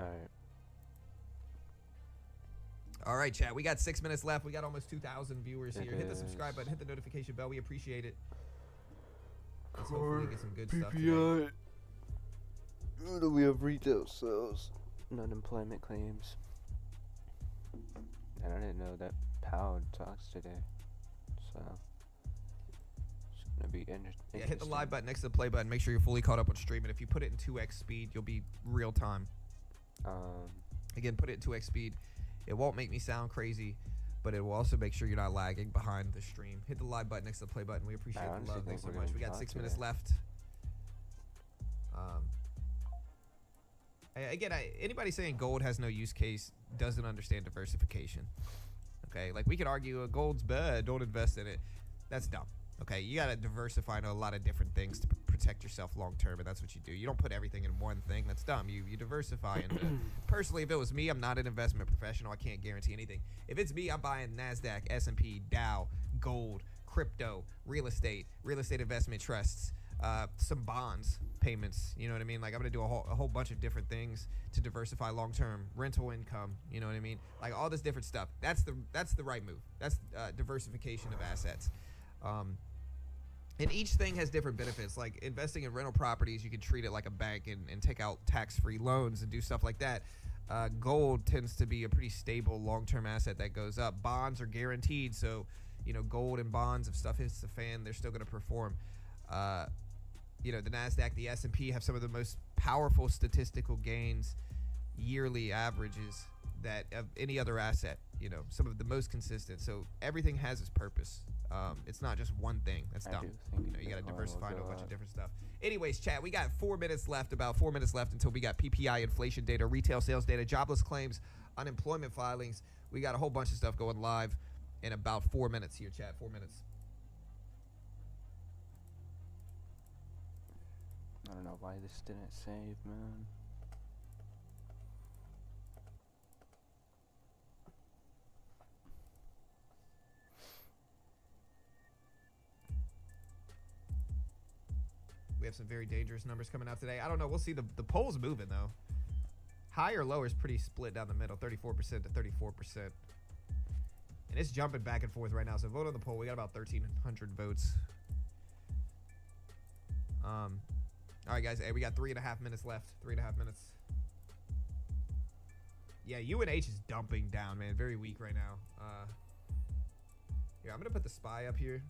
Alright. All right, chat. We got 6 minutes left. We got almost 2,000 viewers here. Hit the subscribe button. is. Hit the notification bell. We appreciate it. Let's Core hopefully get some good stuff today. PPI. We have retail sales, unemployment claims. And I didn't know that Powell talks today. So it's gonna be interesting. Yeah, hit the live button next to the play button. Make sure you're fully caught up on stream. And if you put it in 2x speed, you'll be real time. Again, put it in 2x speed. It won't make me sound crazy, but it will also make sure you're not lagging behind the stream. Hit the live button next to the play button. We appreciate the love. Thanks so much. We got 6 minutes left. Again, anybody saying gold has no use case doesn't understand diversification. Okay, like we could argue gold's bad, don't invest in it. That's dumb. Okay, you gotta diversify into a lot of different things to protect yourself long term, and that's what you do. You don't put everything in one thing. That's dumb. You diversify into. Personally, if it was me, I'm not an investment professional. I can't guarantee anything. If it's me, I'm buying NASDAQ, S&P, Dow, gold, crypto, real estate investment trusts, some bonds, payments. You know what I mean? Like I'm gonna do a whole bunch of different things to diversify long term rental income. You know what I mean? Like all this different stuff. That's the right move. That's diversification of assets. And each thing has different benefits. Like investing in rental properties, you can treat it like a bank and take out tax-free loans and do stuff like that. Gold tends to be a pretty stable long-term asset that goes up. Bonds are guaranteed, so you know gold and bonds, if stuff hits the fan, they're still going to perform. You know, the NASDAQ, the S&P have some of the most powerful statistical gains, yearly averages that of any other asset. You know, some of the most consistent. So everything has its purpose. It's not just one thing. That's dumb. You know, you got to diversify into a bunch of different stuff. Anyways, chat, we got 4 minutes left, about 4 minutes left until we got PPI inflation data, retail sales data, jobless claims, unemployment filings. We got a whole bunch of stuff going live in about 4 minutes here, chat. 4 minutes. I don't know why this didn't save, man. We have some very dangerous numbers coming out today. I don't know. We'll see. The poll's moving, though. High or low is pretty split down the middle, 34% to 34%. And it's jumping back and forth right now. So vote on the poll. We got about 1,300 votes. All right, guys. Hey, we got 3.5 minutes left. 3.5 minutes. Yeah, UNH is dumping down, man. Very weak right now. Here, I'm going to put the SPY up here.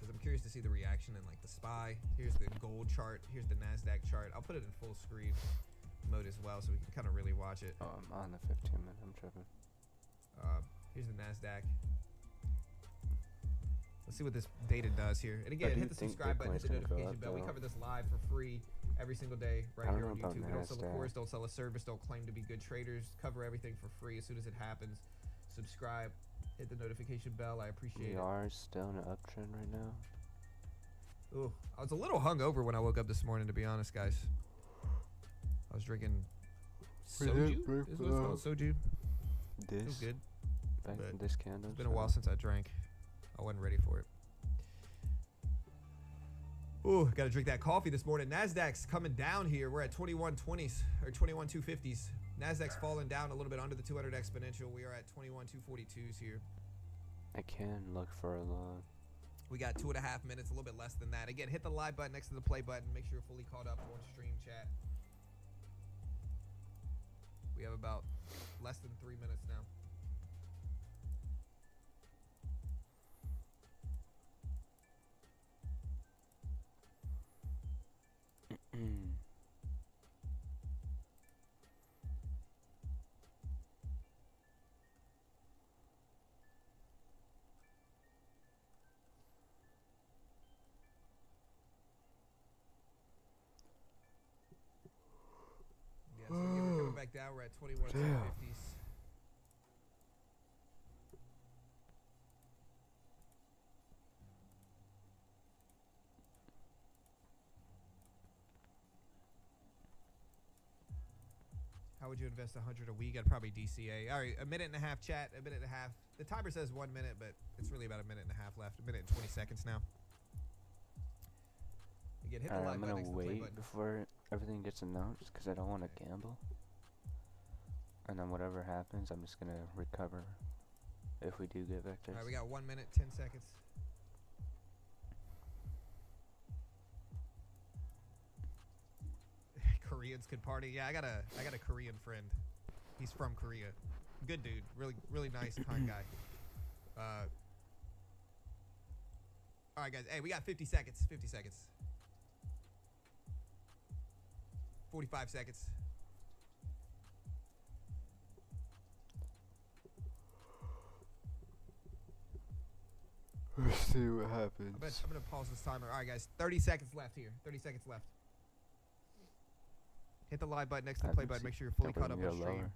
I'm curious to see the reaction in like the SPY. Here's the gold chart. Here's the NASDAQ chart. I'll put it in full screen mode as well so we can kind of really watch it. Oh, I'm on the 15 minute. I'm tripping. Here's the NASDAQ. Let's see what this data does here. And again, hit the subscribe button, hit the notification bell. We cover this live for free every single day right here on YouTube. We don't sell a course, don't sell a service, don't claim to be good traders. Cover everything for free as soon as it happens. Subscribe. Hit the notification bell. I appreciate it. We are still in an uptrend right now. Ooh, I was a little hungover when I woke up this morning, to be honest, guys. I was drinking soju. Is what it's called, soju. This. It was good. This candle. It's been a while since I drank. I wasn't ready for it. Ooh, gotta drink that coffee this morning. NASDAQ's coming down here. We're at 2120s or 21250s. NASDAQ's falling down a little bit under the 200 exponential. We are at 21242s here. I can look for a long. We got 2.5 minutes, a little bit less than that. Again, hit the live button next to the play button. Make sure you're fully caught up on stream chat. We have about less than 3 minutes now. Yeah, so again, we're coming back down. We're at 2150s. How would you invest 100 a week? I'd probably DCA. All right, a minute and a half chat, a minute and a half. The timer says 1 minute, but it's really about a minute and a half left. A minute and 20 seconds now. Again, hit the Alright, like I'm button gonna next to the play wait button. before everything gets announced because I don't want to gamble. And then whatever happens, I'm just gonna recover if we do get vectors. Alright, we got 1 minute, 10 seconds. Koreans could party. Yeah, I got a Korean friend. He's from Korea. Good dude. Really nice, kind guy. All right, guys. Hey, we got 50 seconds. 50 seconds. 45 seconds. Let's see what happens. I'm gonna pause this timer. All right, guys. 30 seconds left here. 30 seconds left. Hit the live button next to the play button. Make sure you're fully caught up on stream. Lower.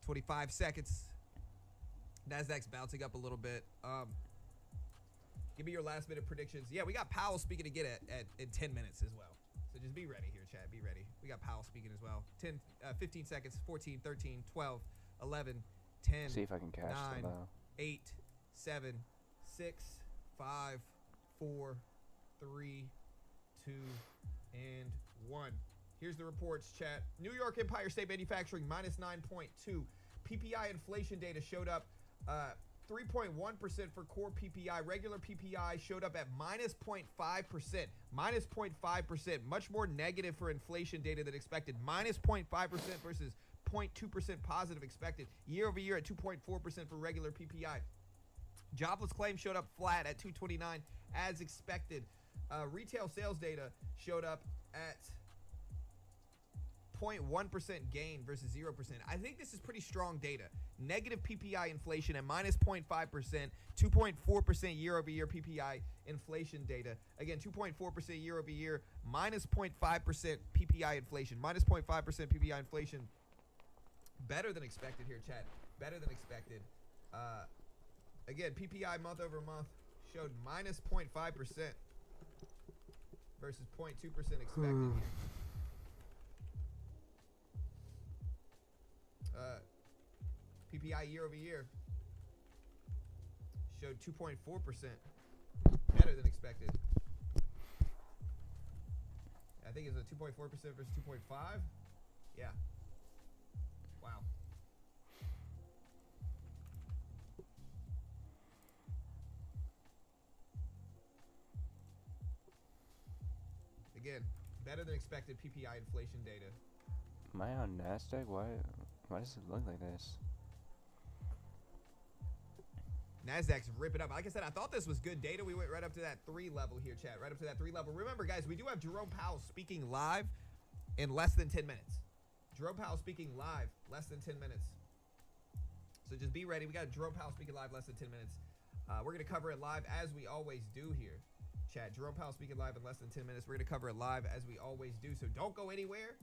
25 seconds. Nasdaq's bouncing up a little bit. Give me your last minute predictions. Yeah, we got Powell speaking again in 10 minutes as well. So just be ready here, chat. Be ready. We got Powell speaking as well. 15 seconds. 14, 13, 12, 11, 10. See if I can catch 9, the low. 8, 7, 6, 5, 4, 3, 2, and 1. Here's the reports, chat. New York Empire State Manufacturing minus 9.2. PPI inflation data showed up 3.1% for core PPI. Regular PPI showed up at minus 0.5%. Minus 0.5%. Much more negative for inflation data than expected. Minus 0.5% versus 0.2% positive expected. Year over year at 2.4% for regular PPI. Jobless claims showed up flat at 229 as expected. Retail sales data showed up at 0.1% gain versus 0%. I think this is pretty strong data. Negative PPI inflation at minus 0.5%, 2.4% year over year PPI inflation data. Again, 2.4% year over year, minus 0.5% PPI inflation. Minus 0.5% PPI inflation. Better than expected here, Chad. Better than expected. Again, PPI month over month showed minus 0.5% versus 0.2% expected. PPI year over year showed 2.4%, better than expected. I think it's a 2.4% versus 2.5. Yeah. Wow. Again, better than expected PPI inflation data. Am I on Nasdaq? Why does it look like this? Nasdaq's ripping up. Like I said, I thought this was good data. We went right up to that 3 level here, chat. Right up to that 3 level. Remember, guys, we do have Jerome Powell speaking live in less than 10 minutes. Jerome Powell speaking live, less than 10 minutes. So just be ready. We got Jerome Powell speaking live, less than 10 minutes. We're going to cover it live as we always do here, chat. Jerome Powell speaking live in less than 10 minutes. We're going to cover it live as we always do. So don't go anywhere.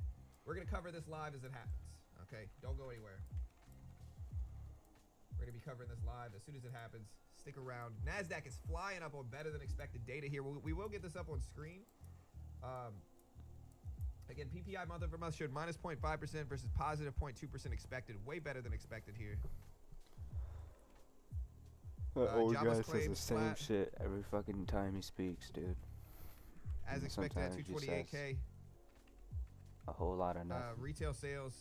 We're going to cover this live as it happens. Okay? Don't go anywhere. We're going to be covering this live as soon as it happens. Stick around. NASDAQ is flying up on better than expected data here. We will get this up on screen. Again, PPI month over month showed minus 0.5% versus positive 0.2% expected. Way better than expected here. That old guy jobless says the claims same flat. shit every fucking time he speaks, dude. As And expected at sometimes he 228K. says a whole lot of nothing. Retail sales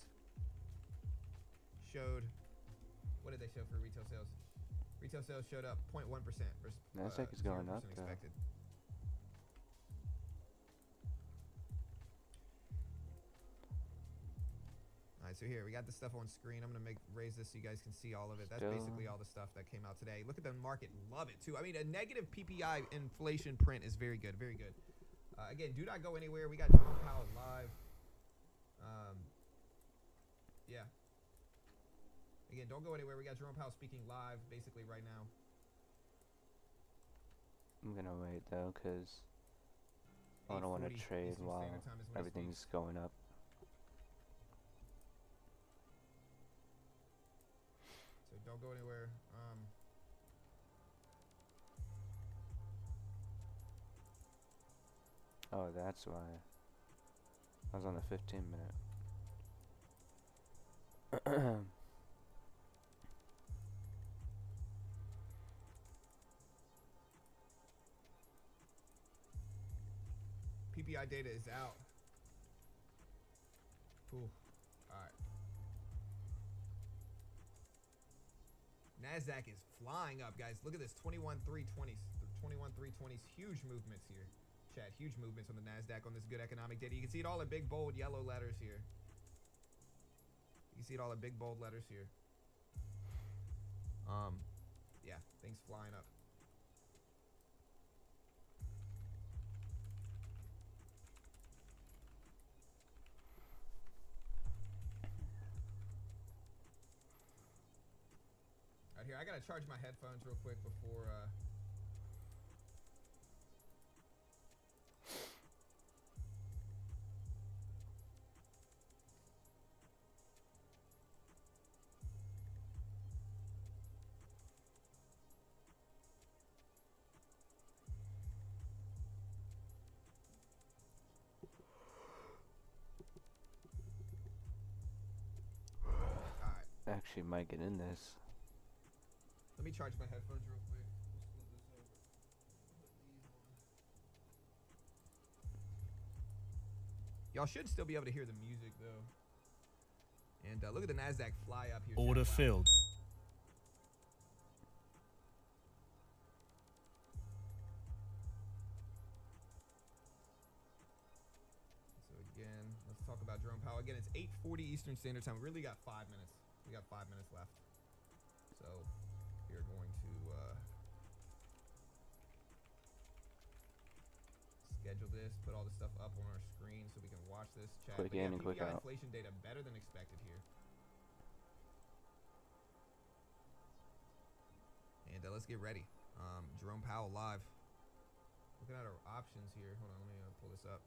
showed. What did they show for retail sales? Retail sales showed up 0.1% versus Nasdaq is going 0% up, though. expected. All right, so here we got the stuff on screen. I'm gonna raise this so you guys can see all of it. That's basically all the stuff that came out today. Look at the market, love it too. I mean, a negative PPI inflation print is very good, very good. Again, do not go anywhere. We got Jerome Powell live. Yeah. Again, don't go anywhere. We got Jerome Powell speaking live basically right now. I'm gonna wait though, cause I don't want to 8:40 trade Eastern while Standard Time is when he everything's speaks. going up. So don't go anywhere. Oh, that's why. I was on the 15 minute. PPI data is out. Cool. All right. NASDAQ is flying up, guys. Look at this, 21,320s. 21,320s. Huge movements here. Chat, huge movements on the NASDAQ on this good economic data. You can see it all in big, bold, yellow letters here. You can see it all in big, bold letters here. Yeah, things flying up. Right here, I gotta charge my headphones real quick before Actually might get in this. let me charge my headphones real quick. We'll flip this over. Put these on. Y'all should still be able to hear the music though. And look at the NASDAQ fly up here. Order filled. So again, let's talk about Jerome Powell. Again, it's 8:40 Eastern Standard Time. We really got 5 minutes. We got 5 minutes left. So we're going to schedule this, put all the stuff up on our screen so we can watch this chat. Quick in and quick PPI out. inflation data better than expected here. And let's get ready. Jerome Powell live. Looking at our options here. Hold on, let me pull this up.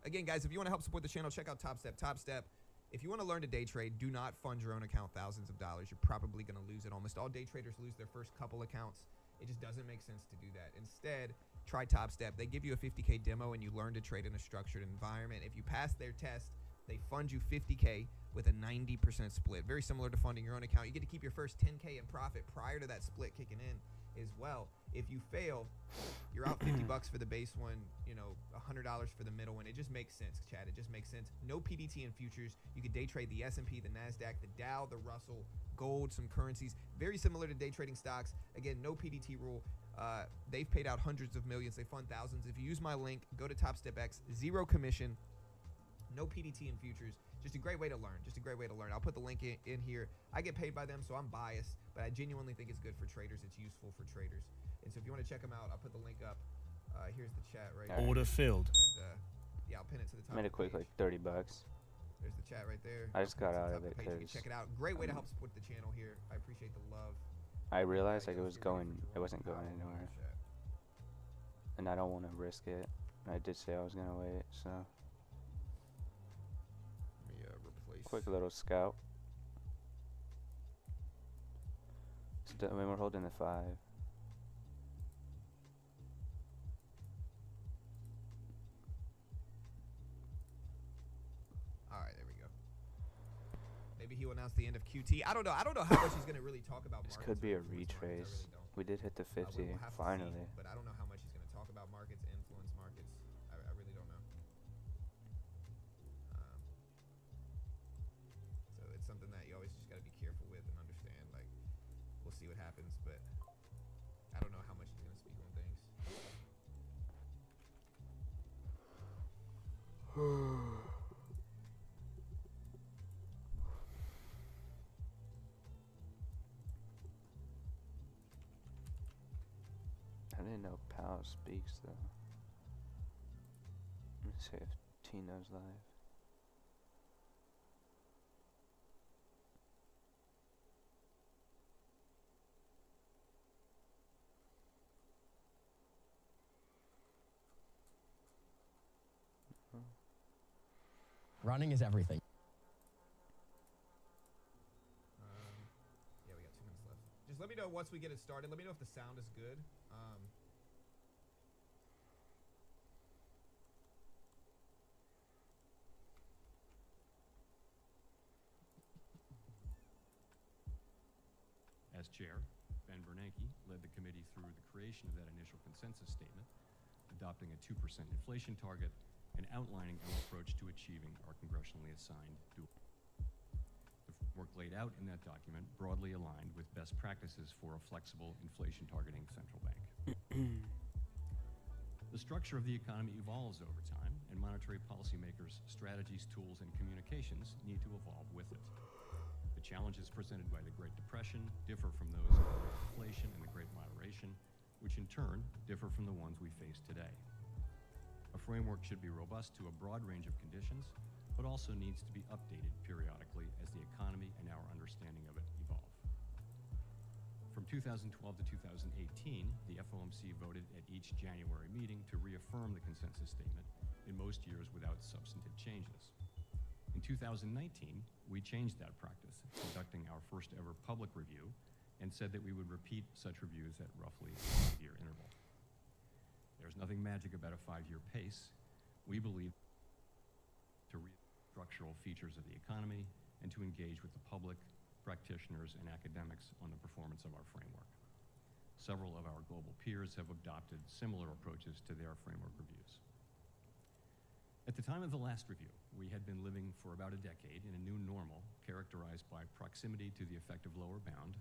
Again, guys, if you want to help support the channel, check out Top Step. Top Step. If you want to learn to day trade, do not fund your own account thousands of dollars. You're probably going to lose it. Almost all day traders lose their first couple accounts. It just doesn't make sense to do that. Instead, try Top Step. They give you a 50K demo and you learn to trade in a structured environment. If you pass their test, they fund you 50K with a 90% split. Very similar to funding your own account. You get to keep your first 10K in profit prior to that split kicking in as well. If you fail, you're out 50 bucks for the base one, you know, $100 for the middle one. It just makes sense, Chad. It just makes sense. No PDT in futures. You could day trade the S&P, the NASDAQ, the Dow, the Russell, gold, some currencies. Very similar to day trading stocks. Again, no PDT rule. They've paid out hundreds of millions. They fund thousands. If you use my link, go to TopStepX. 0 commission. No PDT in futures. Just a great way to learn. Just a great way to learn. I'll put the link in here. I get paid by them, so I'm biased, but I genuinely think it's good for traders. It's useful for traders. And so if you want to check them out, I'll put the link up. Here's the chat right here. Order filled. And yeah, I'll pin it to the top. Made it quick, like 30 bucks. There's the chat right there. I just got out of it because you can check it out. Great way to help support the channel here. I appreciate the love. I realized like it wasn't going anywhere, and I don't want to risk it. I did say I was gonna wait, so. Let me replace. Quick little scout. I mean, we're holding the 5. All right, there we go. Maybe he will announce the end of QT. I don't know. I don't know how much he's going to really talk about This markets. could be a or influence markets. I retrace. really don't. We did hit the 50 We'll have to finally. see, but I don't know how much he's going to talk about markets, influence markets. I really don't know. So it's something that you always just got to be careful with and understand. Like, we'll see what happens, but I don't know how much he's going to speak on things. I didn't know Powell speaks though. Let me see if Tino's live. Running is everything. Yeah, we got 2 minutes left. Just let me know once we get it started. Let me know if the sound is good. As chair, Ben Bernanke led the committee through the creation of that initial consensus statement. adopting a 2% inflation target, and outlining our approach to achieving our congressionally assigned dual. The framework laid out in that document broadly aligned with best practices for a flexible inflation targeting central bank. The structure of the economy evolves over time, and monetary policymakers' strategies, tools, and communications need to evolve with it. The challenges presented by the Great Depression differ from those of the Great Inflation and the Great Moderation, which in turn differ from the ones we face today. A framework should be robust to a broad range of conditions, but also needs to be updated periodically as the economy and our understanding of it evolve. From 2012 to 2018, the FOMC voted at each January meeting to reaffirm the consensus statement, in most years without substantive changes. In 2019, we changed that practice, conducting our first ever public review, and said that we would repeat such reviews at roughly a 5-year interval. There's nothing magic about a 5-year pace. We believe to read structural features of the economy and to engage with the public, practitioners, and academics on the performance of our framework. Several of our global peers have adopted similar approaches to their framework reviews. At the time of the last review, we had been living for about a decade in a new normal characterized by proximity to the effective lower bound,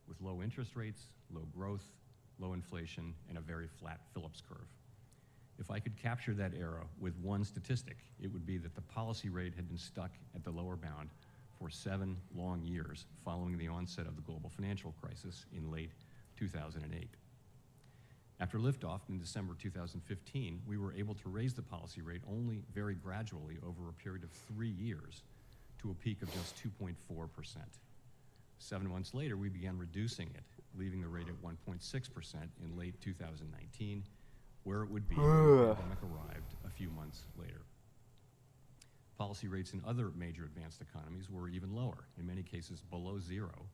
with low interest rates, low growth, low inflation, and a very flat Phillips curve. If I could capture that era with one statistic, it would be that the policy rate had been stuck at the lower bound for 7 long years following the onset of the global financial crisis in late 2008. After liftoff in December 2015, we were able to raise the policy rate only very gradually over a period of 3 years to a peak of just 2.4%. 7 months later, we began reducing it, leaving the rate at 1.6% in late 2019, where it would be when the pandemic arrived a few months later. Policy rates in other major advanced economies were even lower, in many cases below zero,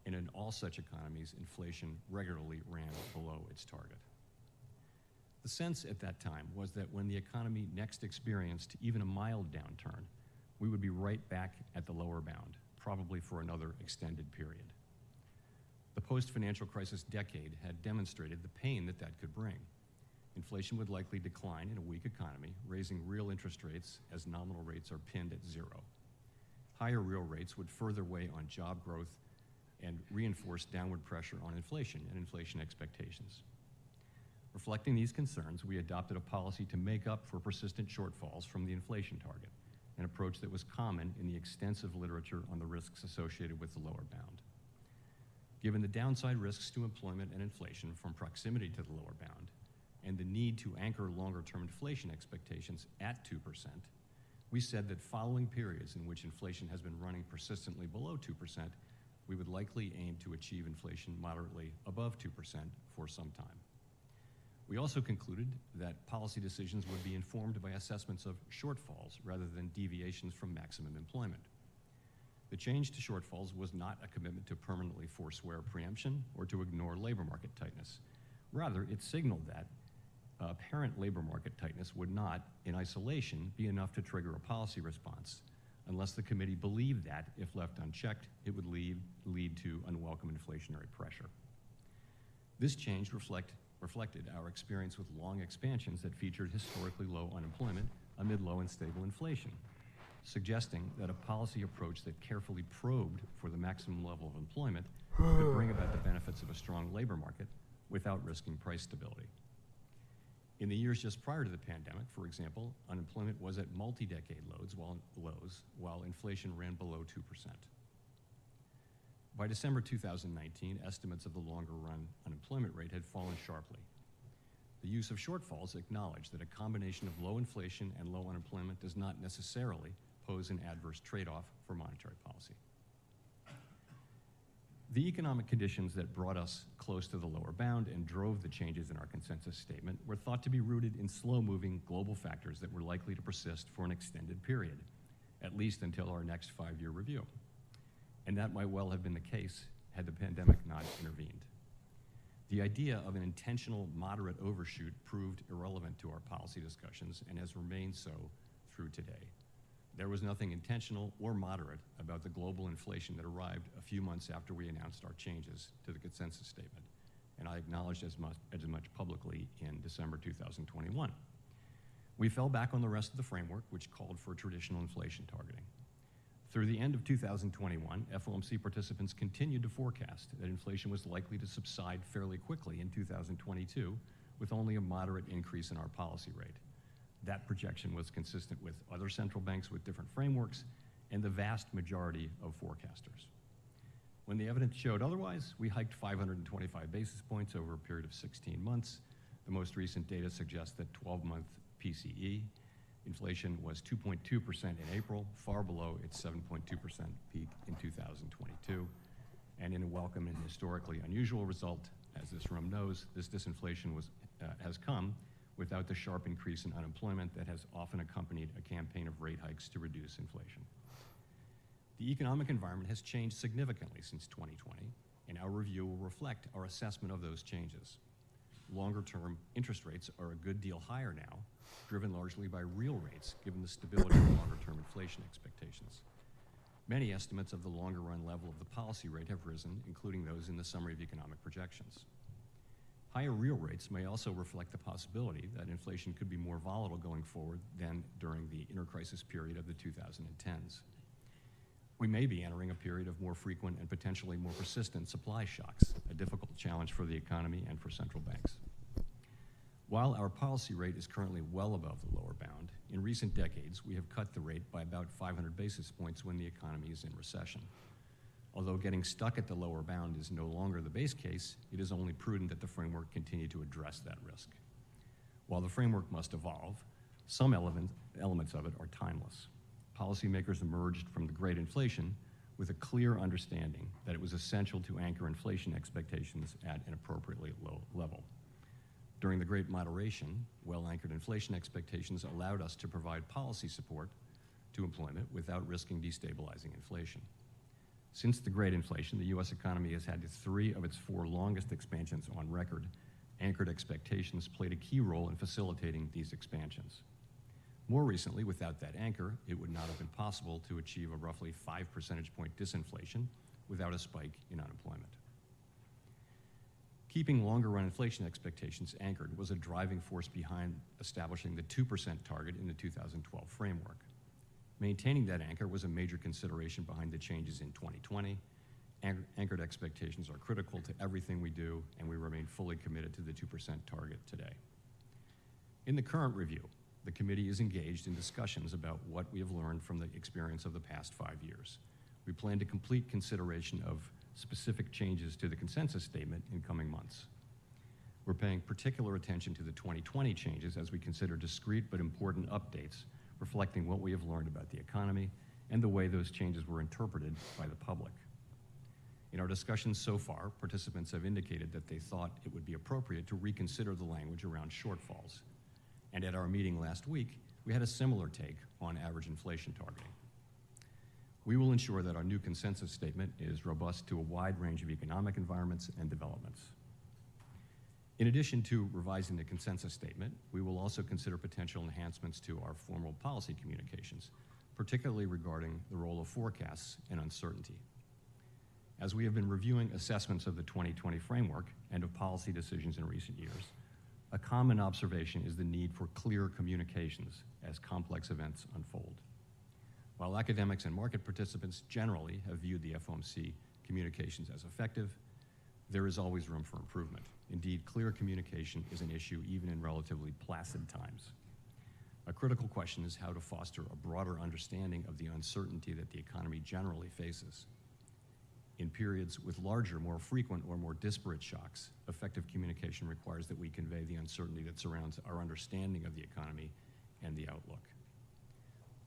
and in all such economies, inflation regularly ran below its target. The sense at that time was that when the economy next experienced even a mild downturn, we would be right back at the lower bound, probably for another extended period. The post-financial crisis decade had demonstrated the pain that that could bring. Inflation would likely decline in a weak economy, raising real interest rates as nominal rates are pinned at zero. Higher real rates would further weigh on job growth and reinforce downward pressure on inflation and inflation expectations. Reflecting these concerns, we adopted a policy to make up for persistent shortfalls from the inflation target, an approach that was common in the extensive literature on the risks associated with the lower bound. Given the downside risks to employment and inflation from proximity to the lower bound, and the need to anchor longer-term inflation expectations at 2%, we said that following periods in which inflation has been running persistently below 2%, we would likely aim to achieve inflation moderately above 2% for some time. We also concluded that policy decisions would be informed by assessments of shortfalls rather than deviations from maximum employment. The change to shortfalls was not a commitment to permanently forswear preemption or to ignore labor market tightness. Rather, it signaled that apparent labor market tightness would not, in isolation, be enough to trigger a policy response, unless the committee believed that, if left unchecked, it would lead to unwelcome inflationary pressure. This change reflected our experience with long expansions that featured historically low unemployment amid low and stable inflation, suggesting that a policy approach that carefully probed for the maximum level of employment could bring about the benefits of a strong labor market without risking price stability. In the years just prior to the pandemic, for example, unemployment was at multi-decade lows while inflation ran below 2%. By December 2019, estimates of the longer-run unemployment rate had fallen sharply. The use of shortfalls acknowledged that a combination of low inflation and low unemployment does not necessarily pose an adverse trade-off for monetary policy. The economic conditions that brought us close to the lower bound and drove the changes in our consensus statement were thought to be rooted in slow-moving global factors that were likely to persist for an extended period, at least until our next 5-year review. And that might well have been the case had the pandemic not intervened. The idea of an intentional moderate overshoot proved irrelevant to our policy discussions and has remained so through today. There was nothing intentional or moderate about the global inflation that arrived a few months after we announced our changes to the consensus statement, and I acknowledged as much publicly in December 2021. We fell back on the rest of the framework, which called for traditional inflation targeting. Through the end of 2021, FOMC participants continued to forecast that inflation was likely to subside fairly quickly in 2022, with only a moderate increase in our policy rate. That projection was consistent with other central banks with different frameworks and the vast majority of forecasters. When the evidence showed otherwise, we hiked 525 basis points over a period of 16 months. The most recent data suggests that 12-month PCE inflation was 2.2% in April, far below its 7.2% peak in 2022. And in a welcome and historically unusual result, as this room knows, this disinflation has come without the sharp increase in unemployment that has often accompanied a campaign of rate hikes to reduce inflation. The economic environment has changed significantly since 2020, and our review will reflect our assessment of those changes. Longer-term interest rates are a good deal higher now, driven largely by real rates, given the stability of longer-term inflation expectations. Many estimates of the longer-run level of the policy rate have risen, including those in the Summary of Economic Projections. Higher real rates may also reflect the possibility that inflation could be more volatile going forward than during the inter-crisis period of the 2010s. We may be entering a period of more frequent and potentially more persistent supply shocks, a difficult challenge for the economy and for central banks. While our policy rate is currently well above the lower bound, in recent decades we have cut the rate by about 500 basis points when the economy is in recession. Although getting stuck at the lower bound is no longer the base case, it is only prudent that the framework continue to address that risk. While the framework must evolve, some elements of it are timeless. Policymakers emerged from the Great Inflation with a clear understanding that it was essential to anchor inflation expectations at an appropriately low level. During the Great Moderation, well-anchored inflation expectations allowed us to provide policy support to employment without risking destabilizing inflation. Since the Great Inflation, the U.S. economy has had 3 of its 4 longest expansions on record. Anchored expectations played a key role in facilitating these expansions. More recently, without that anchor, it would not have been possible to achieve a roughly 5 percentage point disinflation without a spike in unemployment. Keeping longer-run inflation expectations anchored was a driving force behind establishing the 2% target in the 2012 framework. Maintaining that anchor was a major consideration behind the changes in 2020. Anchored expectations are critical to everything we do, and we remain fully committed to the 2% target today. In the current review, the committee is engaged in discussions about what we have learned from the experience of the past 5 years. We plan to complete consideration of specific changes to the consensus statement in coming months. We're paying particular attention to the 2020 changes as we consider discrete but important updates reflecting what we have learned about the economy and the way those changes were interpreted by the public. In our discussions so far, participants have indicated that they thought it would be appropriate to reconsider the language around shortfalls. And at our meeting last week, we had a similar take on average inflation targeting. We will ensure that our new consensus statement is robust to a wide range of economic environments and developments. In addition to revising the consensus statement, we will also consider potential enhancements to our formal policy communications, particularly regarding the role of forecasts and uncertainty. As we have been reviewing assessments of the 2020 framework and of policy decisions in recent years, a common observation is the need for clear communications as complex events unfold. While academics and market participants generally have viewed the FOMC communications as effective, there is always room for improvement. Indeed, clear communication is an issue even in relatively placid times. A critical question is how to foster a broader understanding of the uncertainty that the economy generally faces. In periods with larger, more frequent, or more disparate shocks, effective communication requires that we convey the uncertainty that surrounds our understanding of the economy and the outlook.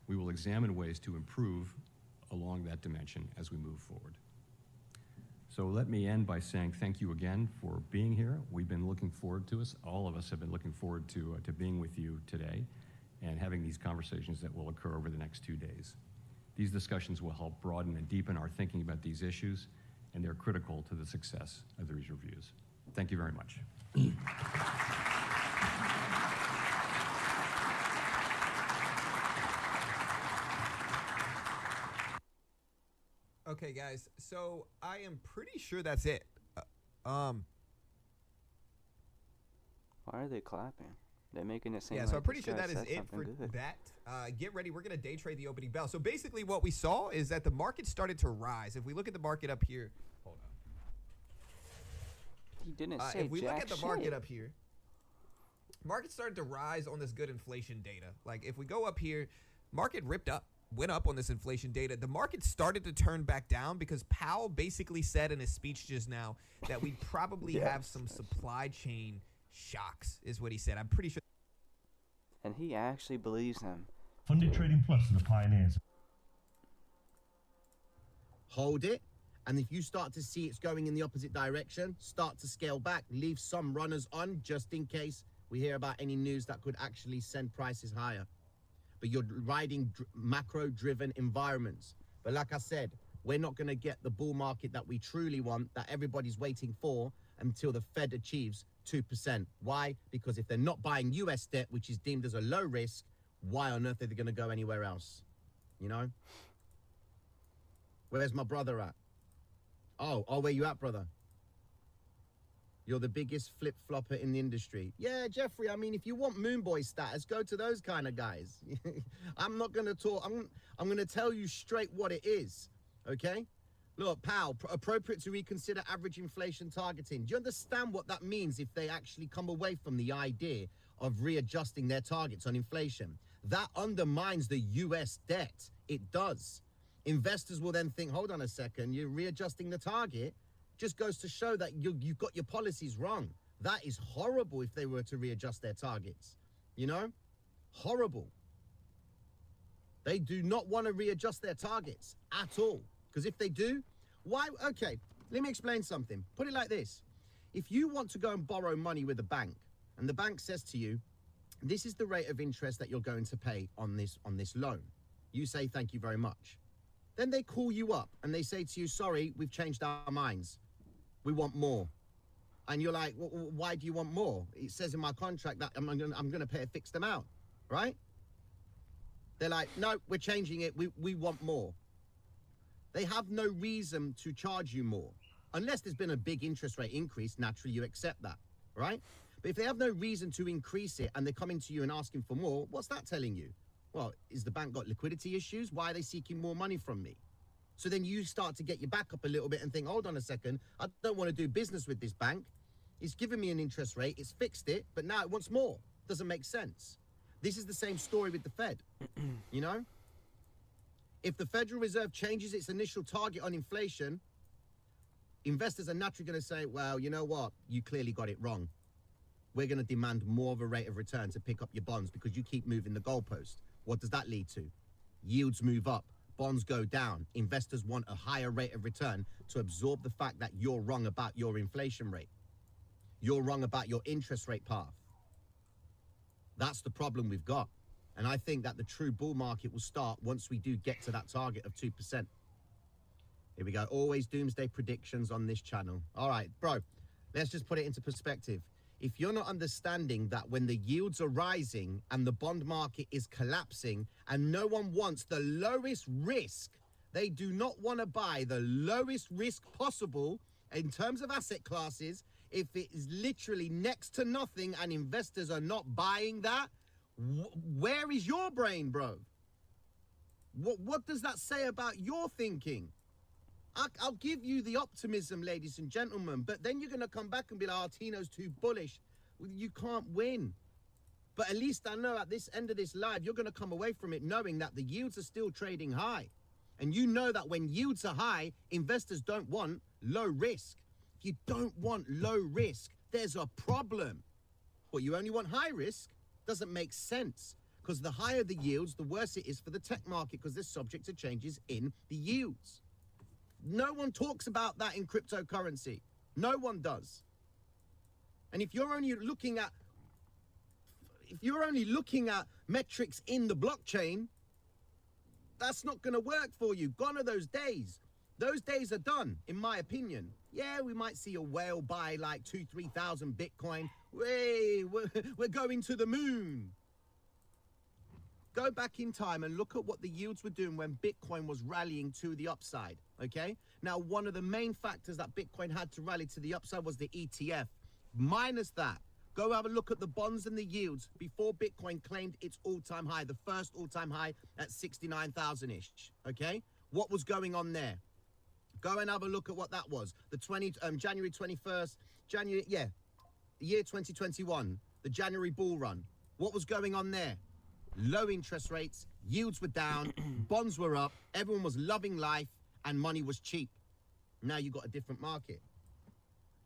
We will examine ways to improve along that dimension as we move forward. So let me end by saying thank you again for being here. We've been looking forward to us. All of us have been looking forward to being with you today and having these conversations that will occur over the next 2 days. These discussions will help broaden and deepen our thinking about these issues, and they're critical to the success of these reviews. Thank you very much. Okay, guys, so I am pretty sure that's it. Why are they clapping? They're making it seem Yeah, like so I'm pretty this sure guy that is said it something for good. that. Get ready. We're going to day trade the opening bell. So basically what we saw is that the market started to rise. If we look at the market up here, hold on. He didn't say If we look at the shit. market up here, market started to rise on this good inflation data. Like if we go up here, market went up on this inflation data. The market started to turn back down because Powell basically said in his speech just now that we probably have some supply chain shocks, is what he said. I'm pretty sure. And he actually believes him. Funded Trading Plus are the pioneers. Hold it, and if you start to see it's going in the opposite direction, start to scale back, leave some runners on just in case we hear about any news that could actually send prices higher. But you're riding macro-driven environments. But like I said, we're not going to get the bull market that we truly want, that everybody's waiting for, until the Fed achieves 2%. Why? Because if they're not buying US debt, which is deemed as a low risk, why on earth are they going to go anywhere else? You know? Where's my brother at? Oh, where you at, brother? You're the biggest flip-flopper in the industry. Yeah, Jeffrey, I mean, if you want moon boy status, go to those kind of guys. I'm not going to talk. I'm going to tell you straight what it is, okay? Look, pal, appropriate to reconsider average inflation targeting. Do you understand what that means if they actually come away from the idea of readjusting their targets on inflation? That undermines the US debt. It does. Investors will then think, hold on a second, you're readjusting the target? Just goes to show that you've got your policies wrong. That is horrible if they were to readjust their targets. You know? Horrible. They do not want to readjust their targets at all. Because if they do, why? Okay, let me explain something. Put it like this. If you want to go and borrow money with a bank, and the bank says to you, this is the rate of interest that you're going to pay on this loan. You say, thank you very much. Then they call you up and they say to you, sorry, we've changed our minds. We want more. And you're like, well, why do you want more? It says in my contract that I'm going to pay a fixed amount, right? They're like, no, we're changing it. We want more. They have no reason to charge you more. Unless there's been a big interest rate increase, naturally you accept that, right? But if they have no reason to increase it and they're coming to you and asking for more, what's that telling you? Well, is the bank got liquidity issues? Why are they seeking more money from me? So then you start to get your back up a little bit and think, hold on a second, I don't want to do business with this bank. It's given me an interest rate, it's fixed it, but now it wants more. Doesn't make sense. This is the same story with the Fed, you know? If the Federal Reserve changes its initial target on inflation, investors are naturally going to say, well, you know what? You clearly got it wrong. We're going to demand more of a rate of return to pick up your bonds because you keep moving the goalpost. What does that lead to? Yields move up, bonds go down. Investors want a higher rate of return to absorb the fact that you're wrong about your inflation rate. You're wrong about your interest rate path. That's the problem we've got. And I think that the true bull market will start once we do get to that target of 2%. Here we go. Always doomsday predictions on this channel. All right, bro, let's just put it into perspective. If you're not understanding that when the yields are rising and the bond market is collapsing and no one wants the lowest risk, they do not want to buy the lowest risk possible in terms of asset classes. If it is literally next to nothing and investors are not buying that, where is your brain, bro? What does that say about your thinking? I'll give you the optimism, ladies and gentlemen, but then you're going to come back and be like, oh, Tino's too bullish. You can't win. But at least I know at this end of this live, you're going to come away from it knowing that the yields are still trading high. And you know that when yields are high, investors don't want low risk. If you don't want low risk, there's a problem. But you only want high risk? Doesn't make sense. Because the higher the yields, the worse it is for the tech market because they're subject to changes in the yields. No one talks about that in cryptocurrency. No one does. And if you're only looking at metrics in the blockchain, that's not going to work for you. Gone are those days. Those days are done, in my opinion. Yeah, we might see a whale buy like 2,000-3,000 Bitcoin. We're going to the moon. Go back in time and look at what the yields were doing when Bitcoin was rallying to the upside, okay? Now, one of the main factors that Bitcoin had to rally to the upside was the ETF. Minus that, Go have a look at the bonds and the yields before Bitcoin claimed its all-time high, the first all-time high at 69,000-ish, okay? What was going on there? Go and have a look at what that was. The January 21st, year 2021, the January bull run. What was going on there? Low interest rates, yields were down, bonds were up, everyone was loving life, and money was cheap. Now you got a different market.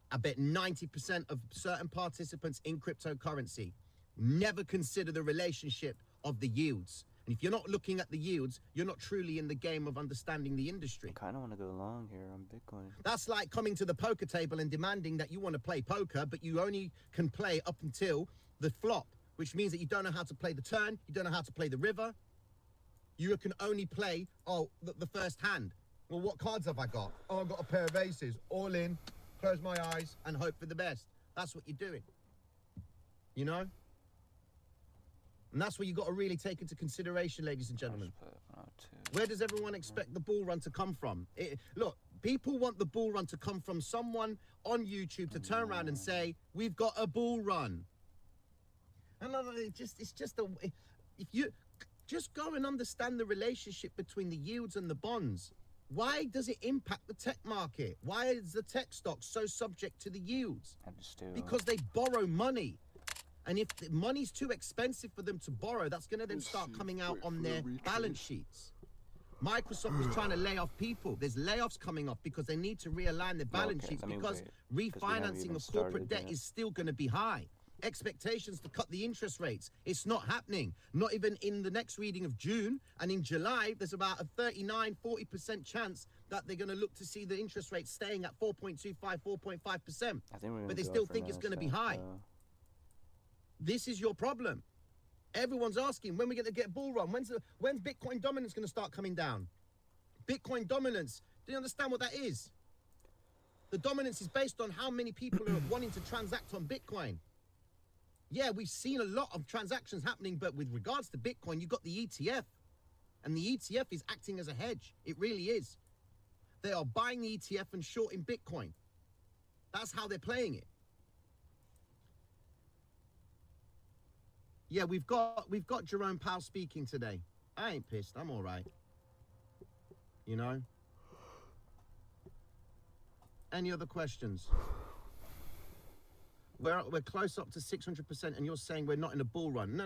I bet 90% of certain participants in cryptocurrency never consider the relationship of the yields. And if you're not looking at the yields, you're not truly in the game of understanding the industry. I kind of want to go long here on Bitcoin. That's like coming to the poker table and demanding that you want to play poker, but you only can play up until the flop, which means that you don't know how to play the turn, you don't know how to play the river. You can only play, the first hand. Well, what cards have I got? Oh, I've got a pair of aces, all in. Close my eyes and hope for the best. That's what you're doing. You know? And that's what you got to really take into consideration, ladies and gentlemen. Where does everyone expect the bull run to come from? Look, people want the bull run to come from someone on YouTube to turn around and say, we've got a bull run. And if you just go and understand the relationship between the yields and the bonds. Why does it impact the tech market? Why is the tech stock so subject to the yields? Because they borrow money. And if the money's too expensive for them to borrow, that's going to then start coming out on their balance sheets. Microsoft is trying to lay off people. There's layoffs coming off because they need to realign their balance sheets because refinancing of corporate debt is still going to be high. Expectations to cut the interest rates. It's not happening. Not even in the next reading of June. And in July, there's about a 39-40% chance that they're going to look to see the interest rate staying at 4.25, 4.5%. But they still think it's going to be high. This is your problem. Everyone's asking, when are we going to get bull run? When's Bitcoin dominance going to start coming down? Bitcoin dominance, do you understand what that is? The dominance is based on how many people are wanting to transact on Bitcoin. Yeah, we've seen a lot of transactions happening, but with regards to Bitcoin, you've got the ETF. And the ETF is acting as a hedge. It really is. They are buying the ETF and shorting Bitcoin. That's how they're playing it. Yeah, we've got Jerome Powell speaking today. I ain't pissed. I'm all right. You know? Any other questions? We're close up to 600%, and you're saying we're not in a bull run. No.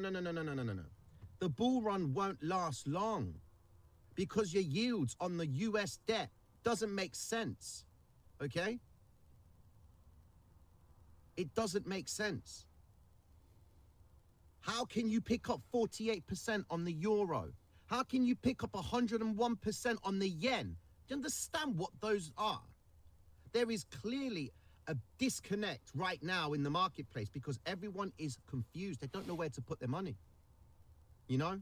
The bull run won't last long because your yields on the US debt doesn't make sense. Okay? It doesn't make sense. How can you pick up 48% on the euro? How can you pick up 101% on the yen? Do you understand what those are? There is clearly a disconnect right now in the marketplace because everyone is confused. They don't know where to put their money. You know?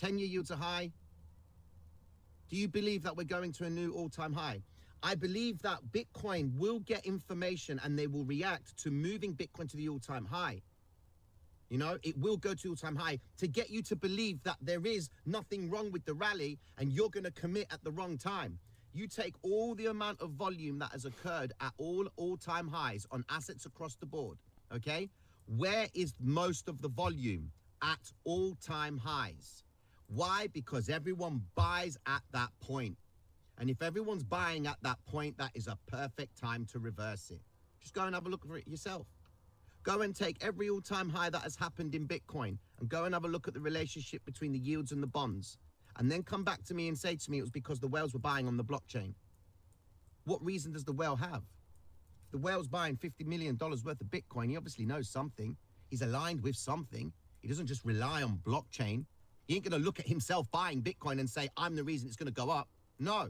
10-year yields are high. Do you believe that we're going to a new all-time high? I believe that Bitcoin will get information and they will react to moving Bitcoin to the all-time high. You know, it will go to all-time high to get you to believe that there is nothing wrong with the rally and you're going to commit at the wrong time. You take all the amount of volume that has occurred at all-time highs on assets across the board, okay? Where is most of the volume? At all-time highs. Why? Because everyone buys at that point. And if everyone's buying at that point, that is a perfect time to reverse it. Just go and have a look for it yourself. Go and take every all-time high that has happened in Bitcoin and go and have a look at the relationship between the yields and the bonds. And then come back to me and say to me it was because the whales were buying on the blockchain. What reason does the whale have? If the whale's buying $50 million worth of Bitcoin, he obviously knows something. He's aligned with something. He doesn't just rely on blockchain. He ain't going to look at himself buying Bitcoin and say, I'm the reason it's going to go up. No.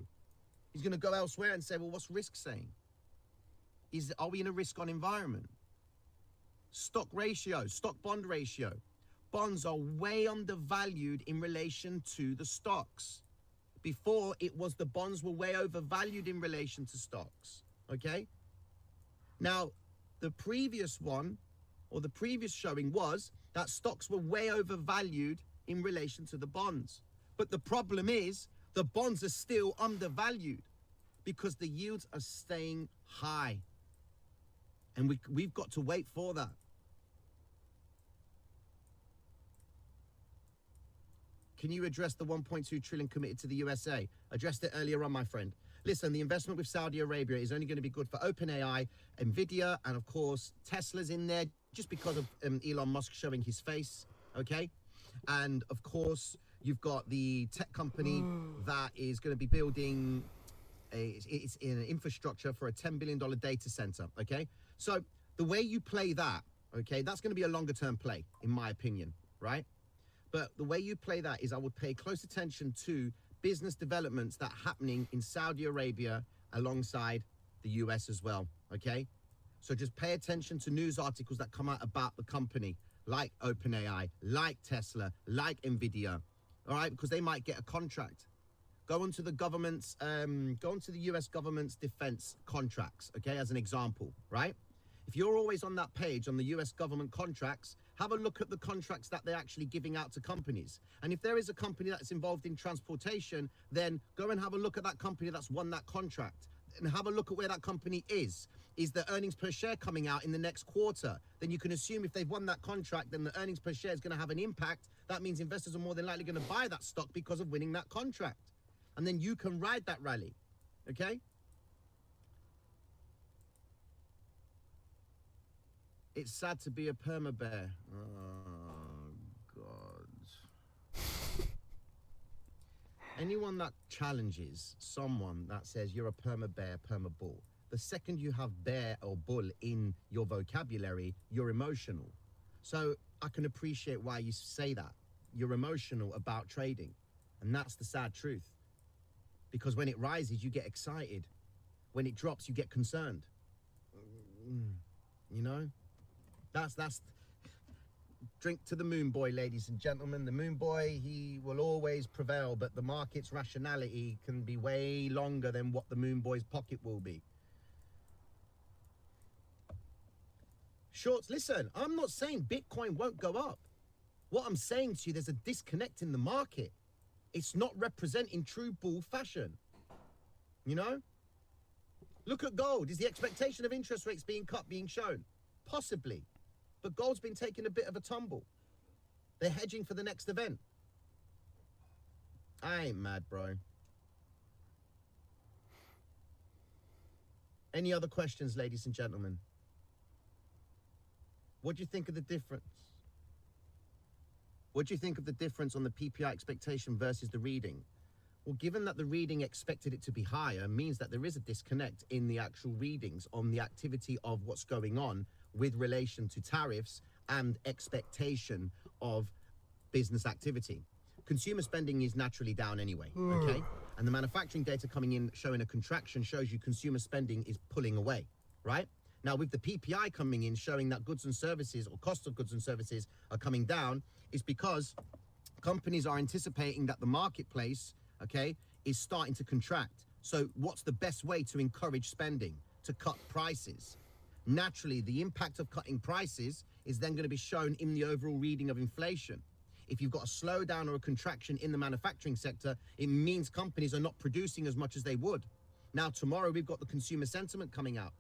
He's going to go elsewhere and say, well, what's risk saying? Are we in a risk-on environment? Stock ratio, stock-bond ratio. Bonds are way undervalued in relation to the stocks. Before, it was the bonds were way overvalued in relation to stocks, okay? Now, the previous one, or the previous showing was that stocks were way overvalued in relation to the bonds. But the problem is, the bonds are still undervalued because the yields are staying high. And we've got to wait for that. can you address the 1.2 trillion committed to the USA? Addressed it earlier on, my friend. Listen, the investment with Saudi Arabia is only going to be good for OpenAI, Nvidia, and of course, Tesla's in there just because of Elon Musk showing his face, okay? And of course, you've got the tech company that is going to be building it's in an infrastructure for a $10 billion data center, okay? So the way you play that, okay, that's going to be a longer term play, in my opinion, right? But the way you play that is I would pay close attention to business developments that are happening in Saudi Arabia alongside the US as well, okay? So just pay attention to news articles that come out about the company, like OpenAI, like Tesla, like Nvidia, all right? Because they might get a contract. Go into the government's, go into the US government's defense contracts, okay, as an example, right? If you're always on that page on the US government contracts, have a look at the contracts that they're actually giving out to companies. And if there is a company that's involved in transportation, then go and have a look at that company that's won that contract. And have a look at where that company is. Is the earnings per share coming out in the next quarter? Then you can assume if they've won that contract, then the earnings per share is going to have an impact. That means investors are more than likely going to buy that stock because of winning that contract. And then you can ride that rally, okay? It's sad to be a perma bear. Oh, God. Anyone that challenges someone that says you're a perma bear, perma bull, the second you have bear or bull in your vocabulary, you're emotional. So I can appreciate why you say that. You're emotional about trading. And that's the sad truth. Because when it rises, you get excited. When it drops, you get concerned. You know? That's drink to the moon boy, ladies and gentlemen. The moon boy, he will always prevail, but the market's rationality can be way longer than what the moon boy's pocket will be. Shorts, listen, I'm not saying Bitcoin won't go up. What I'm saying to you, there's a disconnect in the market. It's not representing true bull fashion. You know? Look at gold. Is the expectation of interest rates being cut being shown? Possibly. But gold's been taking a bit of a tumble. They're hedging for the next event. I ain't mad, bro. Any other questions, ladies and gentlemen? What do you think of the difference? What do you think of the difference on the PPI expectation versus the reading? Well, given that the reading expected it to be higher means that there is a disconnect in the actual readings on the activity of what's going on with relation to tariffs and expectation of business activity. Consumer spending is naturally down anyway, okay? And the manufacturing data coming in showing a contraction shows you consumer spending is pulling away, right? Now, with the PPI coming in showing that goods and services or cost of goods and services are coming down, is because companies are anticipating that the marketplace, okay, is starting to contract. So what's the best way to encourage spending? To cut prices. Naturally, the impact of cutting prices is then going to be shown in the overall reading of inflation. If you've got a slowdown or a contraction in the manufacturing sector, it means companies are not producing as much as they would. Now, tomorrow we've got the consumer sentiment coming out.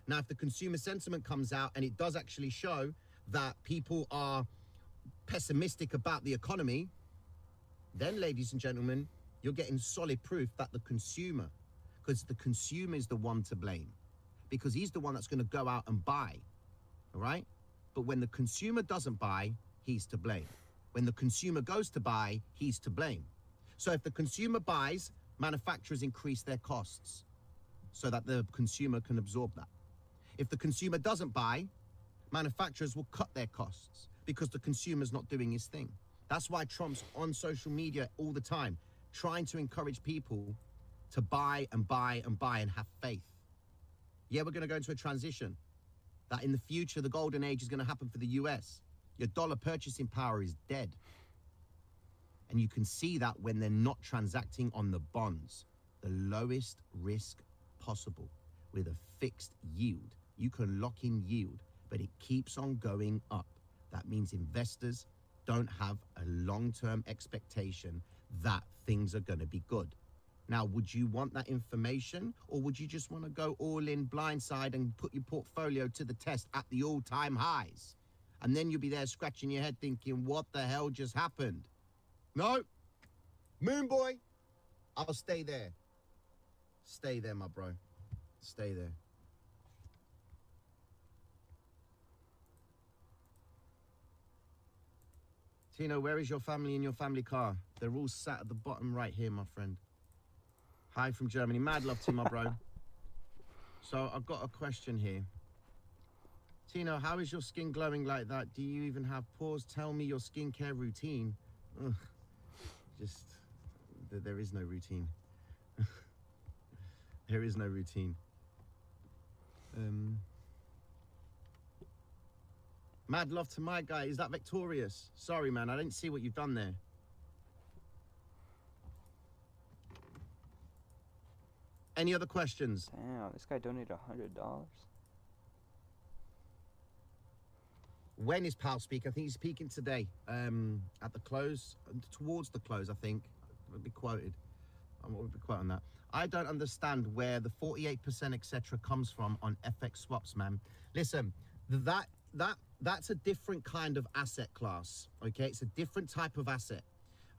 Now, if the consumer sentiment comes out and it does actually show that people are pessimistic about the economy, then, ladies and gentlemen, you're getting solid proof that the consumer, because the consumer is the one to blame, because he's the one that's going to go out and buy, all right? But when the consumer doesn't buy, he's to blame. When the consumer goes to buy, he's to blame. So if the consumer buys, manufacturers increase their costs so that the consumer can absorb that. If the consumer doesn't buy, manufacturers will cut their costs because the consumer's not doing his thing. That's why Trump's on social media all the time, trying to encourage people to buy and buy and buy and have faith. Yeah, we're going to go into a transition. That in the future, the golden age is going to happen for the US. Your dollar purchasing power is dead. And you can see that when they're not transacting on the bonds, the lowest risk possible with a fixed yield. You can lock in yield, but it keeps on going up. That means investors don't have a long-term expectation that things are going to be good. Now, would you want that information, or would you just want to go all in blindside and put your portfolio to the test at the all-time highs? And then you'll be there scratching your head thinking, what the hell just happened? No, Moon boy, I'll stay there. Stay there, my bro. Stay there. Tino, where is your family in your family car? They're all sat at the bottom right here, my friend. Hi from Germany. Mad love to you, my bro. So I've got a question here. Tino, how is your skin glowing like that? Do you even have pores? Tell me your skincare routine. Ugh. Just, there is no routine. There is no routine. Mad love to my guy. Is that Victorious? Sorry, man. I didn't see what you've done there. Any other questions? Damn, this guy donated $100. When is Pal speaking? I think he's speaking today. At the close, towards the close, I think. I'll be quoted. I won't be quoted on that. I don't understand where the 48% etc. comes from on FX swaps, man. Listen, that's a different kind of asset class. Okay, it's a different type of asset.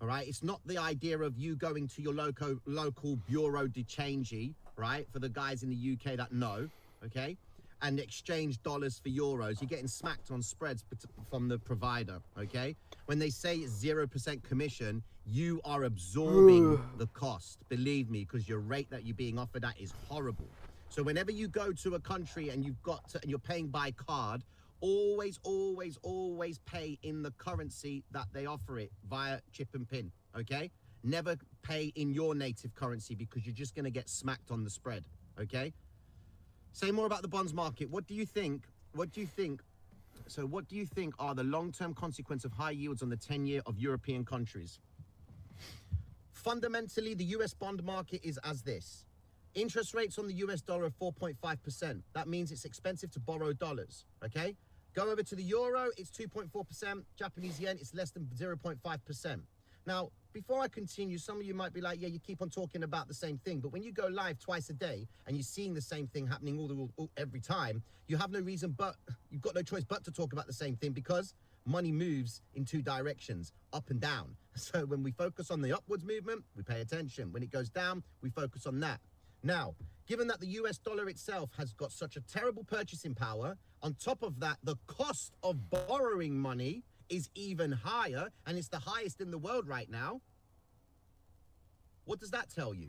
All right, it's not the idea of you going to your local bureau de change, right? For the guys in the UK that know, okay, and exchange dollars for euros. You're getting smacked on spreads from the provider, okay? When they say 0% commission, you are absorbing the cost, believe me, because your rate that you're being offered at is horrible. So whenever you go to a country and and you're paying by card, always pay in the currency that they offer it via chip and pin, okay? Never pay in your native currency because you're just going to get smacked on the spread, okay? Say more about the bonds market. What do you think are the long-term consequences of high yields on the 10-year of European countries? Fundamentally, the US bond market is as this. Interest rates on the US dollar are 4.5%. That means it's expensive to borrow dollars, okay? Go over to the euro, it's 2.4%. Japanese yen, it's less than 0.5%. Now, before I continue, some of you might be like, yeah, you keep on talking about the same thing. But when you go live twice a day and you're seeing the same thing happening every time, you have no reason you've got no choice but to talk about the same thing because money moves in two directions, up and down. So when we focus on the upwards movement, we pay attention. When it goes down, we focus on that. Now, given that the US dollar itself has got such a terrible purchasing power, on top of that, the cost of borrowing money is even higher, and it's the highest in the world right now. What does that tell you?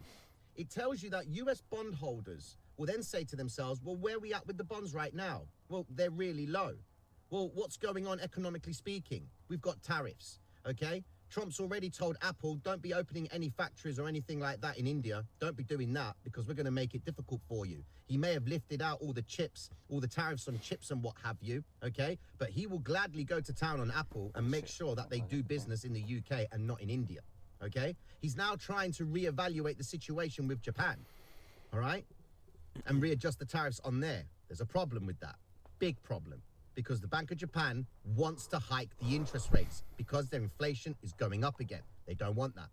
It tells you that US bondholders will then say to themselves, well, where are we at with the bonds right now? Well, they're really low. Well, what's going on economically speaking? We've got tariffs, okay? Trump's already told Apple, don't be opening any factories or anything like that in India. Don't be doing that because we're going to make it difficult for you. He may have lifted out all the chips, all the tariffs on chips and what have you, okay? But he will gladly go to town on Apple and make sure that they do business in the UK and not in India, okay? He's now trying to reevaluate the situation with Japan, all right? And readjust the tariffs on there. There's a problem with that, big problem. Because the Bank of Japan wants to hike the interest rates because their inflation is going up again. They don't want that.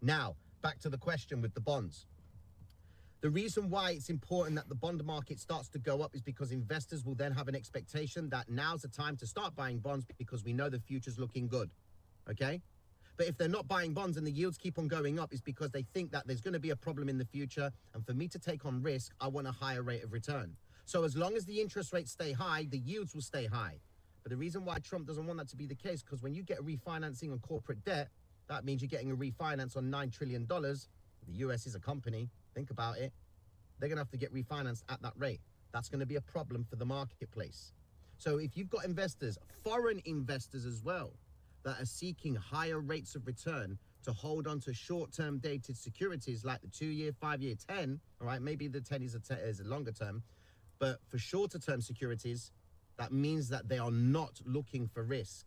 Now, back to the question with the bonds. The reason why it's important that the bond market starts to go up is because investors will then have an expectation that now's the time to start buying bonds because we know the future's looking good, okay? But if they're not buying bonds and the yields keep on going up, it's because they think that there's going to be a problem in the future. And for me to take on risk, I want a higher rate of return. So as long as the interest rates stay high, the yields will stay high. But the reason why Trump doesn't want that to be the case, because when you get refinancing on corporate debt, that means you're getting a refinance on $9 trillion. The US is a company. Think about it. They're going to have to get refinanced at that rate. That's going to be a problem for the marketplace. So if you've got investors, foreign investors as well, that are seeking higher rates of return to hold on to short-term dated securities like the 2-year, 5-year, 10, all right, maybe the 10 is a longer term, but for shorter term securities, that means that they are not looking for risk.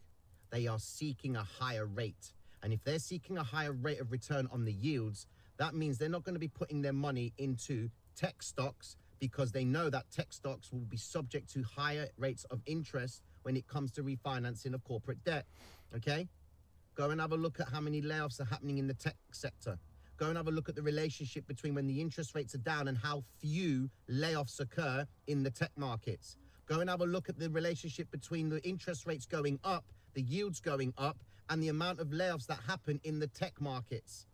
They are seeking a higher rate. And if they're seeking a higher rate of return on the yields, that means they're not going to be putting their money into tech stocks because they know that tech stocks will be subject to higher rates of interest when it comes to refinancing of corporate debt, okay? Go and have a look at how many layoffs are happening in the tech sector. Go and have a look at the relationship between when the interest rates are down and how few layoffs occur in the tech markets. Go and have a look at the relationship between the interest rates going up, the yields going up, and the amount of layoffs that happen in the tech markets.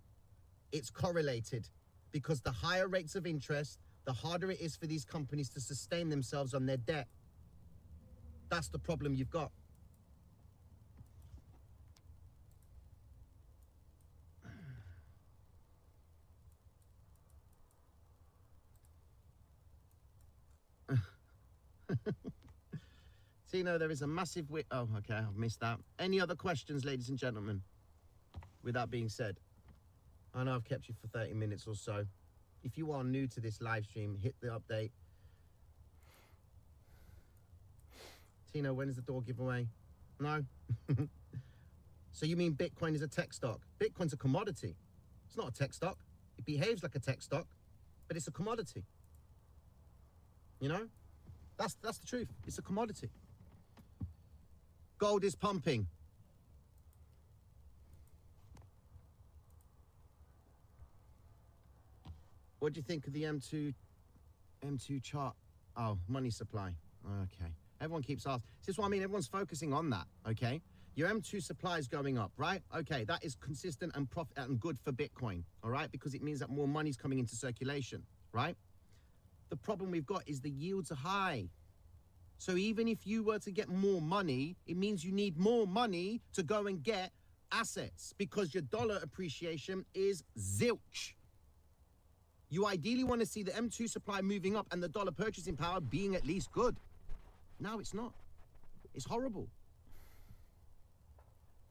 It's correlated, because the higher rates of interest, the harder it is for these companies to sustain themselves on their debt. That's the problem you've got. Tino, there is a massive oh, okay, I've missed that. Any other questions, ladies and gentlemen? With that being said, I know I've kept you for 30 minutes or so. If you are new to this live stream, hit the update. Tino, when is the door giveaway? No? So you mean Bitcoin is a tech stock? Bitcoin's a commodity. It's not a tech stock. It behaves like a tech stock, but it's a commodity. You know? That's the truth. It's a commodity. Gold is pumping. What do you think of the M2 chart? Oh, money supply. Okay. Everyone keeps asking. This is what I mean. Everyone's focusing on that. Okay. Your M2 supply is going up, right? Okay. That is consistent and profit and good for Bitcoin. All right. Because it means that more money's coming into circulation, right? The problem we've got is the yields are high. So even if you were to get more money, it means you need more money to go and get assets, because your dollar appreciation is zilch. You ideally want to see the M2 supply moving up and the dollar purchasing power being at least good. No, it's not. It's horrible.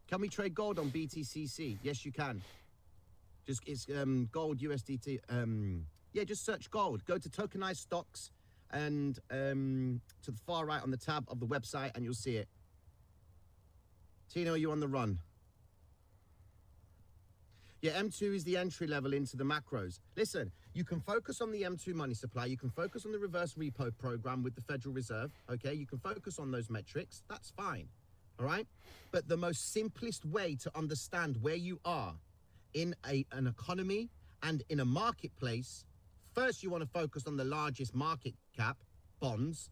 Can we trade gold on BTCC? Yes, you can. Just it's gold USDT. Yeah, just search gold. Go to tokenized stocks and to the far right on the tab of the website, and you'll see it. Tino, are you on the run? Yeah, M2 is the entry level into the macros. Listen, you can focus on the M2 money supply. You can focus on the reverse repo program with the Federal Reserve. Okay, you can focus on those metrics. That's fine. All right. But the most simplest way to understand where you are in an economy and in a marketplace, first you want to focus on the largest market cap, bonds,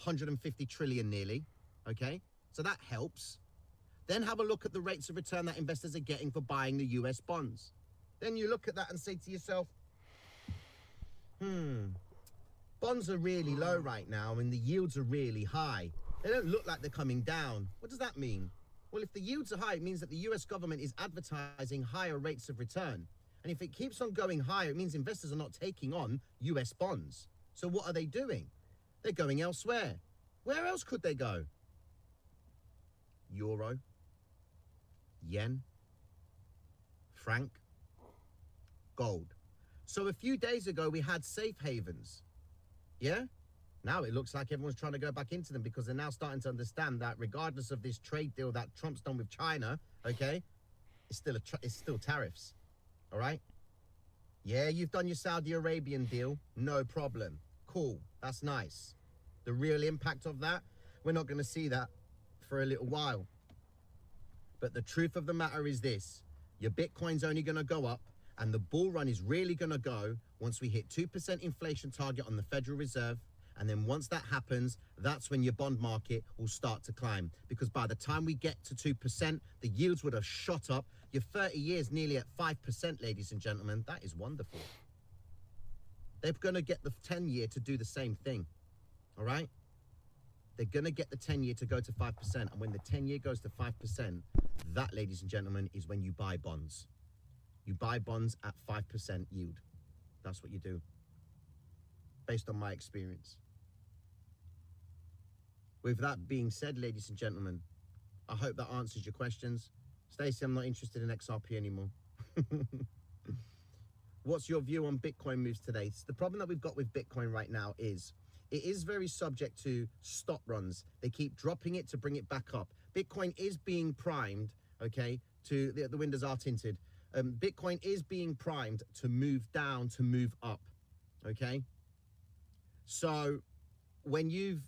150 trillion nearly. Okay, so that helps. Then have a look at the rates of return that investors are getting for buying the US bonds. Then you look at that and say to yourself, bonds are really low right now and the yields are really high. They don't look like they're coming down. What does that mean? Well, if the yields are high, it means that the US government is advertising higher rates of return. And if it keeps on going higher, it means investors are not taking on US bonds. So what are they doing? They're going elsewhere. Where else could they go? Euro, yen, franc, gold. So a few days ago, we had safe havens. Yeah? Now it looks like everyone's trying to go back into them because they're now starting to understand that regardless of this trade deal that Trump's done with China, okay, it's still tariffs. All right? Yeah, you've done your Saudi Arabian deal. No problem. Cool. That's nice. The real impact of that, we're not going to see that for a little while. But the truth of the matter is this. Your Bitcoin's only going to go up, and the bull run is really going to go once we hit 2% inflation target on the Federal Reserve. And then once that happens, that's when your bond market will start to climb. Because by the time we get to 2%, the yields would have shot up. Your 30 years nearly at 5%, ladies and gentlemen. That is wonderful. They're going to get the 10-year to do the same thing. All right? They're going to get the 10-year to go to 5%. And when the 10-year goes to 5%, that, ladies and gentlemen, is when you buy bonds. You buy bonds at 5% yield. That's what you do. Based on my experience. With that being said, ladies and gentlemen, I hope that answers your questions. Stacey, I'm not interested in XRP anymore. What's your view on Bitcoin moves today? The problem that we've got with Bitcoin right now is it is very subject to stop runs. They keep dropping it to bring it back up. Bitcoin is being primed, okay, to the windows are tinted. Bitcoin is being primed to move down, to move up, okay? So when you've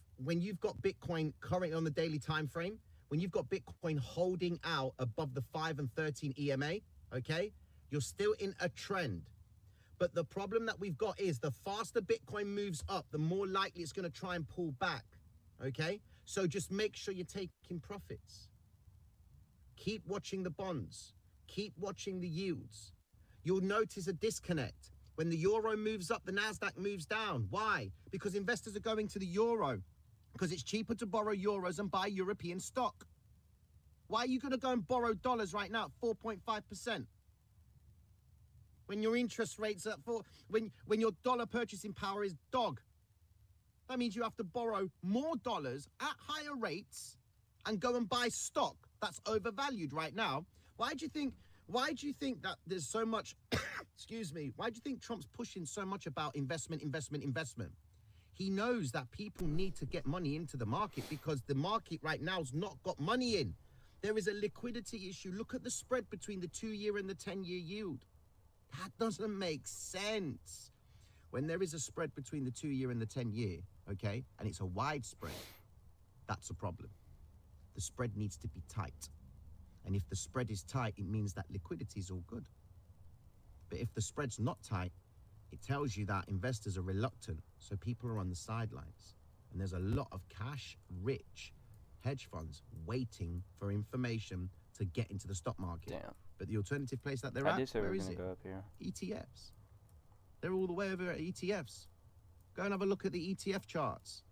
got Bitcoin currently on the daily time frame, when you've got Bitcoin holding out above the 5 and 13 EMA, okay, you're still in a trend. But the problem that we've got is the faster Bitcoin moves up, the more likely it's going to try and pull back, okay? So just make sure you're taking profits. Keep watching the bonds. Keep watching the yields. you'll notice a disconnect. When the euro moves up, the NASDAQ moves down. Why? Because investors are going to the euro because it's cheaper to borrow euros and buy European stock. Why are you going to go and borrow dollars right now at 4.5%? When your interest rates are when your dollar purchasing power is dog. That means you have to borrow more dollars at higher rates and go and buy stock that's overvalued right now. Why do you think that there's so much, excuse me, why do you think Trump's pushing so much about investment? He knows that people need to get money into the market because the market right now has not got money in. There is a liquidity issue. Look at the spread between the 2-year and the 10-year yield. That doesn't make sense. When there is a spread between the 2-year and the 10-year, okay, and it's a wide spread, that's a problem. The spread needs to be tight. And if the spread is tight, it means that liquidity is all good. But if the spread's not tight, it tells you that investors are reluctant, so people are on the sidelines. And there's a lot of cash-rich hedge funds waiting for information to get into the stock market. Damn. But the alternative place that they're I at, did say we where were is gonna it? go up here. ETFs. They're all the way over at ETFs. Go and have a look at the ETF charts.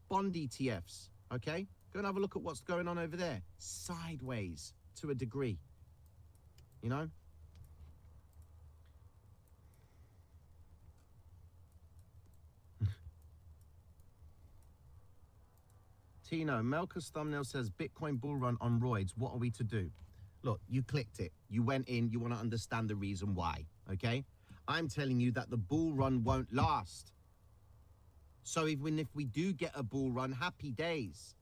Bond ETFs, okay? Go and have a look at what's going on over there. Sideways to a degree, you know? Tino, Melka's thumbnail says Bitcoin bull run on roids. What are we to do? Look, you clicked it. You went in. You want to understand the reason why, okay? I'm telling you that the bull run won't last. So even if we do get a bull run, happy days.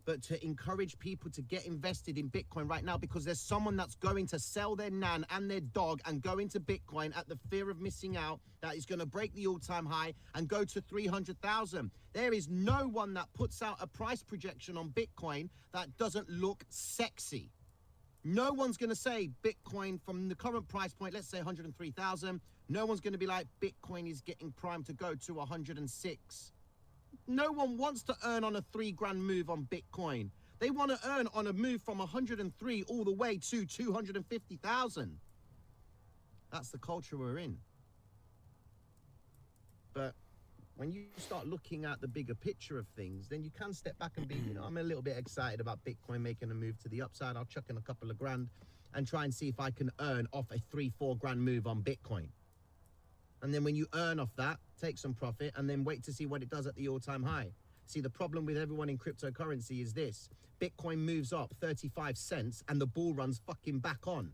But to encourage people to get invested in Bitcoin right now because there's someone that's going to sell their nan and their dog and go into Bitcoin at the fear of missing out, that is going to break the all-time high and go to 300,000. There is no one that puts out a price projection on Bitcoin that doesn't look sexy. No one's going to say Bitcoin from the current price point, let's say 103,000. No one's going to be like, Bitcoin is getting primed to go to 106. No one wants to earn on a $3,000 move on Bitcoin. They want to earn on a move from 103 all the way to 250,000. That's the culture we're in. But when you start looking at the bigger picture of things, then you can step back and be, you know, I'm a little bit excited about Bitcoin making a move to the upside. I'll chuck in a couple of grand and try and see if I can earn off a $3-4 move on Bitcoin. And then when you earn off that, take some profit and then wait to see what it does at the all-time high. See, the problem with everyone in cryptocurrency is this. Bitcoin moves up 35 cents and the bull run's fucking back on.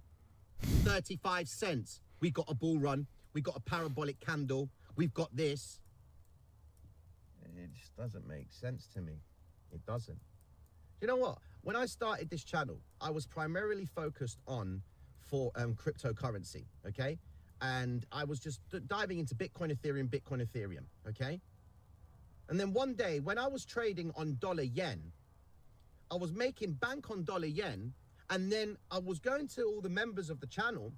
35 cents. We got a bull run. We got a parabolic candle. We've got this. It just doesn't make sense to me. It doesn't. You know what? When I started this channel, I was primarily focused on cryptocurrency, okay? And I was just diving into Bitcoin, Ethereum, okay? And then one day when I was trading on dollar yen, I was making bank on dollar yen, and then I was going to all the members of the channel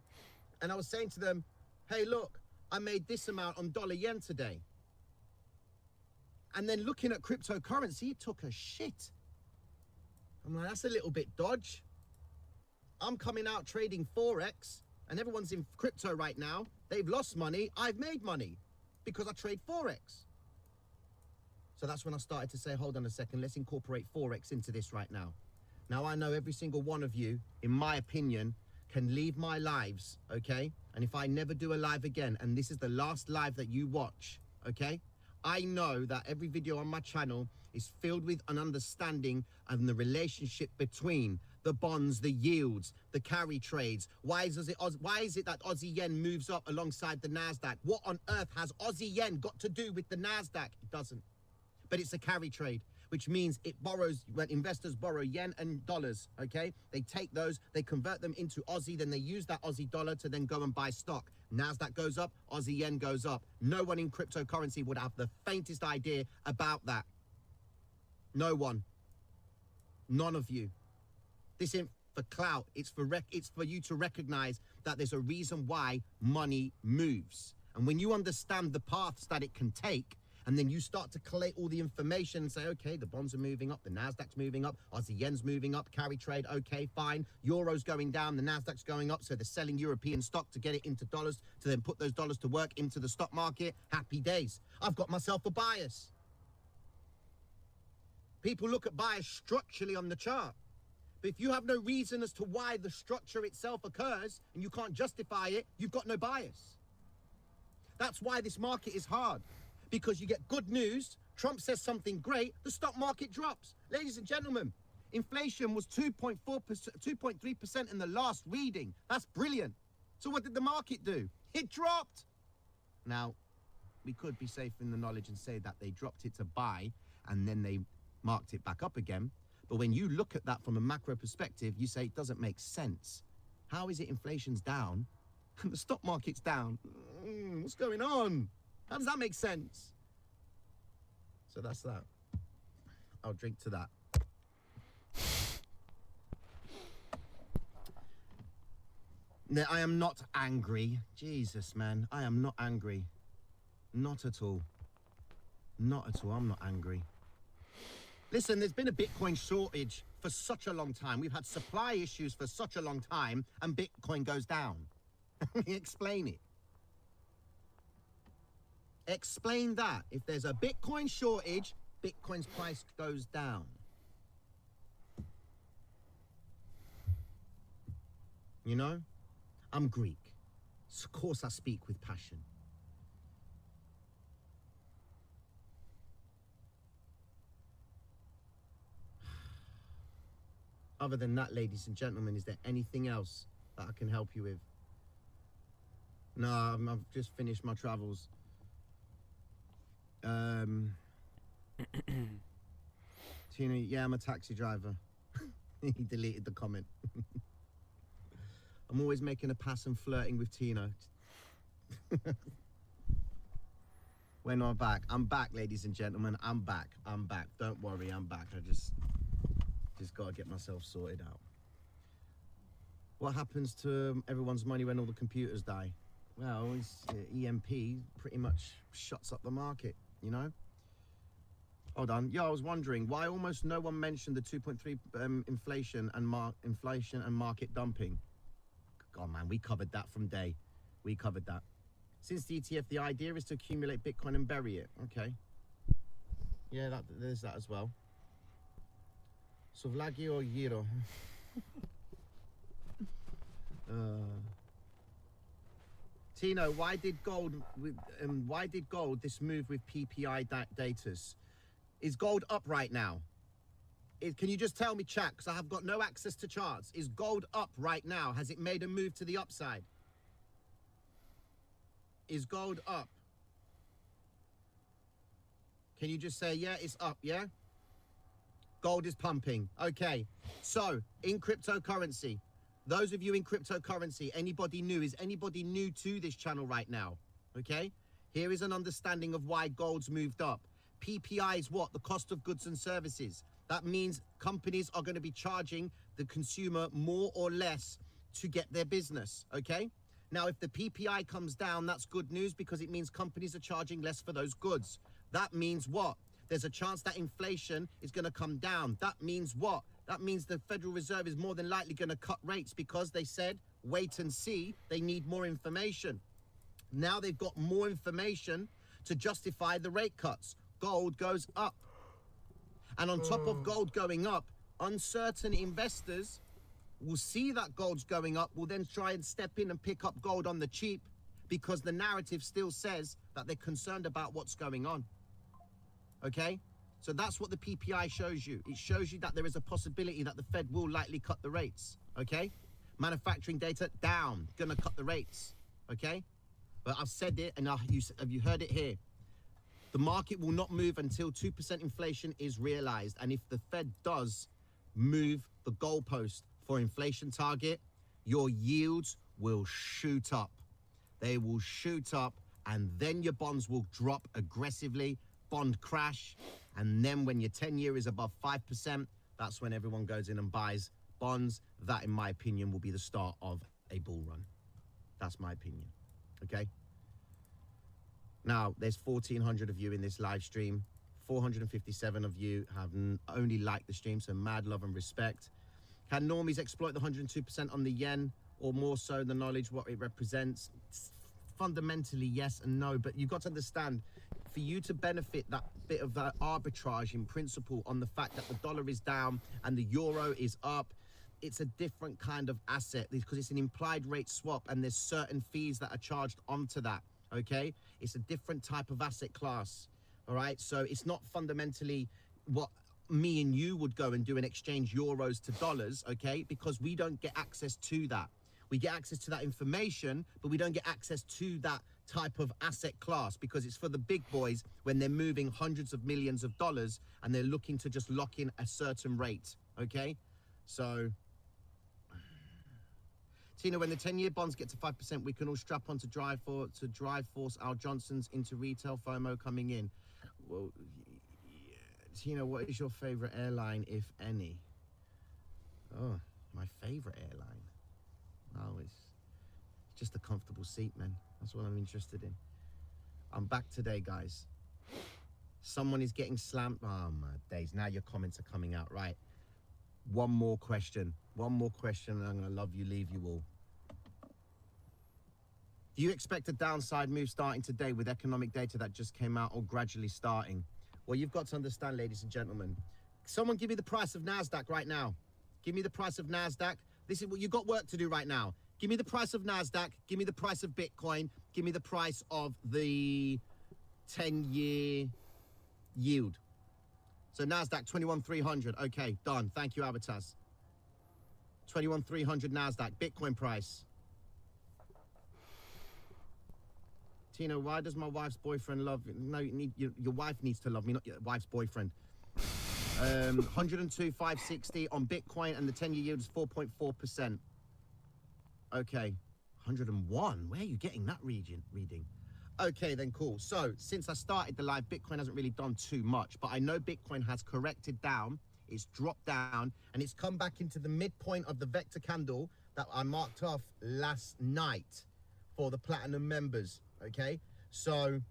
and I was saying to them, hey, look, I made this amount on dollar yen today. And then looking at cryptocurrency, it took a shit. I'm like, that's a little bit dodge. I'm coming out trading Forex and everyone's in crypto right now. They've lost money. I've made money because I trade Forex. So that's when I started to say, hold on a second, let's incorporate Forex into this right now. Now I know every single one of you, in my opinion, can leave my lives, okay? And if I never do a live again, and this is the last live that you watch, okay? I know that every video on my channel is filled with an understanding of the relationship between the bonds, the yields, the carry trades. Why is it that Aussie yen moves up alongside the NASDAQ? What on earth has Aussie yen got to do with the NASDAQ? It doesn't. But it's a carry trade, which means it borrows, when investors borrow yen and dollars, okay? They take those, they convert them into Aussie, then they use that Aussie dollar to then go and buy stock. NASDAQ goes up, Aussie yen goes up. No one in cryptocurrency would have the faintest idea about that. No one. None of you. This isn't for clout. It's for you to recognize that there's a reason why money moves. And when you understand the paths that it can take, And then you start to collate all the information and say, okay, the bonds are moving up, the Nasdaq's moving up, Aussie yen's moving up, carry trade, okay, fine. Euro's going down, the Nasdaq's going up, so they're selling European stock to get it into dollars, to then put those dollars to work into the stock market. Happy days. I've got myself a bias. People look at bias structurally on the chart. But if you have no reason as to why the structure itself occurs and you can't justify it, you've got no bias. That's why this market is hard. Because you get good news, Trump says something great, the stock market drops. Ladies and gentlemen, inflation was 2.3% in the last reading. That's brilliant. So what did the market do? It dropped. Now, we could be safe in the knowledge and say that they dropped it to buy and then they marked it back up again. But when you look at that from a macro perspective, you say it doesn't make sense. How is it inflation's down and the stock market's down? What's going on? How does that make sense? So that's that. I'll drink to that. No, I am not angry. Jesus, man. I am not angry. Not at all. Not at all. I'm not angry. Listen, there's been a Bitcoin shortage for such a long time. We've had supply issues for such a long time, and Bitcoin goes down. Explain it. Explain that. If there's a Bitcoin shortage, Bitcoin's price goes down. You know? I'm Greek. So of course I speak with passion. Other than that, ladies and gentlemen, is there anything else that I can help you with? No, I've just finished my travels. Tina, yeah, I'm a taxi driver. He deleted the comment. I'm always making a pass and flirting with Tina. When I'm back. I'm back, ladies and gentlemen. I'm back. I'm back. Don't worry, I'm back. I just got to get myself sorted out. What happens to everyone's money when all the computers die? Well, EMP pretty much shuts up the market, you know? Hold on. Yeah, I was wondering why almost no one mentioned the 2.3 inflation and market dumping. God, man, we covered that from day. We covered that. Since the ETF, the idea is to accumulate Bitcoin and bury it. Okay. Yeah, there's that as well. Sovlagi or Giro? Tino, why did gold this move with PPI datas? Is gold up right now? Can you just tell me, chat, because I have got no access to charts. Is gold up right now? Has it made a move to the upside? Is gold up? Can you just say, yeah, it's up, yeah? Gold is pumping. Okay. So, in cryptocurrency, those of you in cryptocurrency, anybody new? Is anybody new to this channel right now? Okay. Here is an understanding of why gold's moved up. PPI is what? The cost of goods and services. That means companies are going to be charging the consumer more or less to get their business. Okay. Now, if the PPI comes down, that's good news because it means companies are charging less for those goods. That means what? There's a chance that inflation is going to come down. That means what? That means the Federal Reserve is more than likely going to cut rates because they said, wait and see, they need more information. Now they've got more information to justify the rate cuts. Gold goes up. And on top of gold going up, uncertain investors will see that gold's going up, will then try and step in and pick up gold on the cheap because the narrative still says that they're concerned about what's going on. Okay? So that's what the PPI shows you. It shows you that there is a possibility that the Fed will likely cut the rates. Okay? Manufacturing data down, gonna cut the rates. Okay? But I've said it, and have you heard it here? The market will not move until 2% inflation is realized. And if the Fed does move the goalpost for inflation target, your yields will shoot up. They will shoot up, and then your bonds will drop aggressively, bond crash, and then when your 10-year is above 5%, that's when everyone goes in and buys bonds. That, in my opinion, will be the start of a bull run. That's my opinion. Okay? Now, there's 1,400 of you in this live stream. 457 of you have only liked the stream, so mad love and respect. Can normies exploit the 102% on the yen, or more so the knowledge what it represents? Fundamentally, yes and no, but you've got to understand, for you to benefit that bit of that arbitrage in principle on the fact that the dollar is down and the euro is up, it's a different kind of asset because it's an implied rate swap and there's certain fees that are charged onto that, okay? It's a different type of asset class, all right? So it's not fundamentally what me and you would go and do and exchange euros to dollars, okay? Because we don't get access to that. We get access to that information, but we don't get access to that type of asset class because it's for the big boys when they're moving hundreds of millions of dollars and they're looking to just lock in a certain rate, okay? So, Tina, when the 10-year bonds get to 5%, we can all strap on to drive force Al Johnson's into retail FOMO coming in. Well, yeah. Tina, what is your favorite airline, if any? Oh, my favorite airline. Oh, it's just a comfortable seat, man. That's what I'm interested in. I'm back today, guys. Someone is getting slammed. Oh, my days. Now your comments are coming out. Right. One more question. One more question, and I'm going to love you, leave you all. Do you expect a downside move starting today with economic data that just came out or gradually starting? Well, you've got to understand, ladies and gentlemen. Someone give me the price of NASDAQ right now. Give me the price of NASDAQ. This is what you've got work to do right now. Give me the price of NASDAQ. Give me the price of Bitcoin. Give me the price of the 10-year yield. So NASDAQ, 21,300. Okay, done. Thank you, Abitas. 21,300 NASDAQ. Bitcoin price. Tina, why does my wife's boyfriend love you? No, your wife needs to love me, not your wife's boyfriend. 102,560 on Bitcoin, and the 10-year yield is 4.4%. Okay, 101. Where are you getting that reading? Okay, then cool. So since I started the live, Bitcoin hasn't really done too much, but I know Bitcoin has corrected down. It's dropped down, and it's come back into the midpoint of the vector candle that I marked off last night for the platinum members. Okay, so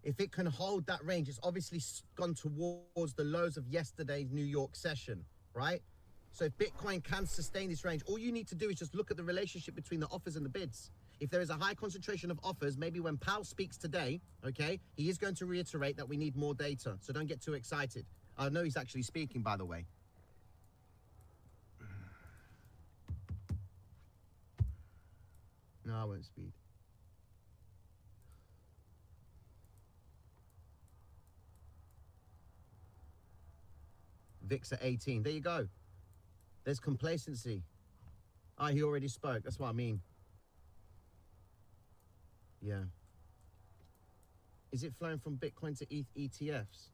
if it can hold that range, it's obviously gone towards the lows of yesterday's New York session, right? So if Bitcoin can sustain this range, all you need to do is just look at the relationship between the offers and the bids. If there is a high concentration of offers, maybe when Powell speaks today, okay, he is going to reiterate that we need more data. So don't get too excited. I know he's actually speaking, by the way. No, I won't speak. VIX at 18. There you go. There's complacency. Ah, he already spoke. That's what I mean. Yeah. Is it flowing from Bitcoin to ETH ETFs?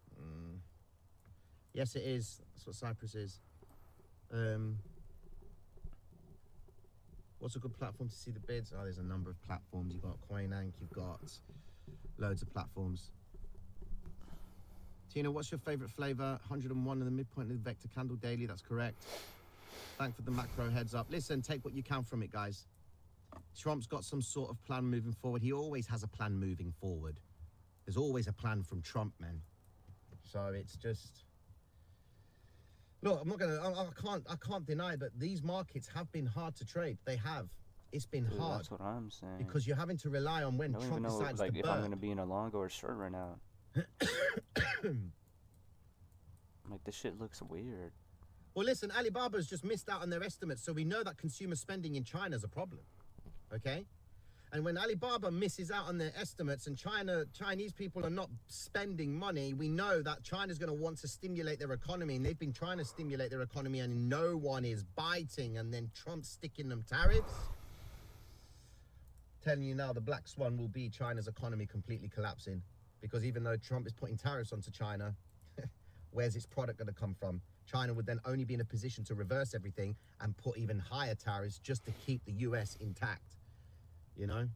Yes, it is. That's what Cyprus is. What's a good platform to see the bids? Oh, there's a number of platforms. You've got CoinAnk. You've got loads of platforms. Tina, what's your favorite flavor? 101 in the midpoint of the vector candle daily. That's correct. Thanks for the macro heads up. Listen, take what you can from it, guys. Trump's got some sort of plan moving forward. He always has a plan moving forward. There's always a plan from Trump, man. So it's just... Look, I can't deny that these markets have been hard to trade. They have. It's been hard. That's what I'm saying. Because you're having to rely on when Trump decides to burn. If I'm going to be in a long or a short right now. Like, this shit looks weird. Well, listen, Alibaba's just missed out on their estimates, so we know that consumer spending in China is a problem, okay? And when Alibaba misses out on their estimates and Chinese people are not spending money, we know that China's going to want to stimulate their economy, and they've been trying to stimulate their economy, and no one is biting, and then Trump's sticking them tariffs. Telling you now, the black swan will be China's economy completely collapsing, because even though Trump is putting tariffs onto China, where's its product going to come from? China would then only be in a position to reverse everything and put even higher tariffs just to keep the US intact. You know?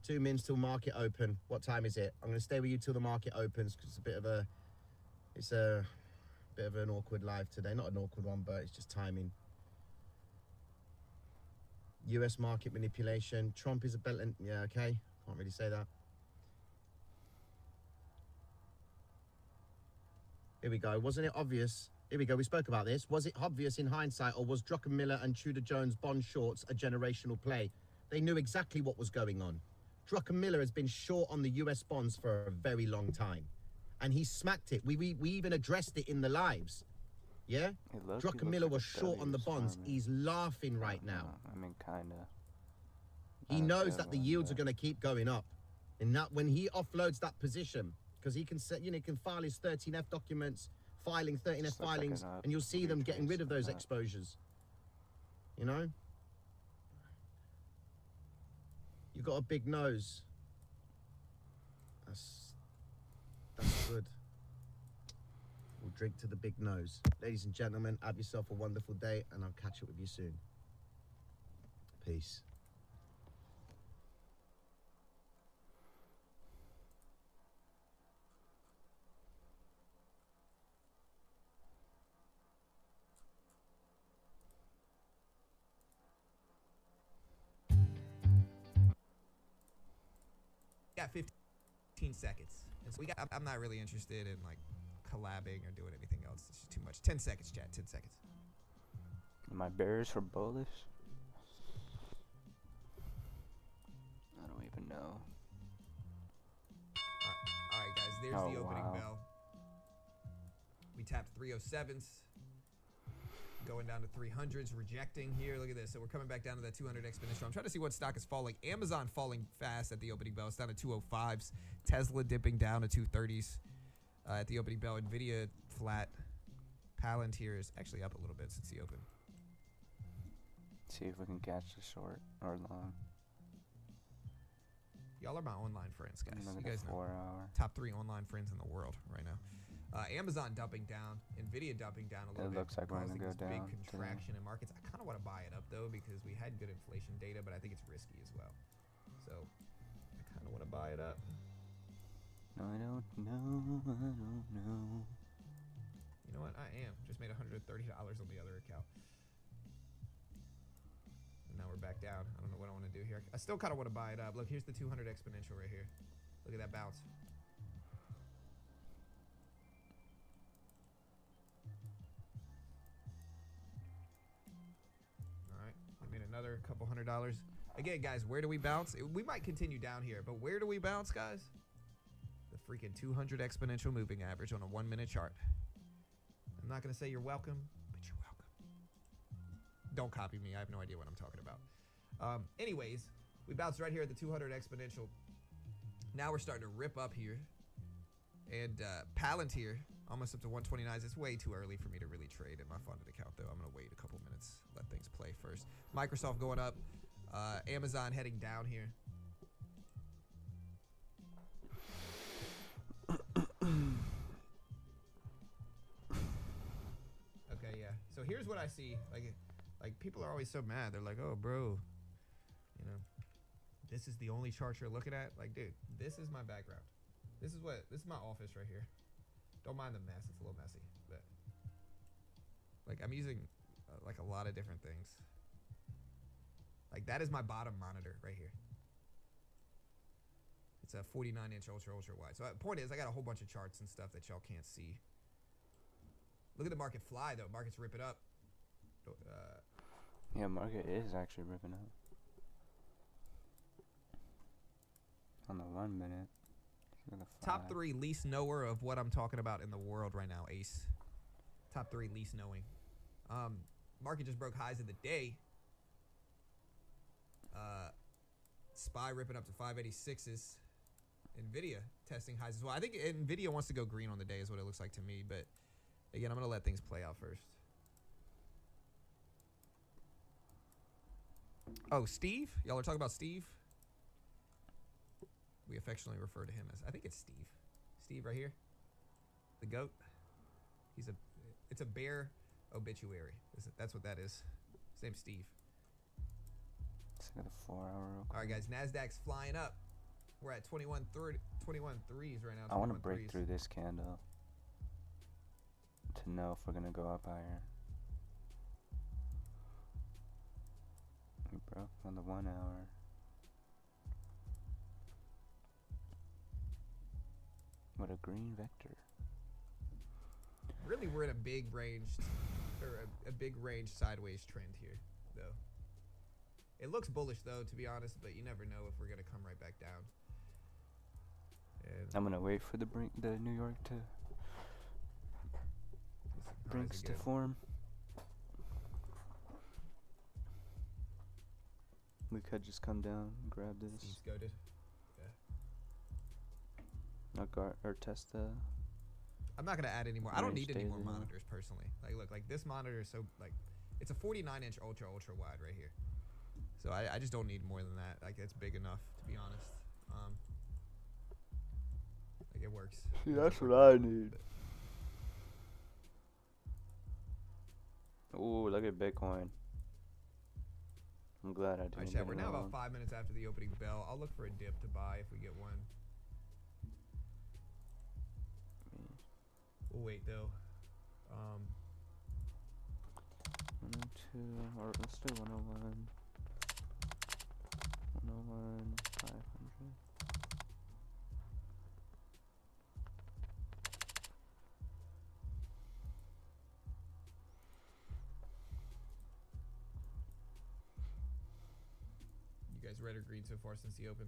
2 minutes till market open. What time is it? I'm going to stay with you till the market opens because it's a bit of an awkward live today. Not an awkward one, but it's just timing. US market manipulation. Trump is a belt and... Yeah, okay. Can't really say that. Here we go. Wasn't it obvious? Here we go. We spoke about this. Was it obvious in hindsight, or was Druckenmiller and Tudor Jones bond shorts a generational play? They knew exactly what was going on. Druckenmiller has been short on the US bonds for a very long time, and he smacked it. We even addressed it in the lives. Yeah? Druckenmiller was short on the bonds. He's laughing right now. I mean, kind of. He knows that the yields are going to keep going up. And that when he offloads that position, because he can set, he can file his 13F documents, filing 13F filings, and you'll see them getting rid of those exposures. You know? You got a big nose. That's good. We'll drink to the big nose. Ladies and gentlemen, have yourself a wonderful day, and I'll catch up with you soon. Peace. Got 15 seconds. And so I'm not really interested in like collabing or doing anything else. It's just too much. 10 seconds, chat. 10 seconds. Am I bearish or bullish? I don't even know. All right, guys. There's the opening bell. We tapped 307s. Going down to 300s, rejecting here. Look at this. So we're coming back down to that 200 exponential. I'm trying to see what stock is falling. Amazon falling fast at the opening bell. It's down to 205s. Tesla dipping down to 230s at the opening bell. Nvidia flat. Palantir is actually up a little bit since the open. See if we can catch the short or long. Y'all are my online friends, guys. Another You guys know. 4 hour. Top 3 online friends in the world right now. Amazon dumping down, Nvidia dumping down a little bit. It looks like we're gonna go this big down contraction in markets. I kind of want to buy it up though because we had good inflation data, but I think it's risky as well. So I kind of want to buy it up. No, I don't know. I don't know. You know what? I am. Just made $130 on the other account. And now we're back down. I don't know what I want to do here. I still kind of want to buy it up. Look, here's the 200 exponential right here. Look at that bounce. Another couple $100. Again, guys, where do we bounce? We might continue down here, but where do we bounce, guys? The freaking 200 exponential moving average on a 1 minute chart. I'm not going to say you're welcome, but you're welcome. Don't copy me. I have no idea what I'm talking about. Anyways, we bounced right here at the 200 exponential. Now we're starting to rip up here. And Palantir, almost up to 129s. It's way too early for me to really trade in my funded account, though. I'm going to wait a couple minutes, let things play first. Microsoft going up. Amazon heading down here. Okay, yeah. So here's what I see. Like people are always so mad. They're like, oh, bro, you know, this is the only chart you're looking at. Like, dude, this is my background. This is my office right here. Don't mind the mess. It's a little messy, but like I'm using like a lot of different things. Like that is my bottom monitor right here. It's a 49-inch ultra wide. So the point is, I got a whole bunch of charts and stuff that y'all can't see. Look at the market fly though. Market's ripping up. Yeah, market is actually ripping up. On the 1 minute. Top 3 least knower of what I'm talking about in the world right now, Ace. Top 3 least knowing. Market just broke highs of the day. SPY ripping up to 586s. Nvidia testing highs as well. I think Nvidia wants to go green on the day is what it looks like to me. But again, I'm going to let things play out first. Oh, Steve? Y'all are talking about Steve? We affectionately refer to him as, I think it's Steve. Steve right here. The GOAT. It's a bear obituary. That's what that is. His name's Steve. Let's look at the 4 hour. All right, guys. NASDAQ's flying up. We're at 21 threes right now. I want to break through this candle to know if we're going to go up higher. We broke on the 1 hour. What a green vector. Really, we're in a big range, or a big range sideways trend here, though. It looks bullish, though, to be honest, but you never know if we're gonna come right back down. And I'm gonna wait for the New York to Brinks to form. We could just come down and grab this. Steve's goated. Yeah. Or test the. I'm not gonna add any more. I don't need any more Daisy. monitors personally. Like, look, like this monitor is so like, it's a 49-inch ultra wide right here. So I just don't need more than that. Like it's big enough to be honest. Like it works. See, that's what I need. Ooh, look at Bitcoin. I'm glad I didn't. Alright, get chat. We're it now wrong. about 5 minutes after the opening bell. I'll look for a dip to buy if we get one. We'll wait though. 102, or let's do 101. 101, 500. You guys red or green so far since the open?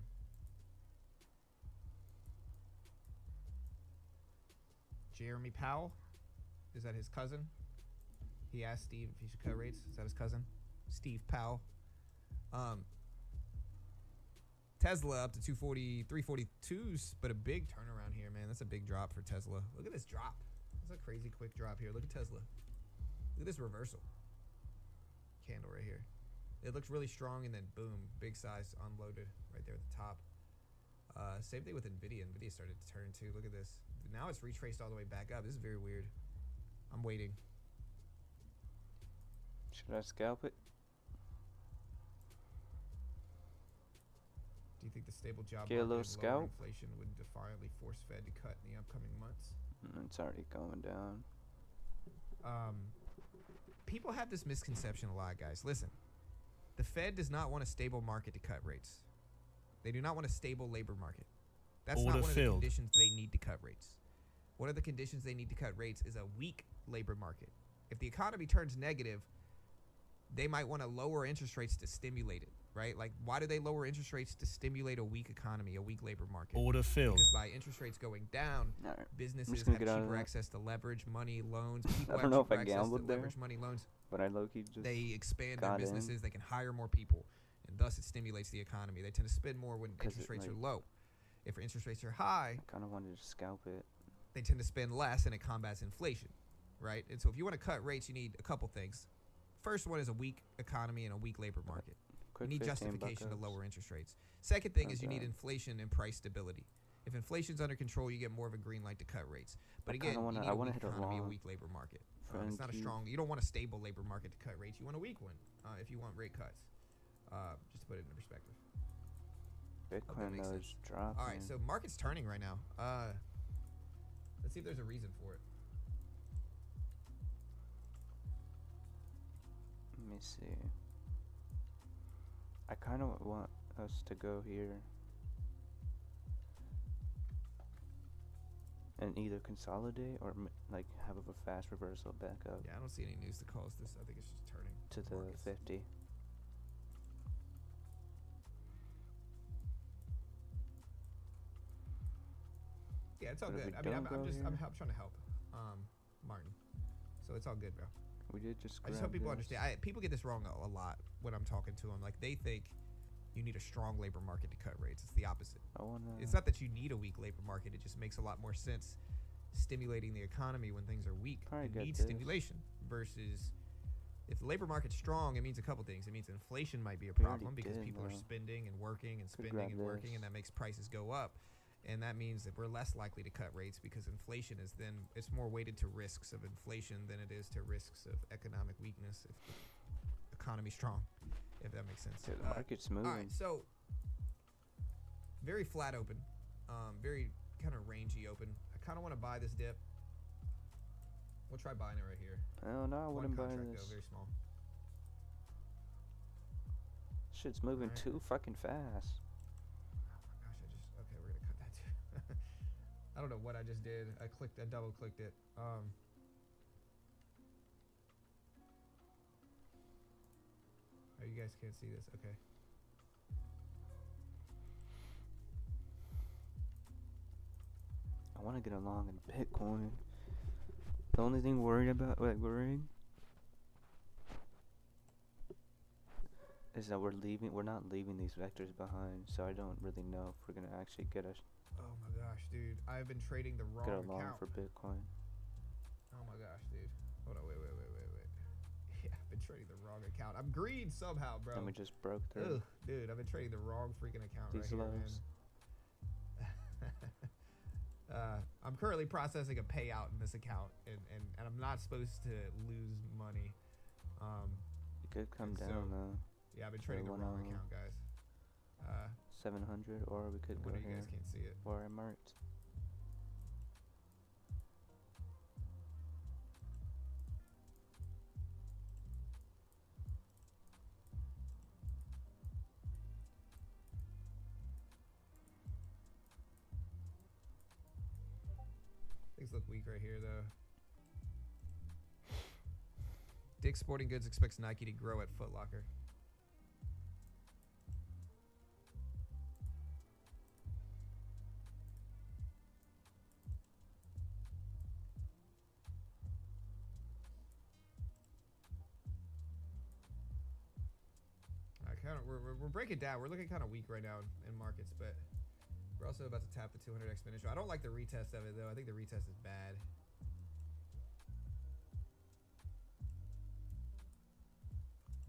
Jeremy Powell? Is that his cousin? He asked Steve if he should cut rates. Is that his cousin? Steve Powell. Tesla up to 240, 342s, but a big turnaround here, man. That's a big drop for Tesla. Look at this drop. That's a crazy quick drop here. Look at Tesla. Look at this reversal. Candle right here. It looks really strong, and then boom, big size unloaded right there at the top. Same thing with NVIDIA. NVIDIA started to turn too. Look at this. Now it's retraced all the way back up. This is very weird. I'm waiting. Should I scalp it? Do you think the stable job Get a market little and scalp? lower inflation would defiantly force Fed to cut in the upcoming months? It's already going down. People have this misconception a lot, guys. Listen, the Fed does not want a stable market to cut rates. They do not want a stable labor market. That's not one of the conditions they need to cut rates. One of the conditions they need to cut rates is a weak labor market. If the economy turns negative, they might want to lower interest rates to stimulate it, right? Like, why do they lower interest rates to stimulate a weak economy, a weak labor market? Order filled. Because by interest rates going down, Alright. businesses gonna have get out of cheaper that. access to leverage, money, loans. People I have don't know if cheaper I access gambled to there, leverage, money, loans. but I low-key just They expand their got in. businesses. They can hire more people, and thus it stimulates the economy. They tend to spend more when 'Cause interest it, rates like- are low. If interest rates are high, I kind of wanted to scalp it. they tend to spend less, and it combats inflation, right? And so if you want to cut rates, you need a couple things. First one is a weak economy and a weak labor market. You Quick need 15 justification to buckups. lower interest rates. Second thing is you need Okay. inflation and price stability. If inflation's under control, you get more of a green light to cut rates. But I again, kinda you wanna- need I a wanna weak hit a economy, a long weak labor market. for It's not a NQ. strong. You don't want a stable labor market to cut rates. You want a weak one if you want rate cuts. Just to put it into perspective. Bitcoin makes though sense. is dropping. All right, so market's turning right now. Let's see if there's a reason for it. Let me see. I kind of want us to go here and either consolidate or like have a fast reversal back up Yeah, I don't see any news to cause this. I think it's just turning. to the markets. 50. Yeah, it's all But if good. we I mean, don't I'm go just here- trying to help, Martin. So it's all good, bro. We did just. I just grab hope people this. understand. People get this wrong a lot when I'm talking to them. Like they think you need a strong labor market to cut rates. It's the opposite. I wanna. It's not that you need a weak labor market. It just makes a lot more sense stimulating the economy when things are weak. Probably You get need this. stimulation versus if the labor market's strong, it means a couple things. It means inflation might be a We already problem because did, people are though. spending and working and Could spending grab and working, this. and that makes prices go up. And that means that we're less likely to cut rates because inflation is then it's more weighted to risks of inflation than it is to risks of economic weakness if the economy's strong, if that makes sense. Dude, the market's moving. All right, so very flat open, very kind of rangy open. I kind of want to buy this dip. We'll try buying it right here. Hell no, I One wouldn't buy contract this. though, very small. Shit's moving Alright. too fucking fast. Oh my gosh, okay, we're gonna cut that too. I don't know what I just did. I double clicked it. you guys can't see this. Okay. I want to get along in Bitcoin. The only thing worrying is that we're not leaving these vectors behind, so I don't really know if we're gonna actually get Oh my gosh, dude. I've been trading the wrong along account. for Bitcoin. Oh my gosh, dude. Hold on, wait. Yeah, I've been trading the wrong account. I'm green somehow, bro. And we just broke through Ugh, dude, I've been trading the wrong freaking account these right here, lows. man. I'm currently processing a payout in this account, and I'm not supposed to lose money. It could come so- down though. Yeah, I've been trading the wrong account, guys. 700, or we could go One of you here guys can't see it. where I marked. Things look weak right here, though. Dick's Sporting Goods expects Nike to grow at Foot Locker. We're breaking down. We're looking kind of weak right now in markets, but we're also about to tap the 200 exponential. I don't like the retest of it, though. I think the retest is bad.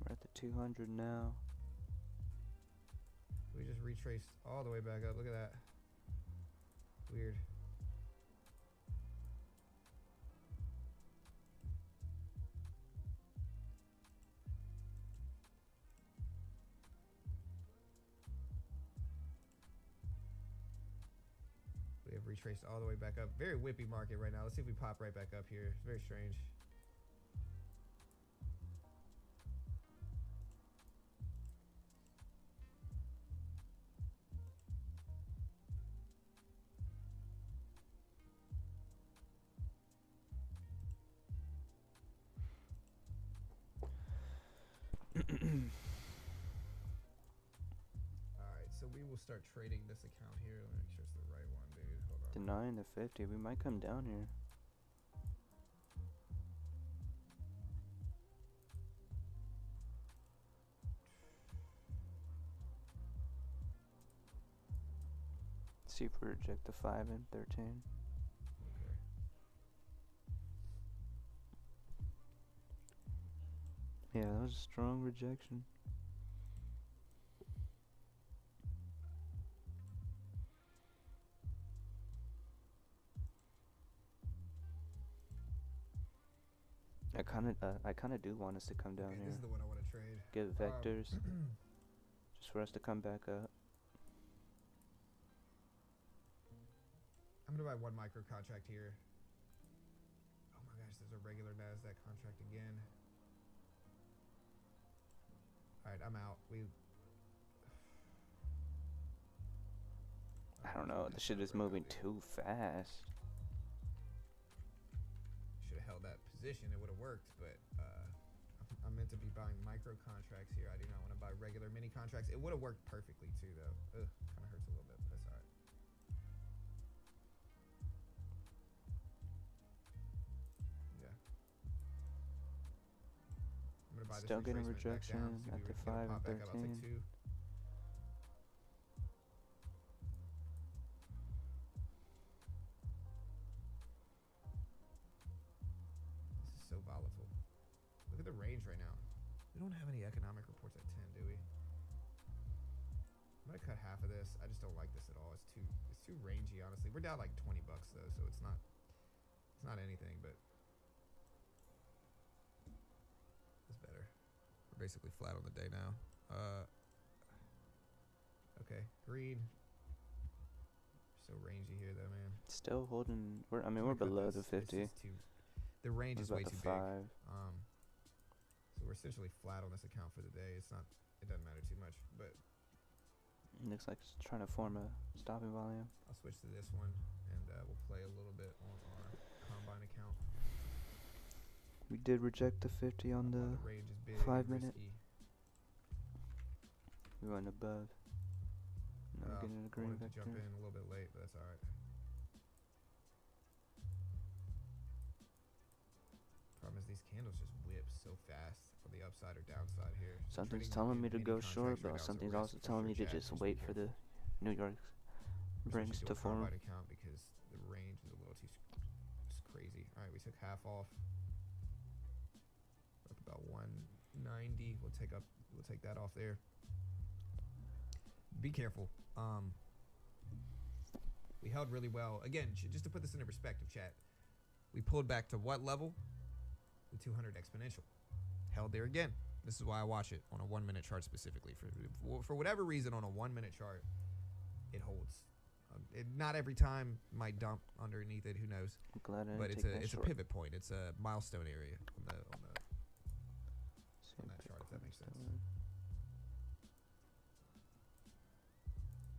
We're at the 200 now. We just retraced all the way back up. Look at that. Weird. We have retraced all the way back up. Very whippy market right now. Let's see if we pop right back up here. It's very strange. Alright, so we will start trading this account here. Let me make sure it's the right one, dude. Hold on. Denying the 50. We might come down here. See if we reject the 5 and 13. Okay. Yeah, that was a strong rejection. I kind of do want us to come down Okay, here. this is the one I want to trade. Get vectors, just for us to come back up. I'm gonna buy one micro contract here. Oh my gosh, there's a regular NASDAQ contract again. Alright, I'm out. I don't know. The shit is moving too fast. Should have held that position. It would have worked, but I'm meant to be buying micro contracts here. I do not want to buy regular mini contracts. It would have worked perfectly too, though. Ugh, kind of hurts a little bit, but that's alright. Yeah. I'm gonna buy this Still getting retracement back down, rejection see if at we the get a 5 pop and back up. I'll 13. take 2. This is so volatile. Look at the range right now. We don't have any economic reports at 10, do we? I'm gonna cut half of this. I just don't like this at all. It's too rangy, honestly. We're down like 20 bucks though, so it's not anything, but it's better. We're basically flat on the day now. Okay, green. So rangy here though, man. Still holding. We're I'm we're gonna cut below this. the 50. The range We're is way about too the big. 5. So we're essentially flat on this account for the day. It doesn't matter too much, but Looks like it's trying to form a stopping volume. I'll switch to this one and we'll play a little bit on our combine account. We did reject the 50 on The the range is big 5 and minute. risky. We went above. Now we're getting a I green wanted to jump vector. in a little bit late, but that's all right. Problem is these candles just whip so fast on the upside or downside here. So Something's trading telling in me to mini go contracts short, right but now is a something's risk also for telling sure, me to chat. just Just wait be for the careful. New York We're brings switching to a form. combine account because the range is a little too it's crazy. All right, we took half off. Up about 190. We'll take that off there. Be careful. We held really well. Again, just to put this into perspective, chat. We pulled back to what level? The 200 exponential. Held there again. This is why I watch it on a 1 minute chart specifically. For whatever reason, on a 1 minute chart, it holds. Not every time might dump underneath it. Who knows? I'm glad I But didn't it's take a that it's short. a pivot point. It's a milestone area on that chart. If that makes sense.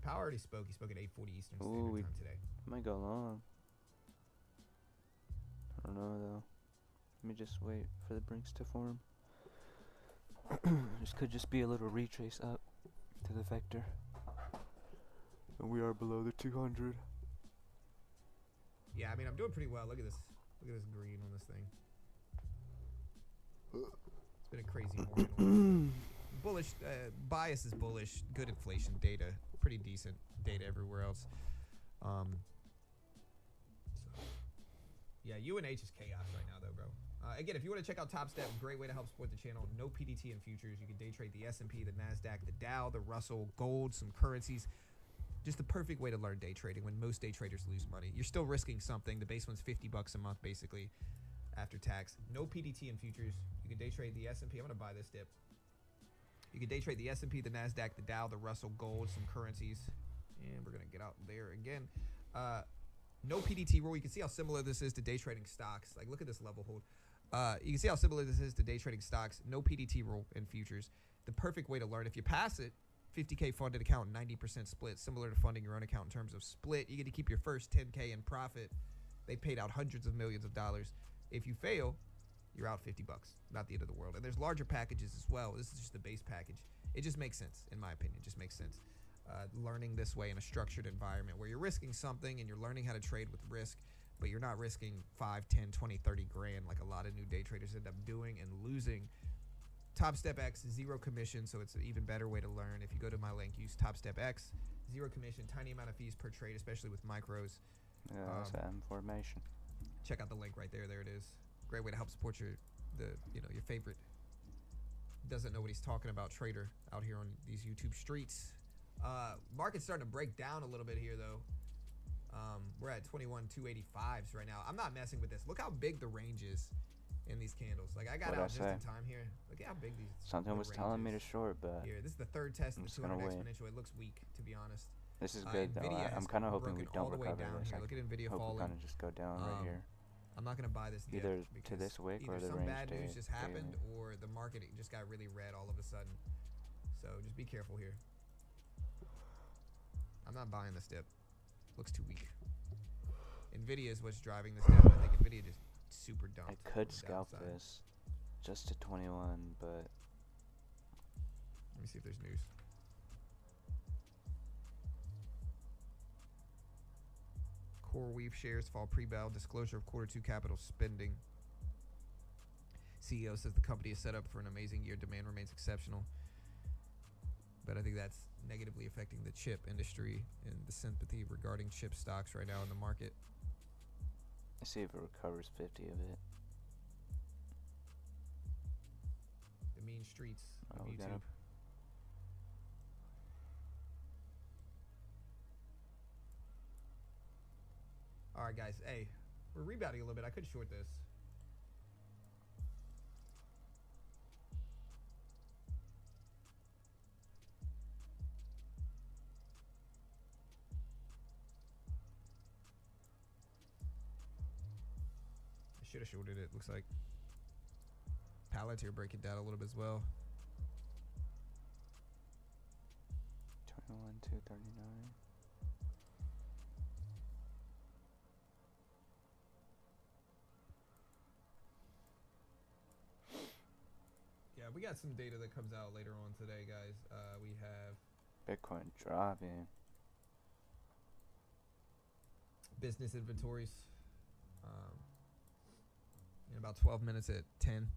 Powell already spoke. He spoke at 8:40 Eastern Standard Time today. Might go long. I don't know though. Let me just wait for the brinks to form. This could just be a little retrace up to the vector. And we are below the 200. Yeah, I mean, I'm doing pretty well. Look at this. Look at this green on this thing. It's been a crazy morning. Bullish. Bias is bullish. Good inflation data. Pretty decent data everywhere else. So, yeah, UNH is chaos right now, though, bro. Again, if you want to check out Top Step, great way to help support the channel. No PDT and futures. You can day trade the S&P, the NASDAQ, the Dow, the Russell, gold, some currencies. Just the perfect way to learn day trading when most day traders lose money. You're still risking something. The base one's $50 a month, basically, after tax. No PDT and futures. You can day trade the S&P. I'm going to buy this dip. You can day trade the S&P, the NASDAQ, the Dow, the Russell, gold, some currencies. And we're going to get out there again. No PDT rule. You can see how similar this is to day trading stocks. Like, look at this level hold. You can see how similar this is to day trading stocks. No PDT rule in futures. The perfect way to learn. If you pass it, 50K funded account, 90% split, similar to funding your own account in terms of split. You get to keep your first 10K in profit. They paid out hundreds of millions of dollars. If you fail, you're out $50. Not the end of the world. And there's larger packages as well. This is just the base package. It just makes sense, in my opinion. It just makes sense. Learning this way in a structured environment where you're risking something and you're learning how to trade with risk, but you're not risking 5, 10, 20, 30 grand like a lot of new day traders end up doing and losing. Top Step X, 0 commission, so it's an even better way to learn. If you go to my link, use Top Step X, 0 commission, tiny amount of fees per trade, especially with micros. Yeah, that's information. Check out the link right there. There it is. Great way to help support your favorite doesn't know what he's talking about trader out here on these YouTube streets. Market's starting to break down a little bit here though. We're at 21,285s right now. I'm not messing with this. Look how big the range is in these candles. Like I got What'd out I just say? in time here. Look at how big these. Something was telling me to short, but Here, this is the third test of I'm the just gonna 200 wait. exponential. It looks weak, to be honest. this is good though. Nvidia I'm has kind of hoping we broken all don't the way recover down this. here. I Look at Nvidia hope we falling. kind of just go down right here. I'm not gonna buy this dip Either to because this wick or either the some range bad day news just happened daily. or the market just got really red all of a sudden. So just be careful here. I'm not buying this dip. Looks too weak. Nvidia is what's driving this down. I think Nvidia just super dumped. I could on the scalp downside. this just to 21, but Let me see if there's news. Core Weave shares fall pre-bell. Disclosure of Q2 capital spending. CEO says the company is set up for an amazing year. Demand remains exceptional. But I think that's negatively affecting the chip industry and the sympathy regarding chip stocks right now in the market. let's see if it recovers 50 of it. The mean streets of Oh, we got YouTube. him. All right, guys. Hey, we're rebounding a little bit. I could short this. I should have shorted it. Looks like Palantir breaking down a little bit as well. 21, 239. Yeah, we got some data that comes out later on today, guys. We have Bitcoin dropping. business inventories in about 12 minutes at 10.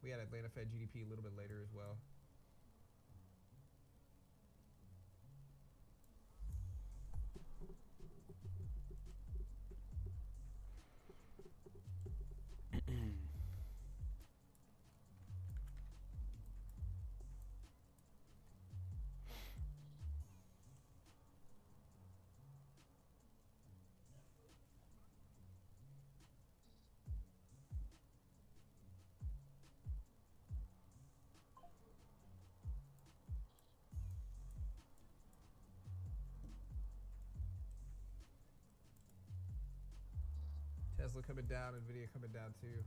We had Atlanta Fed GDP a little bit later as well. Tesla coming down, Nvidia coming down too.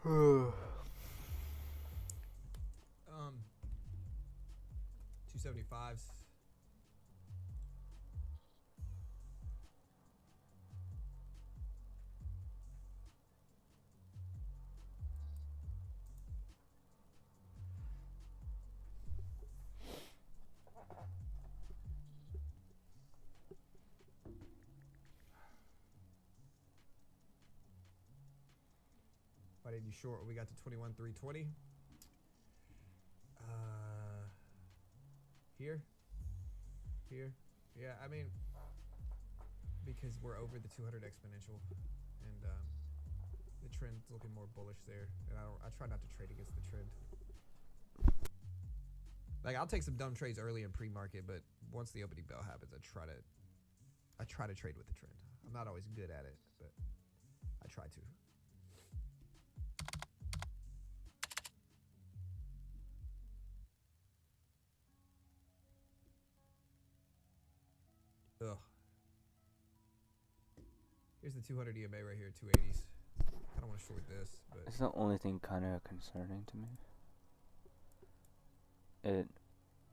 Hmm. 275s. Why did you short? We got to 21,320. Here. Yeah, I mean, because we're over the 200 exponential, and the trend's looking more bullish there. And I try not to trade against the trend. Like, I'll take some dumb trades early in pre-market, but once the opening bell happens, I try to trade with the trend. I'm not always good at it, but I try to. Ugh. Here's the 200 EMA right here, 280s. I don't want to short this, but It's the only thing kind of concerning to me.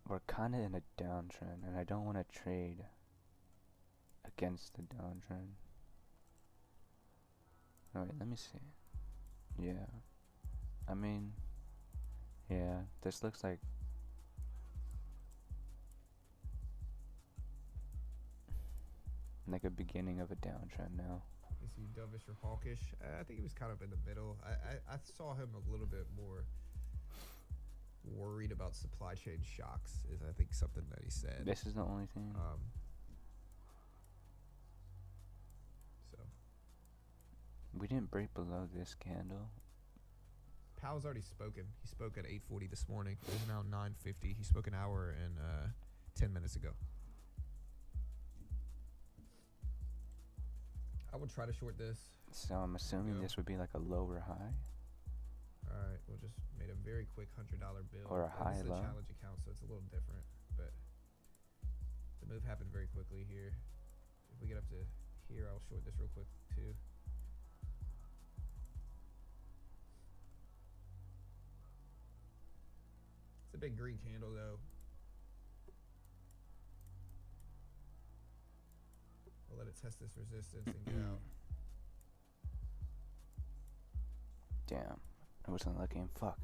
We're kind of in a downtrend, and I don't want to trade against the downtrend. Oh, wait, let me see. Yeah. I mean, yeah, this looks like a beginning of a downtrend now. is he dovish or hawkish? I think he was kind of in the middle. I saw him a little bit more worried about supply chain shocks, is I think something that he said. This is the only thing. So We didn't break below this candle. Powell's already spoken. He spoke at 8:40 this morning. It's now 9:50. He spoke an hour and 10 minutes ago. I would try to short this. So I'm assuming this would be like a lower high. All right, we'll just made a very quick $100 bill. Or a And high this is a low. challenge account, so it's a little different. But the move happened very quickly here. If we get up to here, I'll short this real quick too. It's a big green candle though. We'll let it test this resistance and get out. Damn, I wasn't looking. Fuck.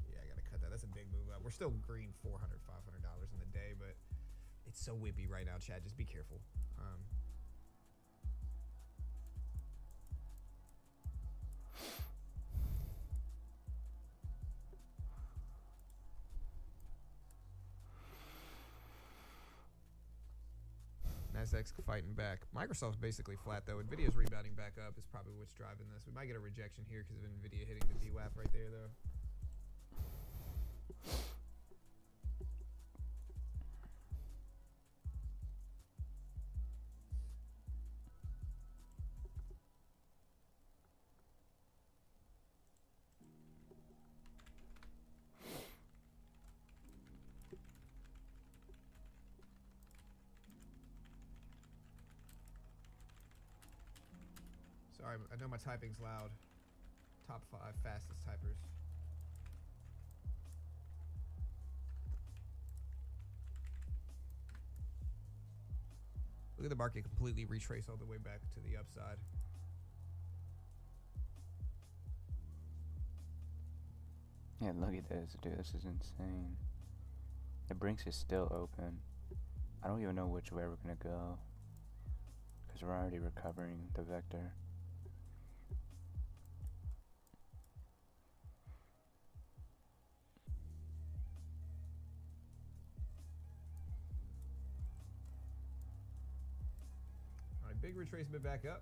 Yeah, I gotta cut that. That's a big move up. We're still green $400, $500 in the day, but it's so whippy right now, Chad. Just be careful. Nasdaq's fighting back. Microsoft's basically flat though. Nvidia's rebounding back up. Is probably what's driving this. We might get a rejection here because of Nvidia hitting the DWAP right there though. Sorry, I know my typing's loud. Top 5 fastest typers. Look at the market completely retrace all the way back to the upside. Yeah, look at this, dude. This is insane. The Brinks is still open. I don't even know which way we're gonna go, because we're already recovering the vector. Alright, big retracement back up.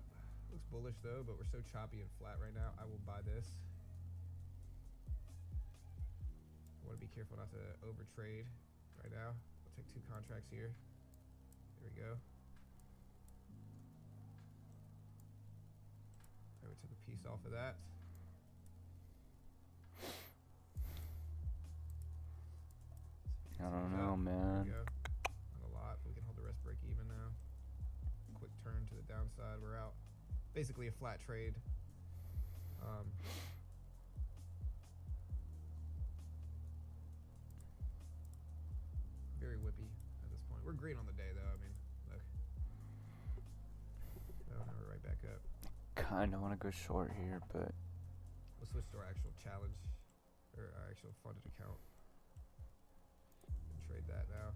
Looks bullish though, but we're so choppy and flat right now. I will buy this. I want to be careful not to overtrade right now. I'll take 2 contracts here. There we go. Okay, we took a piece off of that. I don't know, man. There we go. Not a lot, but we can hold the rest break even now. Quick turn to the downside. We're out. Basically a flat trade. Very whippy at this point. We're green on the day though. I mean, look. Oh, now we're right back up. Kinda wanna go short here, but We'll switch to our actual challenge, or our actual funded account. And trade that now.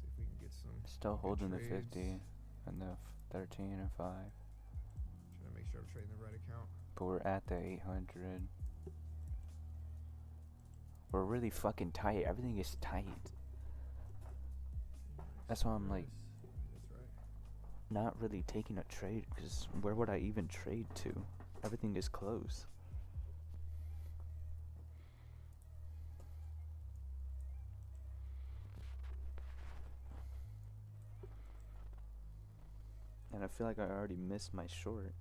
See if we can get some. still good holding the trades. 50 and the 13 and 5. Trying to make sure I'm trading the right account. But we're at the 800. We're really fucking tight. Everything is tight. That's why I'm like That's right. not really taking a trade, because where would I even trade to? Everything is close. And I feel like I already missed my short,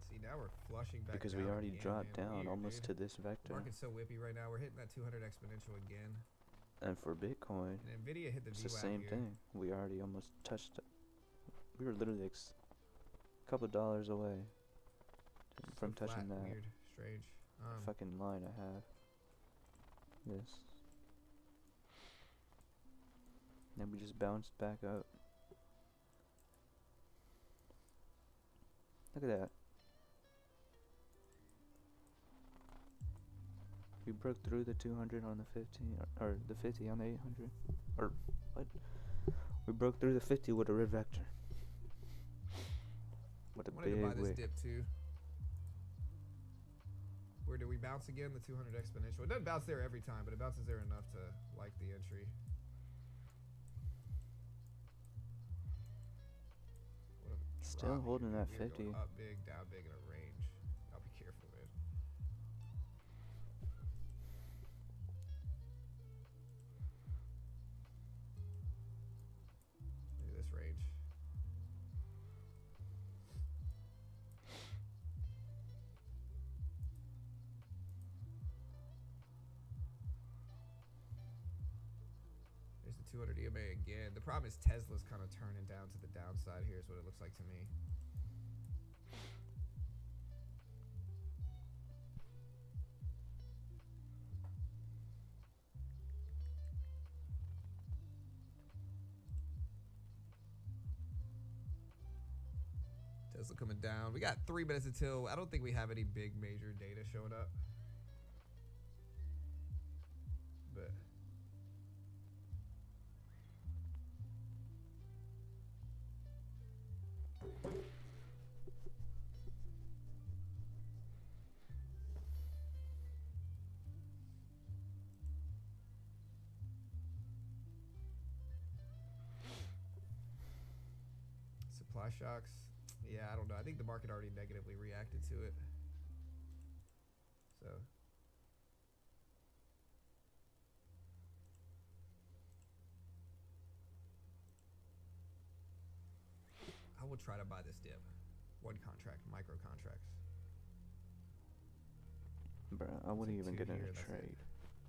See, now we're flushing back because down we already again, dropped man. down Weird, almost dude. to this vector. Market's so whippy right now. We're hitting that 200 exponential again. And for Bitcoin, And Nvidia hit the it's VWAP the same here. thing. We already almost touched it. We were literally like a couple dollars away So from flat, touching that Weird, strange. fucking line I have. This. Then we just bounced back up. Look at that. We broke through the 200 on the 50, or the 50 on the 800. Or, what? We broke through the 50 with a red vector. What a I wanted to big buy this wick. dip too. Where do we bounce again? The 200 exponential. It doesn't bounce there every time, but it bounces there enough to like the entry. What a Still drop holding here, that dude. We are 50. going up big, down big in a range. I'll be careful, man. Look at this range. There's the 200 EMA again. The problem is Tesla's kind of turning down to the downside here is what it looks like to me. Tesla coming down. We got 3 minutes until. I don't think we have any big major data showing up. But supply shocks. Yeah, I don't know. I think the market already negatively reacted to it. So I will try to buy this dip. 1 contract, micro contracts. Bruh, I wouldn't Take even 2 get in here, a that's it. trade.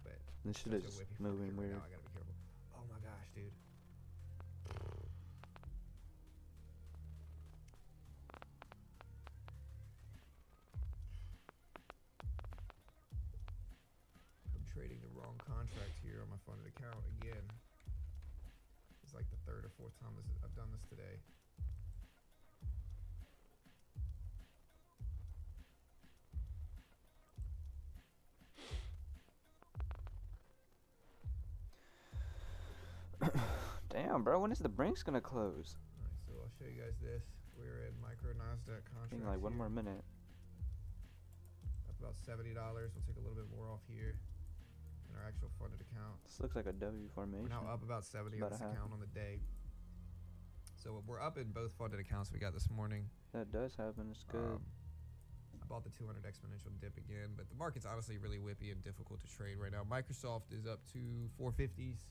But This shit such a is whippy moving market right weird. now, I gotta be careful. Oh my gosh, dude. trading the wrong contract here on my funded account again. It's like the third or fourth time I've done this today. Damn, bro, when is the Brinks gonna close? Alright, so I'll show you guys this. We're in micro NASDAQ I contract. think like one more minute. Up about $70. We'll take a little bit more off here in our actual funded account. This looks like a W formation. We're now up about 70 on About this a half. account on the day. So we're up in both funded accounts we got this morning. That does happen. It's good. I bought the 200 exponential dip again, but the market's honestly really whippy and difficult to trade right now. Microsoft is up to 450s.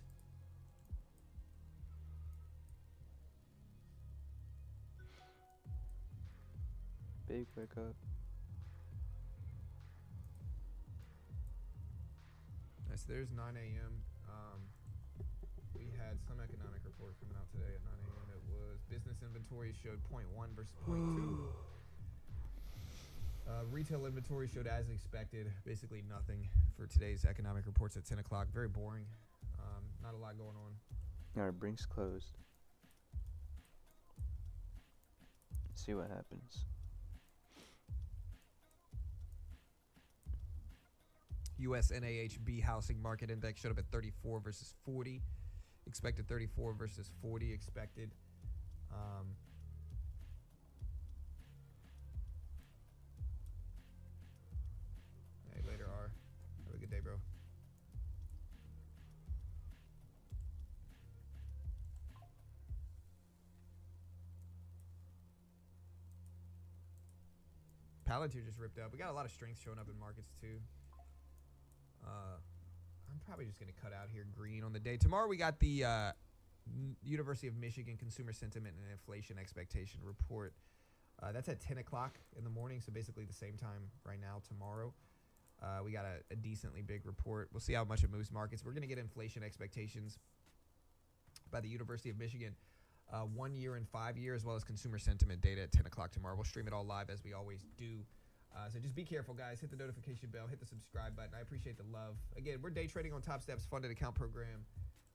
Big wake up. Nice. There's 9 a.m. We had some economic report coming out today at 9 a.m. It was business inventory showed 0.1 versus 0.2. Retail inventory showed as expected, basically nothing for today's economic reports at 10 o'clock. Very boring. Not a lot going on. Our Brinks closed. See what happens. U.S. NAHB housing market index showed up at 34 versus 40. Expected 34 versus 40 expected. Hey, later, R. Have a good day, bro. Palantir just ripped up. We got a lot of strength showing up in markets too. I'm probably just going to cut out here green on the day. Tomorrow we got the University of Michigan Consumer Sentiment and Inflation Expectation Report. That's at 10 o'clock in the morning, so basically the same time right now tomorrow. We got a decently big report. We'll see how much it moves markets. We're going to get inflation expectations by the University of Michigan 1 year and 5 year, as well as consumer sentiment data at 10 o'clock tomorrow. We'll stream it all live as we always do. So just be careful, guys. Hit the notification bell. Hit the subscribe button. I appreciate the love. Again, we're day trading on Top Steps funded account program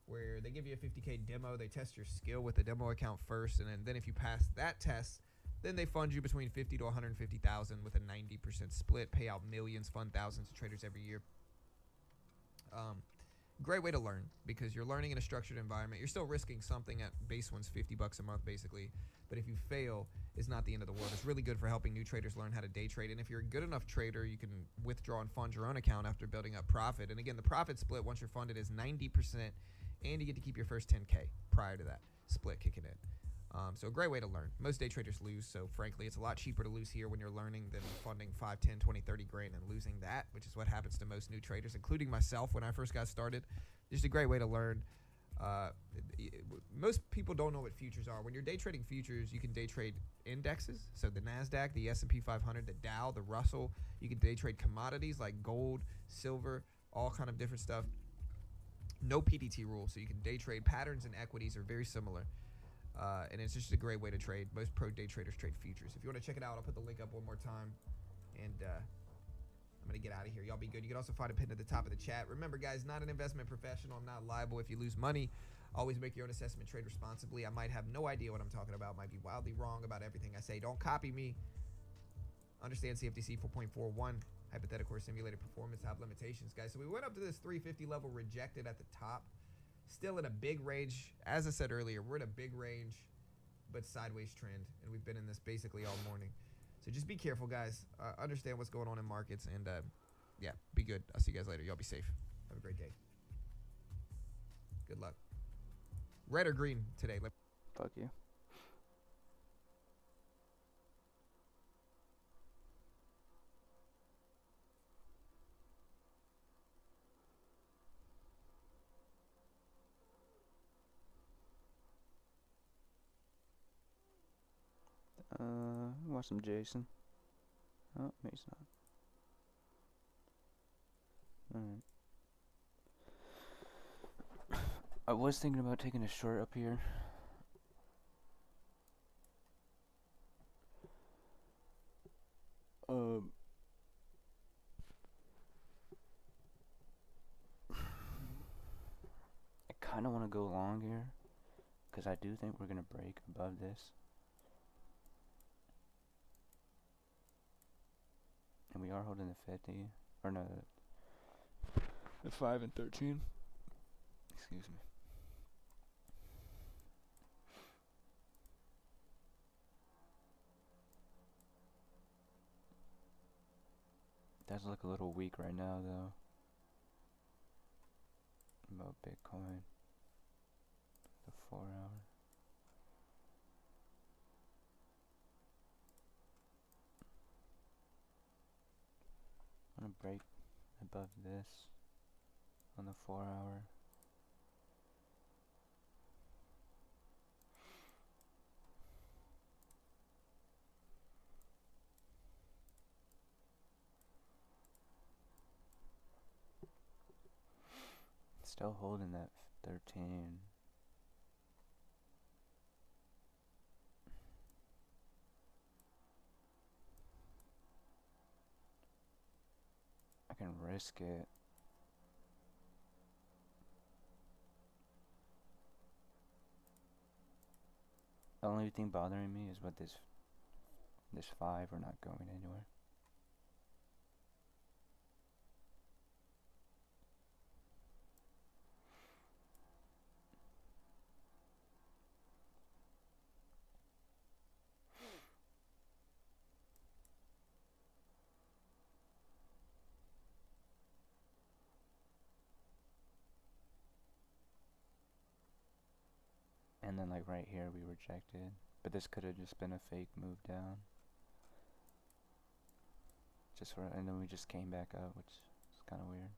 where they give you a 50K demo. They test your skill with the demo account first, and then if you pass that test, then they fund you between 50 to 150,000 with a 90% split. Pay out millions, fund thousands of traders every year. Great way to learn because you're learning in a structured environment. You're still risking something at base one's $50 a month basically. But if you fail, it's not the end of the world. It's really good for helping new traders learn how to day trade. And if you're a good enough trader, you can withdraw and fund your own account after building up profit. And again, the profit split once you're funded is 90%, and you get to keep your first 10K prior to that split kicking in. So a great way to learn. Most day traders lose, so frankly, it's a lot cheaper to lose here when you're learning than funding 5, 10, 20, 30 grand and losing that, which is what happens to most new traders, including myself when I first got started. Just a great way to learn. Most people don't know what futures are. When you're day trading futures, you can day trade indexes, so the NASDAQ, the S&P 500, the Dow, the Russell. You can day trade commodities like gold, silver, all kind of different stuff. No PDT rules, so you can day trade. Patterns and equities are very similar. And it's just a great way to trade. Most pro day traders trade futures. If you want to check it out, I'll put the link up one more time. And I'm going to get out of here. Y'all be good. You can also find a pin at the top of the chat. Remember, guys, not an investment professional. I'm not liable if you lose money. Always make your own assessment. Trade responsibly. I might have no idea what I'm talking about. Might be wildly wrong about everything I say. Don't copy me. Understand CFTC 4.41. Hypothetical or simulated performance have limitations, guys. So we went up to this 350 level, rejected at the top. Still in a big range. As I said earlier, we're in a big range, but sideways trend. And we've been in this basically all morning. So just be careful, guys. Understand what's going on in markets. And, yeah, be good. I'll see you guys later. Y'all be safe. Have a great day. Good luck. Red or green today? Fuck you. Want some Jason? Oh, maybe it's not. Alright. I was thinking about taking a short up here. kind of want to go long here, because I do think we're going to break above this. And we are holding the 50, or no, the 5 and 13. Excuse me. Does look a little weak right now, though. About Bitcoin. The 4 hour. I'm gonna break above this on the 4 hour. Still holding that 13. I can risk it. The only thing bothering me is what this 5, we're not going anywhere. And then like right here we rejected, but this could have just been a fake move down. Just for, and then we just came back up, which is kind of weird.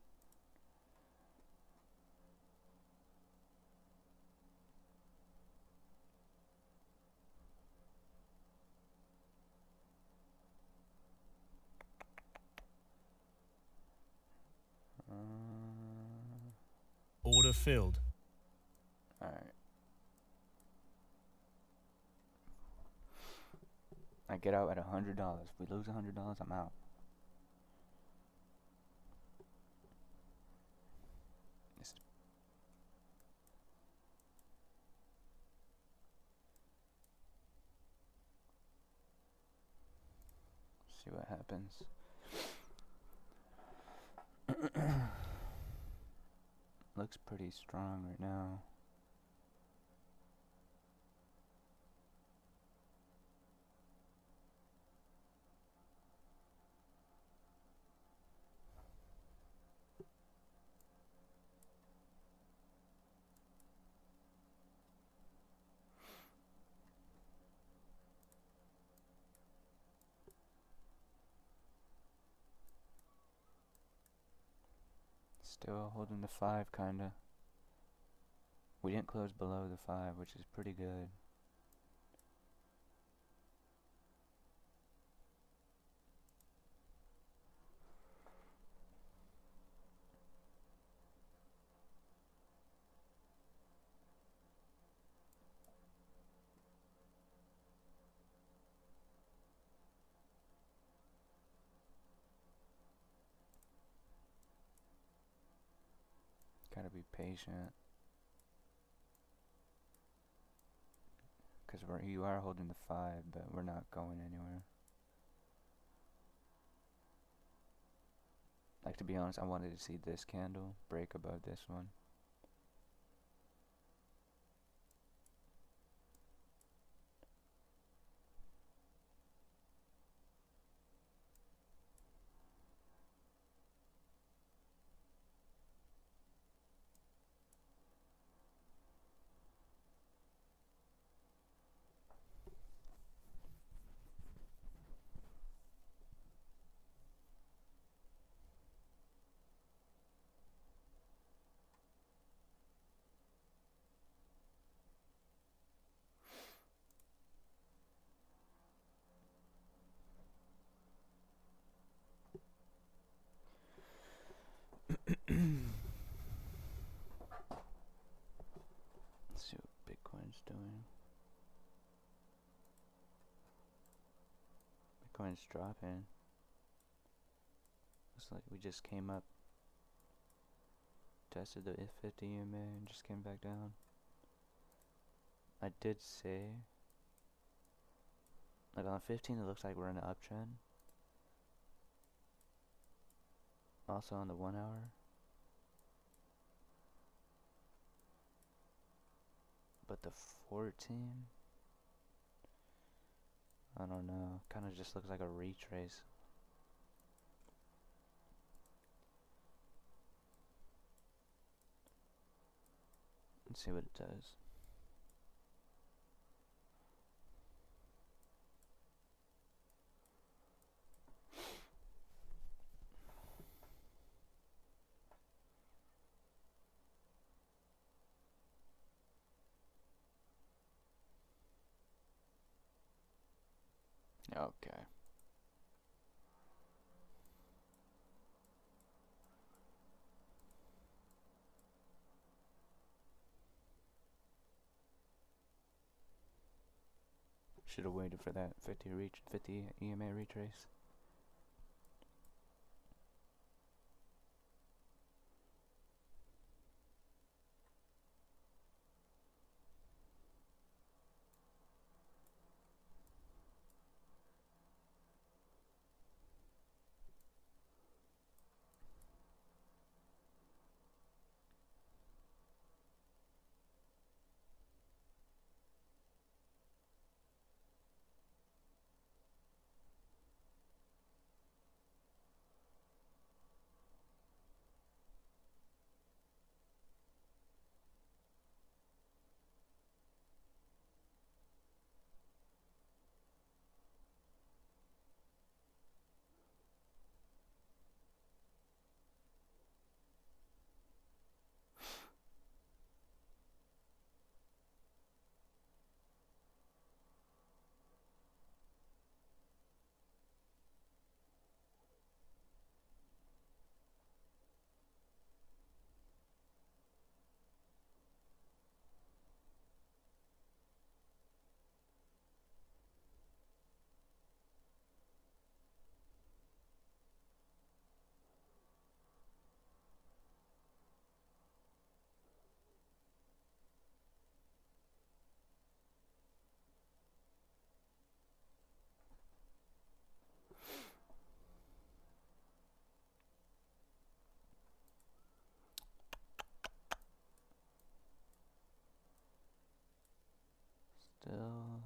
Order filled. Alright. I get out at $100. If we lose $100, I'm out. Just see what happens. Looks pretty strong right now. Still holding the 5, kinda. We didn't close below the 5, which is pretty good. Gotta be patient. Because you are holding the 5, but we're not going anywhere. Like, to be honest, I wanted to see this candle break above this one. Let's see what Bitcoin's doing. Bitcoin's dropping. Looks like we just came up Tested the 50 EMA and just came back down. I did say, like on 15 it looks like we're in an uptrend. Also on the 1 hour. But the 14, I don't know, kind of just looks like a retrace. Let's see what it does. Okay. Should have waited for that 50 EMA retrace.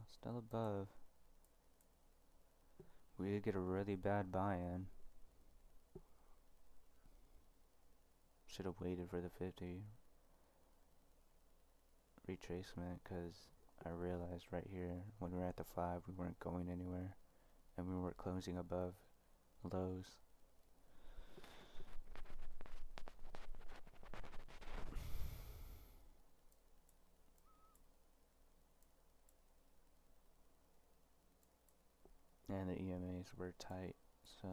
Still above. We did get a really bad buy-in. Should have waited for the 50 retracement, because I realized right here when we were at the 5 we weren't going anywhere and we weren't closing above lows. And the EMAs were tight, so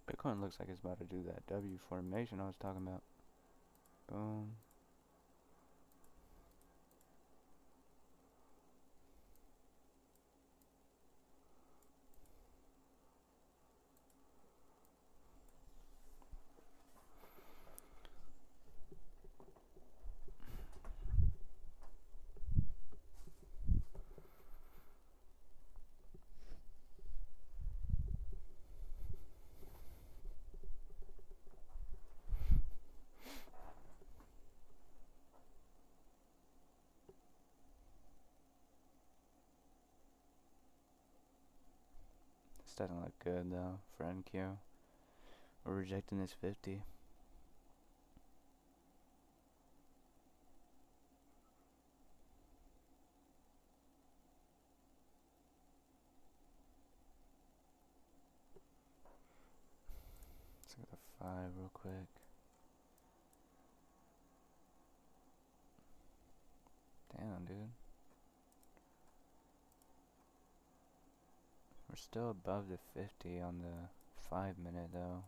Bitcoin looks like it's about to do that W formation I was talking about. Boom. doesn't look good though for NQ. We're rejecting this 50. Let's look at the 5 real quick. Damn, dude. We're still above the 50 on the 5 minute though.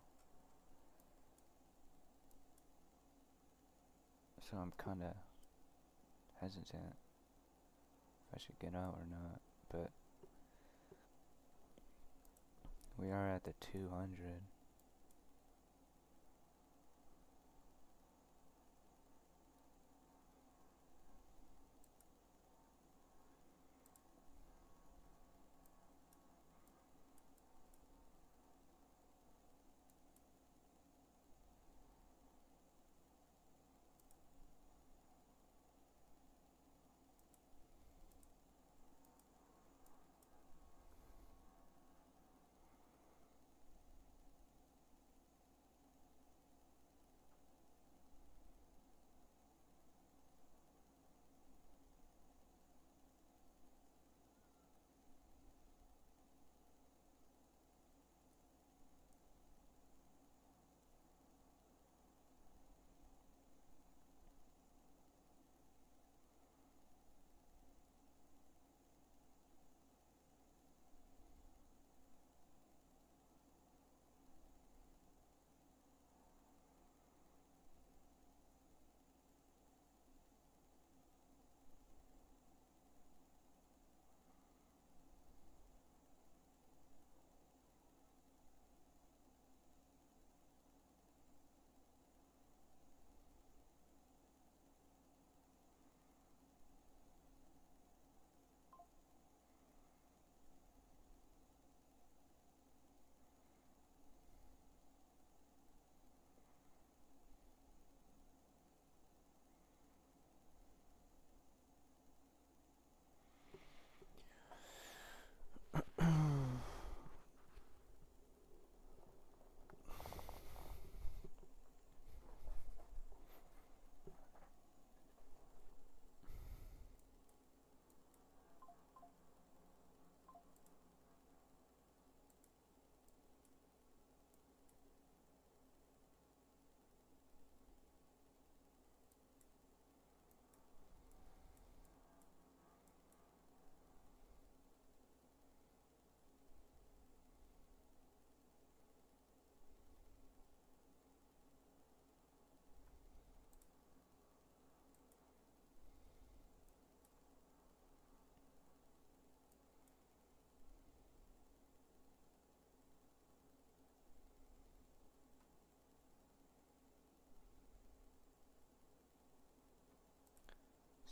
So I'm kinda hesitant if I should get out or not, but we are at the 200.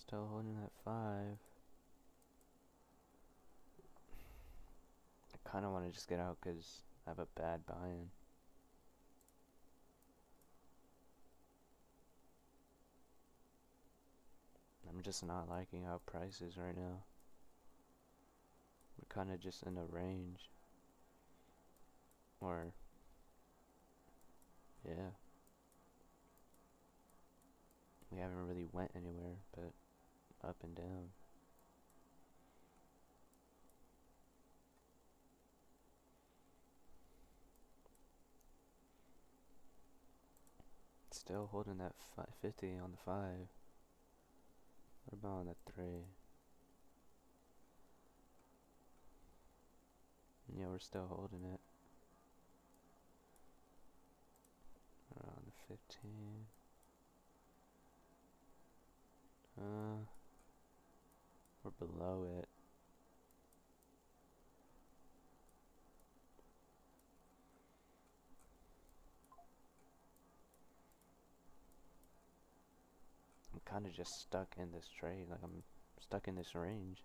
Still holding that 5. I kind of want to just get out because I have a bad buy-in. I'm just not liking how price is right now. We're kind of just in a range. Or, yeah. We haven't really went anywhere, but up and down. Still holding that 50 on the 5. What about on the 3? Yeah, we're still holding it. On the 15. We're below it. I'm kind of just stuck in this trade, like I'm stuck in this range.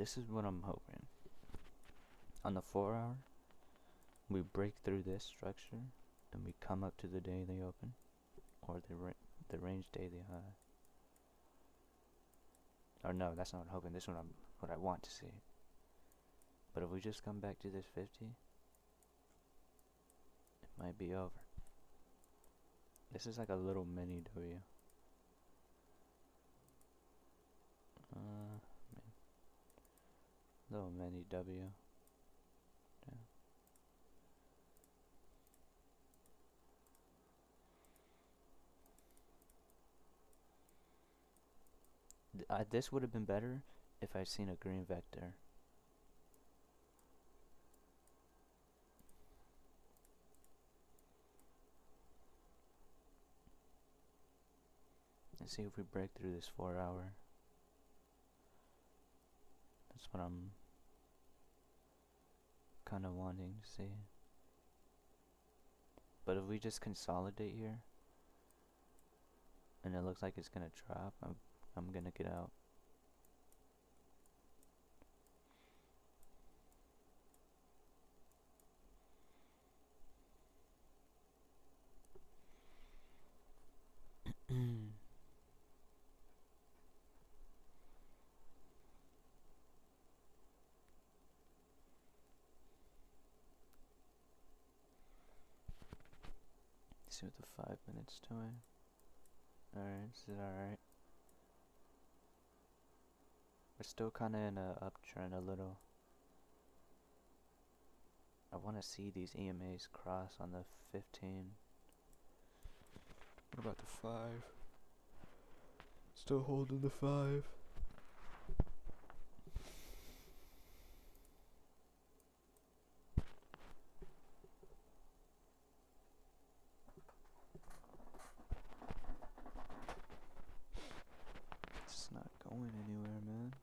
This is what I'm hoping. On the 4 hour, we break through this structure and we come up to the day they open, or the range day they high. Or no, that's not what I'm hoping. This is what I want to see. But if we just come back to this 50, it might be over. This is like a little mini W. Little mini W. This would have been better if I'd seen a green vector. Let's see if we break through this 4 hour. That's what I'm kind of wanting to see. But if we just consolidate here, and it looks like it's gonna drop, I'm gonna get out. See what the 5 minutes doing. Alright, this is alright. We're still kinda in a uptrend a little. I wanna see these EMAs cross on the 15. What about the 5? Still holding the 5. It's not going anywhere, man.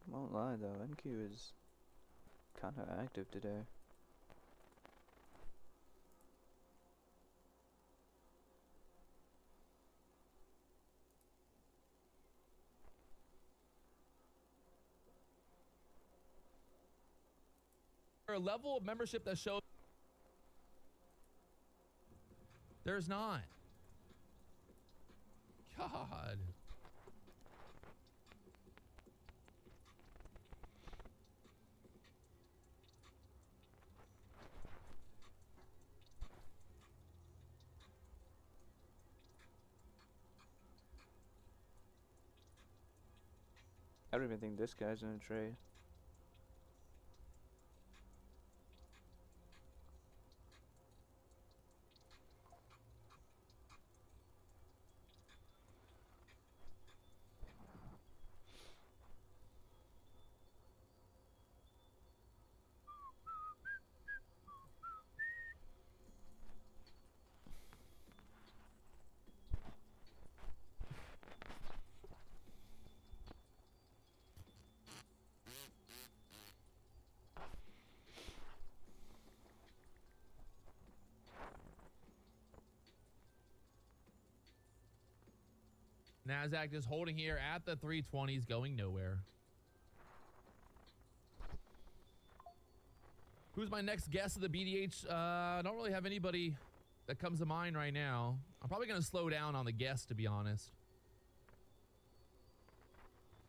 Won't lie though, NQ is kinda active today. A level of membership that shows there's not. God. I don't even think this guy's in a trade. NASDAQ just holding here at the 320s, going nowhere. Who's my next guest of the BDH? I don't really have anybody that comes to mind right now. I'm probably going to slow down on the guests, to be honest.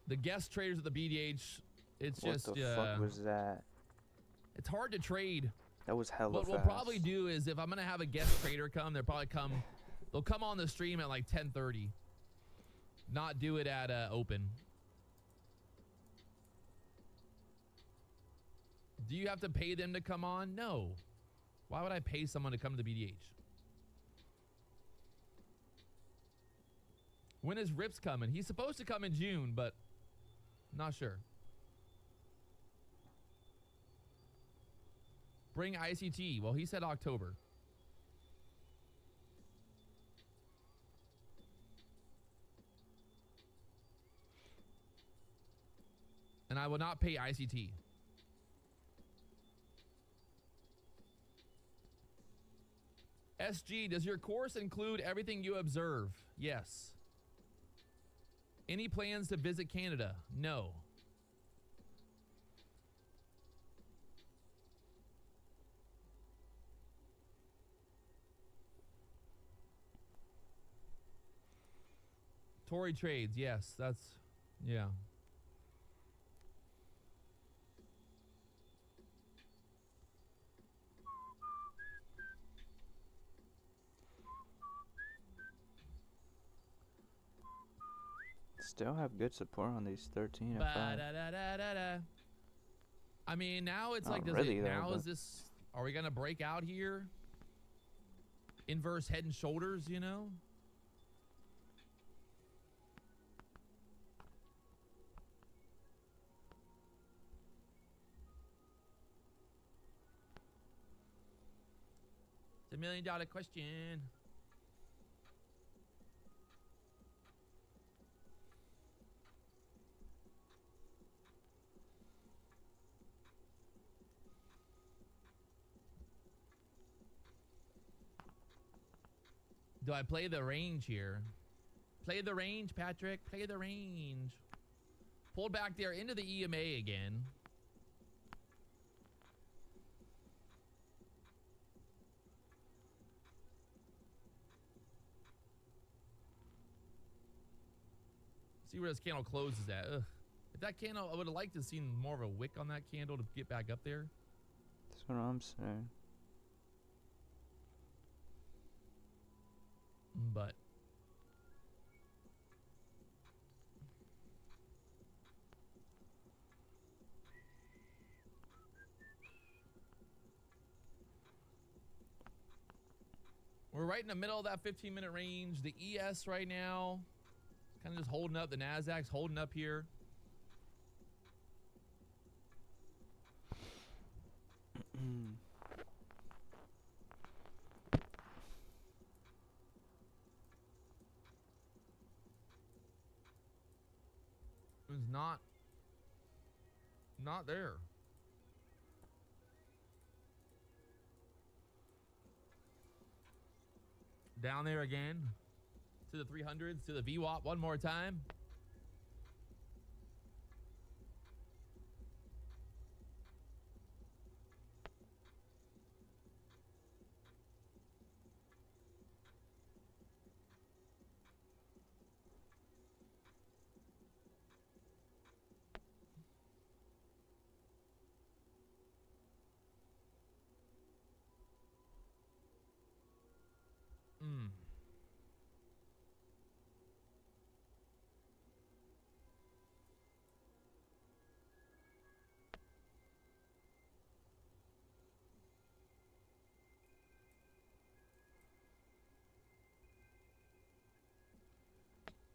The guest traders at the BDH, it's What just... the fuck was that? It's hard to trade. That was hella What fast. we'll probably do is, if I'm going to have a guest trader come, they'll come on the stream at like 10:30. Not do it at open. Do you have to pay them to come on? No. Why would I pay someone to come to the BDH? When is Rips coming? He's supposed to come in June, but not sure. Bring ICT. Well, he said October. and I will not pay ICT. SG, does your course include everything you observe? Yes. Any plans to visit Canada? No. Tory trades, yes, that's, yeah. Still have good support on these 13 and 5. Ba-da-da-da-da-da. I mean, now it's Not like, does really, it, though, now but- is this, are we gonna break out here? Inverse head and shoulders, you know? It's $1 million question. Do I play the range here? Play the range, Patrick. Play the range. Pulled back there into the EMA again. See where this candle closes at. Ugh. If that candle, I would have liked to have seen more of a wick on that candle to get back up there. That's what I'm saying. But we're right in the middle of that 15-minute range. The ES right now, kind of just holding up. The Nasdaq's holding up here. It's not there. Down there again to the 300s, to the VWAP one more time.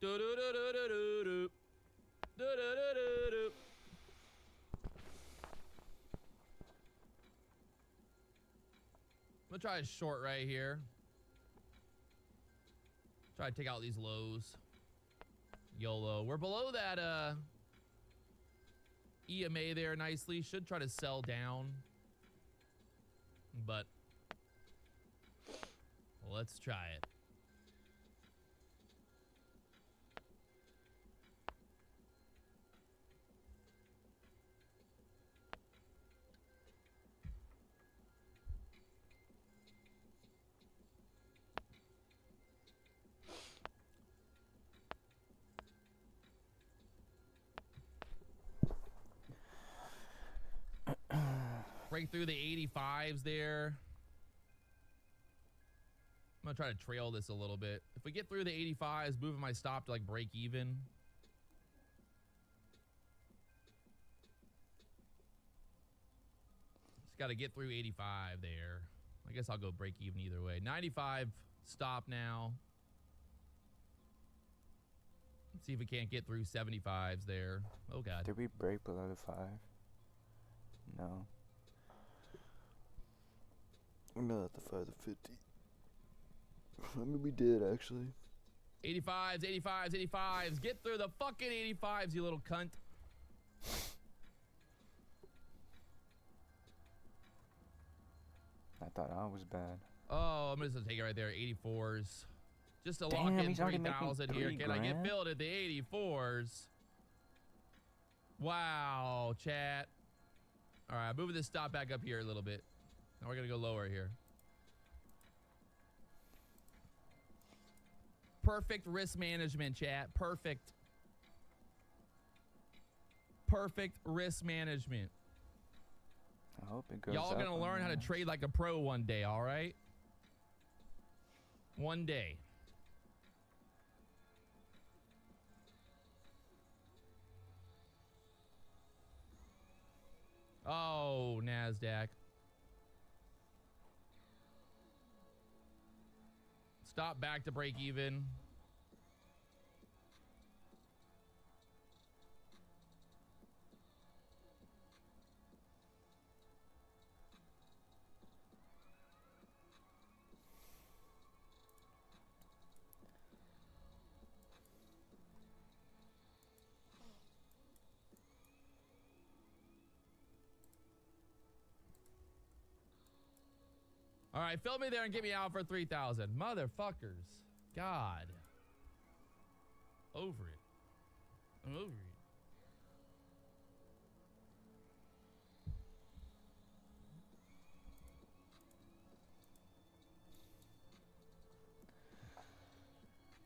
Do-do-do-do-do-do-do. Do-do-do-do-do. I'm gonna try a short right here. Try to take out these lows. YOLO. We're below that EMA there nicely. Should try to sell down. But let's try it. Break through the 85s there. I'm gonna try to trail this a little bit. If we get through the 85s, moving my stop to like break even. Just gotta get through 85 there. I guess I'll go break even either way. 95 stop now. Let's see if we can't get through 75s there. Oh God. Did we break below the 5? No. I'm not at the 5 to 50. I mean, we did actually. 85s, 85s, 85s. Get through the fucking 85s, you little cunt. thought I was bad. Oh, I'm just gonna take it right there. 84s. Just to lock Damn, in he's already making 3,000 here. 3 Can I get grand? filled at the 84s? Wow, chat. All right, moving this stop back up here a little bit. Now we're gonna go lower here. Perfect risk management, chat. Perfect. Perfect risk management. I hope it goes Y'all up gonna on learn how to that. trade like a pro one day, all right? One day. Oh, NASDAQ. Stop back to break even. All right, fill me there and get me out for 3,000. Motherfuckers. God. Over it. I'm over it.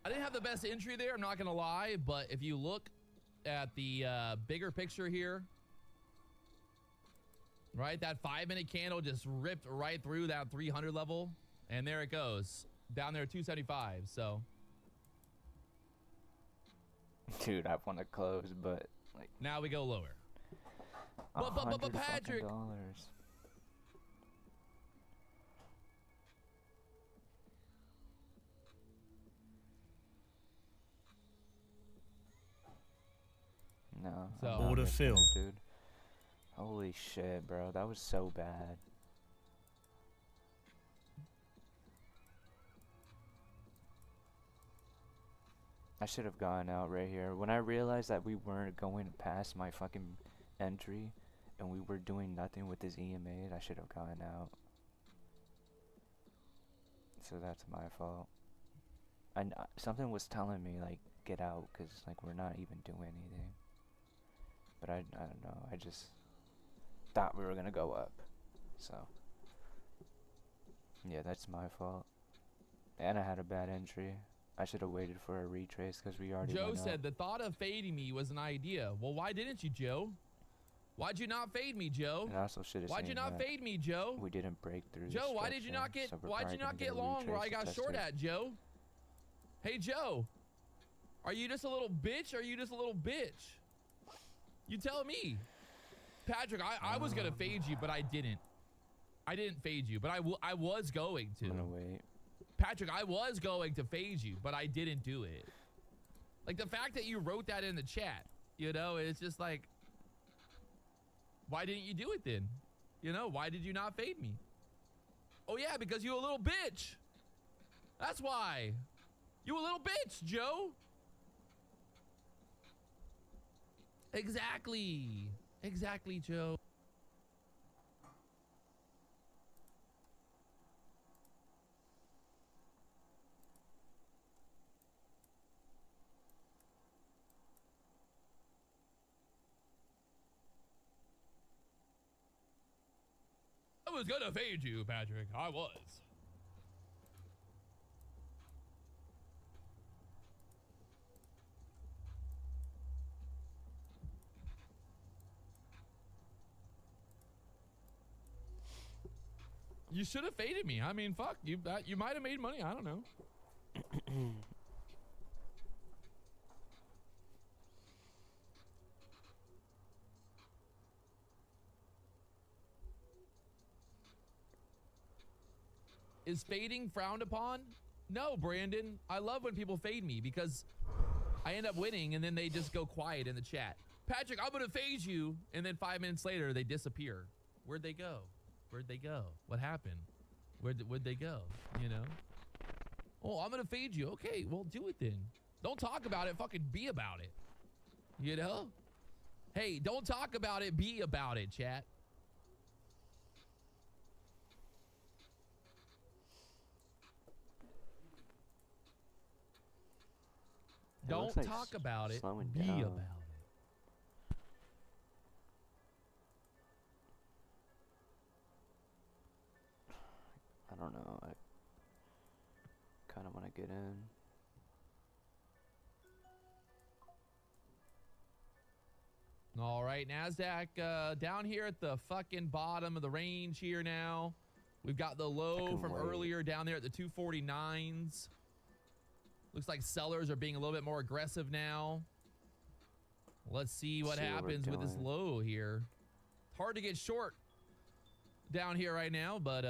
I didn't have the best entry there, I'm not going to lie, but if you look at the bigger picture here, right, that 5-minute candle just ripped right through that 300 level, and there it goes. Down there at 275, so. Dude, I want to close, but like Now we go lower. $100 Patrick. fucking dollars. No. So- I'm not Order risking it, filled. dude. Holy shit, bro. That was so bad. I should have gone out right here. When I realized that we weren't going past my fucking entry and we were doing nothing with this EMA, I should have gone out. So that's my fault. And something was telling me, like, get out, because, like, we're not even doing anything. But I don't know. I just thought we were going to go up. So, yeah, that's my fault. And I had a bad entry. I should have waited for a retrace because we already Joe went said up. the thought of fading me was an idea. Well, why didn't you, Joe? Why'd you not fade me, Joe? And I also should have Why'd you not fade me, Joe? we didn't break through Joe, the why did you not structure, get so we're why'd you probably not gonna get a long where retrace I to got test short it. at, Joe? Hey, Joe. Are you just a little bitch? Or are you just a little bitch? You tell me. Patrick, I was going to fade you, but I didn't. I didn't fade you, but I was going to. I'm gonna wait. Patrick, I was going to fade you, but I didn't do it. Like, the fact that you wrote that in the chat, you know, it's just like, why didn't you do it then? You know, why did you not fade me? Oh, yeah, because you a little bitch. That's why. You a little bitch, Joe. Exactly. Exactly, Joe. I was gonna fade you, Patrick. I was. You should have faded me. I mean, fuck. You might have made money. I don't know. Is fading frowned upon? No, Brandon. I love when people fade me because I end up winning and then they just go quiet in the chat. Patrick, I'm gonna fade you, and then 5 minutes later they disappear. Where'd they go? Where'd they go? What happened? Where'd they go? You know? Oh, I'm gonna fade you. Okay, well, do it then. Don't talk about it. Fucking be about it. You know? Hey, don't talk about it. Be about it, chat. Don't looks like talk about it. slowing Be down. about it. I don't know. I kind of want to get in. All right, NASDAQ down here at the fucking bottom of the range here now. We've got the low can from wait. earlier down there at the 249s. Looks like sellers are being a little bit more aggressive now. Let's see what See what we're happens with this doing. low here. Hard to get short down here right now, but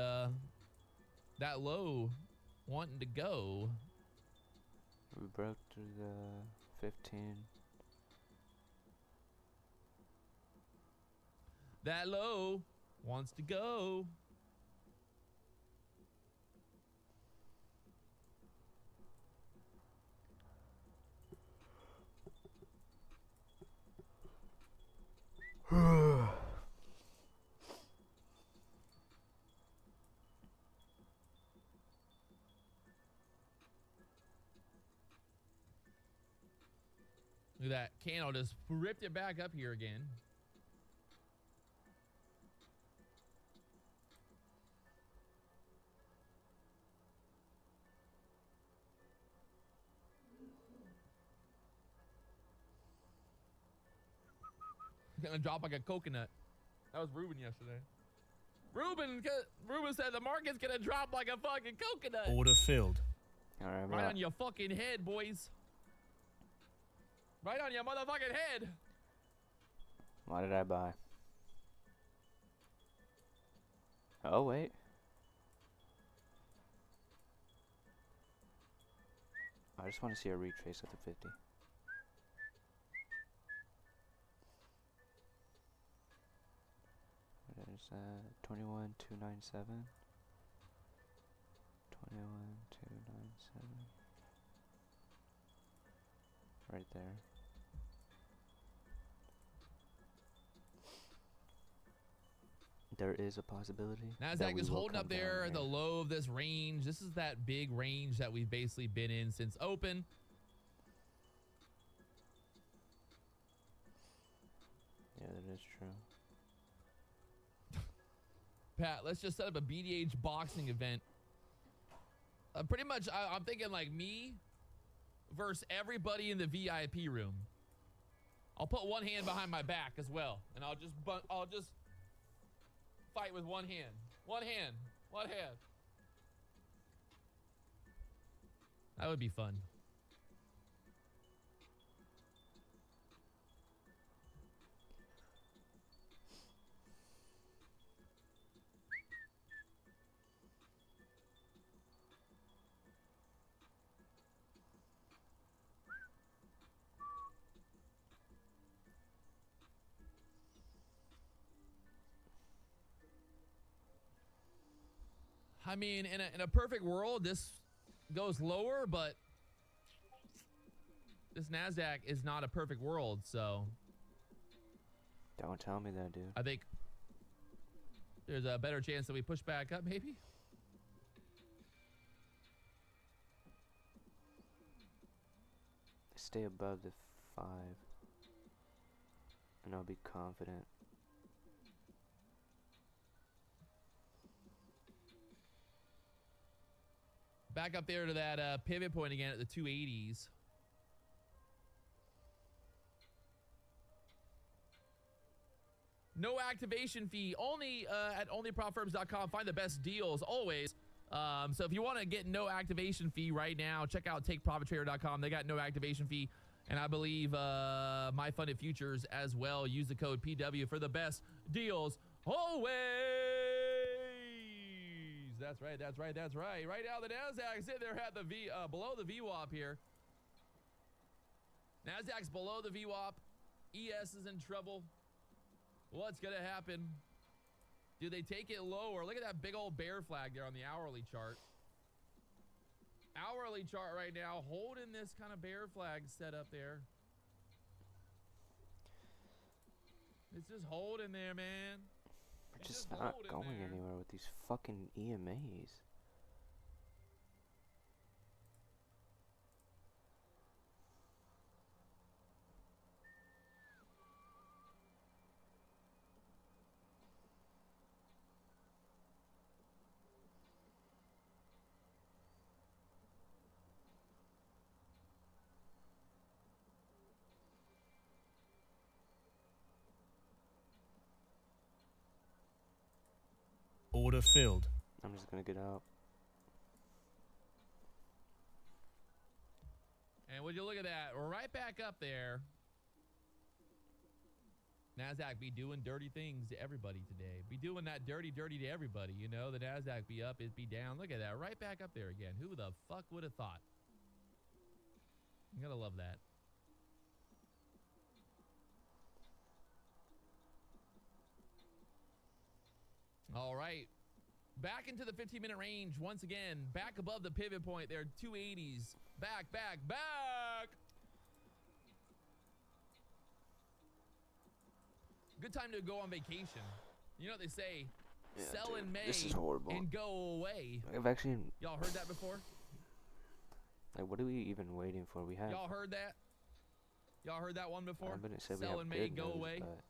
that low wanting to go. We broke through the 15. That low wants to go. Look at that candle just ripped it back up here again. Gonna drop like a coconut. That was Ruben yesterday. Ruben said the market's gonna drop like a fucking coconut. Order filled. All right, Right on your fucking head, boys. Right on your motherfucking head. Why did I buy? Oh, wait. I just want to see a retrace of the 50. What is that? 21,297. 21,297. Right there. There is a possibility. that NASDAQ we is will holding come up down there at the low of this range. This is that big range that we've basically been in since open. Yeah, that is true. Pat, let's just set up a BDH boxing event. Pretty much, I'm thinking like me versus everybody in the VIP room. I'll put one hand behind my back as well, and I'll just fight with one hand. One hand. One hand. That would be fun. I mean, in a perfect world, this goes lower, but this NASDAQ is not a perfect world, so Don't tell me that, dude. I think there's a better chance that we push back up, maybe? Stay above the 5. And I'll be confident. Back up there to that pivot point again at the 280s. No activation fee. Only at onlyprofirms.com. Find the best deals always. So if you want to get no activation fee right now, check out takeprofittrader.com. They got no activation fee. And I believe My Funded Futures as well. Use the code PW for the best deals always. That's right, that's right, that's right. Right now the NASDAQ's in there at the below the VWAP here. NASDAQ's below the VWAP. ES is in trouble. What's gonna happen? Do they take it lower? Look at that big old bear flag there on the hourly chart. Hourly chart right now holding this kind of bear flag set up there. It's just holding there, man. We're just not going anywhere with these fucking EMAs. Order filled. I'm just gonna get out. And would you look at that? We're right back up there. NASDAQ be doing dirty things to everybody today. Be doing that dirty to everybody. You know, the NASDAQ be up, it be down. Look at that. Right back up there again. Who the fuck would have thought? You gotta love that. All right. Back into the 15-minute range once again. Back above the pivot point there. 280s. Back. Good time to go on vacation. You know what they say? Yeah, Sell dude, in May this is horrible. and go away. I've actually, Y'all heard that before? like, what are we even waiting for? We have. Y'all heard that? Y'all heard that one before? I wouldn't say we Sell have in May, good go news, away. but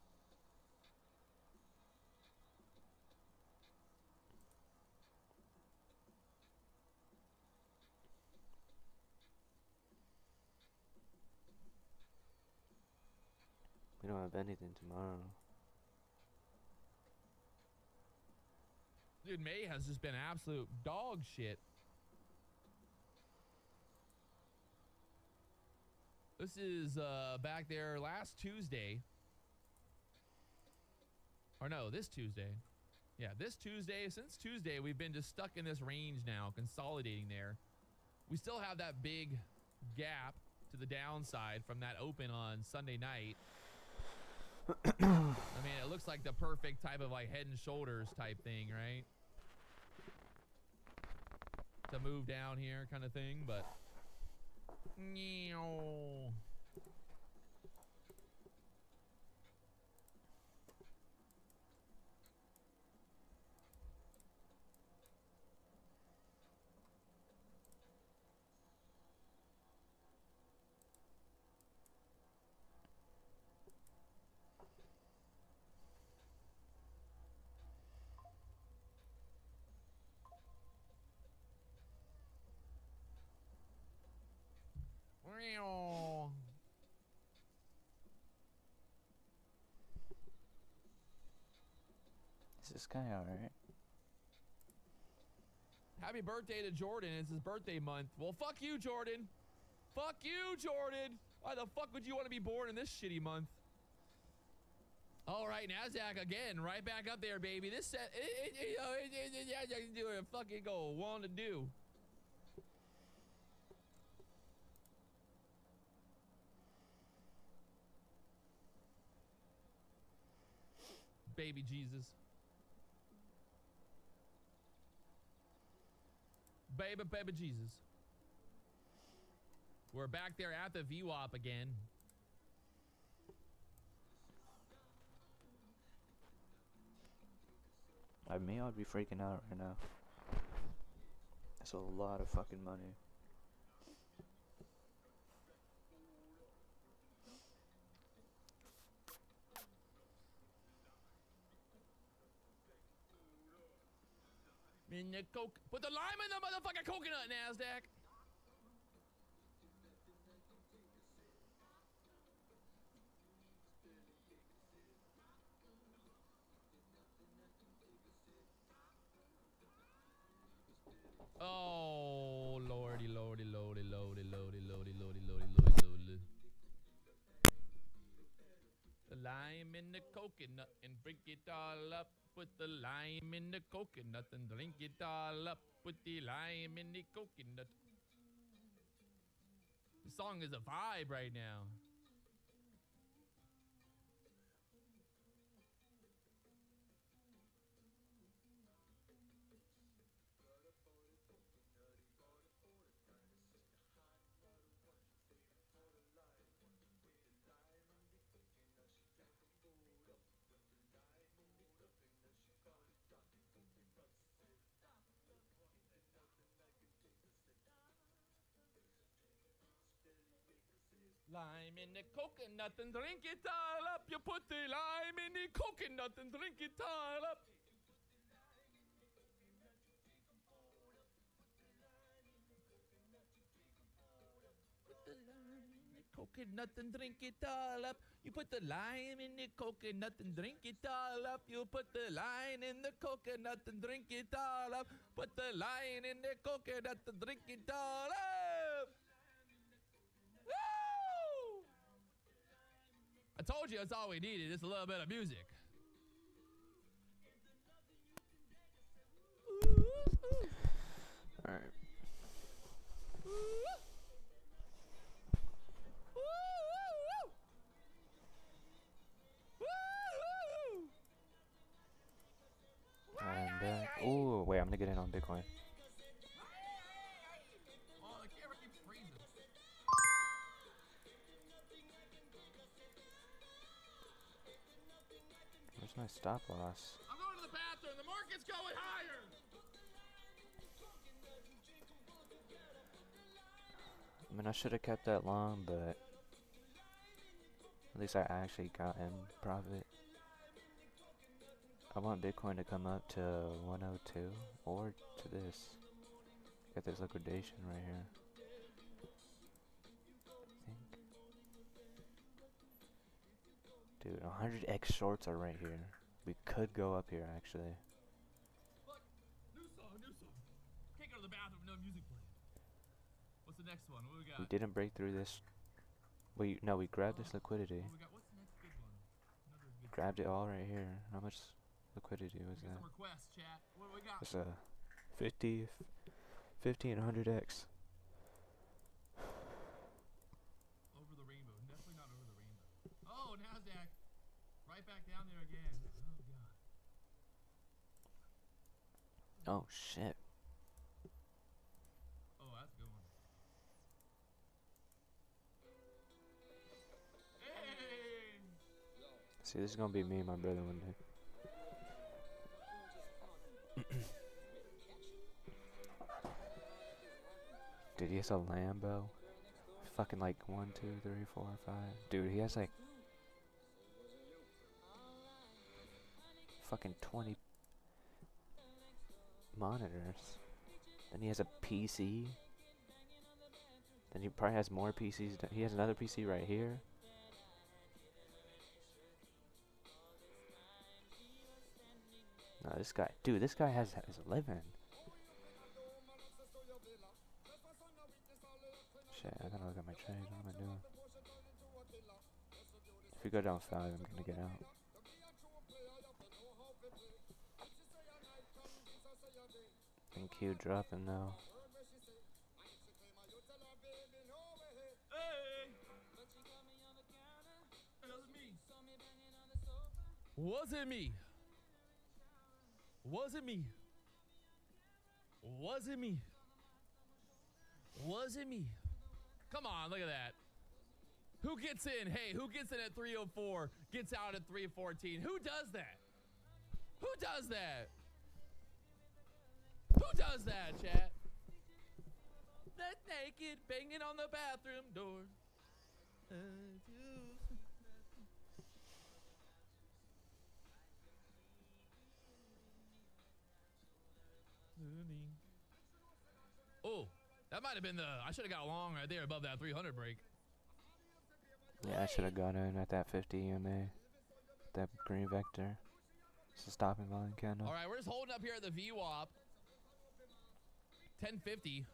we don't have anything tomorrow. Dude, May has just been absolute dog shit. This is back there last Tuesday. Or no, this Tuesday. Yeah, this Tuesday. Since Tuesday, we've been just stuck in this range now, consolidating there. We still have that big gap to the downside from that open on Sunday night. I mean, it looks like the perfect type of like head and shoulders type thing, right? To move down here kind of thing, but This is kind of alright. happy birthday to Jordan. It's his birthday month. Well, fuck you, Jordan. Fuck you, Jordan. Why the fuck would you want to be born in this shitty month? All right, NASDAQ again, right back up there, baby. This set, NASDAQ doing a fucking go. Want to do. Baby Jesus. Baby Jesus. We're back there at the VWAP again. I'd be freaking out right now. That's a lot of fucking money. In the coke. Put the lime in the motherfucking coconut, NASDAQ. Oh, lordy. The lime in the coconut and drink it all up. Put the lime in the coconut and drink it all up. Put the lime in the coconut. The song is a vibe right now. Lime in the coconut and drink it all up. You put the lime in the coconut and drink it all up. Put the lime in the coconut. coconut and drink it all up. You put the lime in the coconut and drink it all up. You put the lime in the coconut and drink it all up. Put the lime in the coconut and drink it all up. Woo! I told you that's all we needed. Just a little bit of music. Alright. I'm back. Ooh, wait, I'm gonna get in on Bitcoin. Oh, the camera keeps freezing. Where's my stop loss? I'm going to the bathroom. The market's going higher. I mean, I should have kept that long, but at least I actually got in profit. I want Bitcoin to come up to 102 or to this. Got this liquidation right here. I think. Dude, 100x shorts are right here. We could go up here actually. Look, new song. Can't go to the bathroom, no music playing. What's the next one? What we got? We didn't break through this. No, we grabbed this liquidity. What we got? What's the next good one? Another good Grabbed it all right here. How much liquidity was We got that? some requests, chat. What do we got? It's a 50 and 100x. Over the rainbow. Definitely not over the rainbow. Oh, NASDAQ. Right back down there again. Oh, God. Oh shit. Oh, that's a good one. Hey! See, this is gonna be me and my brother one day. Dude, he has a Lambo. Fucking like 1, 2, 3, 4, 5. Dude, he has like fucking 20 monitors. Then he has a PC. Then he probably has more PCs. He has another PC right here. No, this guy, dude, this guy has a living. Shit, I gotta look at my trades. What am I doing? If we go down 5, I'm gonna get out. NQ dropping now. Hey! Wasn't me. Wasn't me. Wasn't me. Wasn't me. Come on, look at that. Who gets in? Hey, who gets in at 304, gets out at 314? Who does that? Who does that? Who does that, chat? That naked banging on the bathroom door. Oh, that might have been I should have got long right there above that 300 break. Yeah, I should have got in at that 50 EMA. That green vector. It's a stopping volume candle. All right, we're just holding up here at the VWAP. 1050.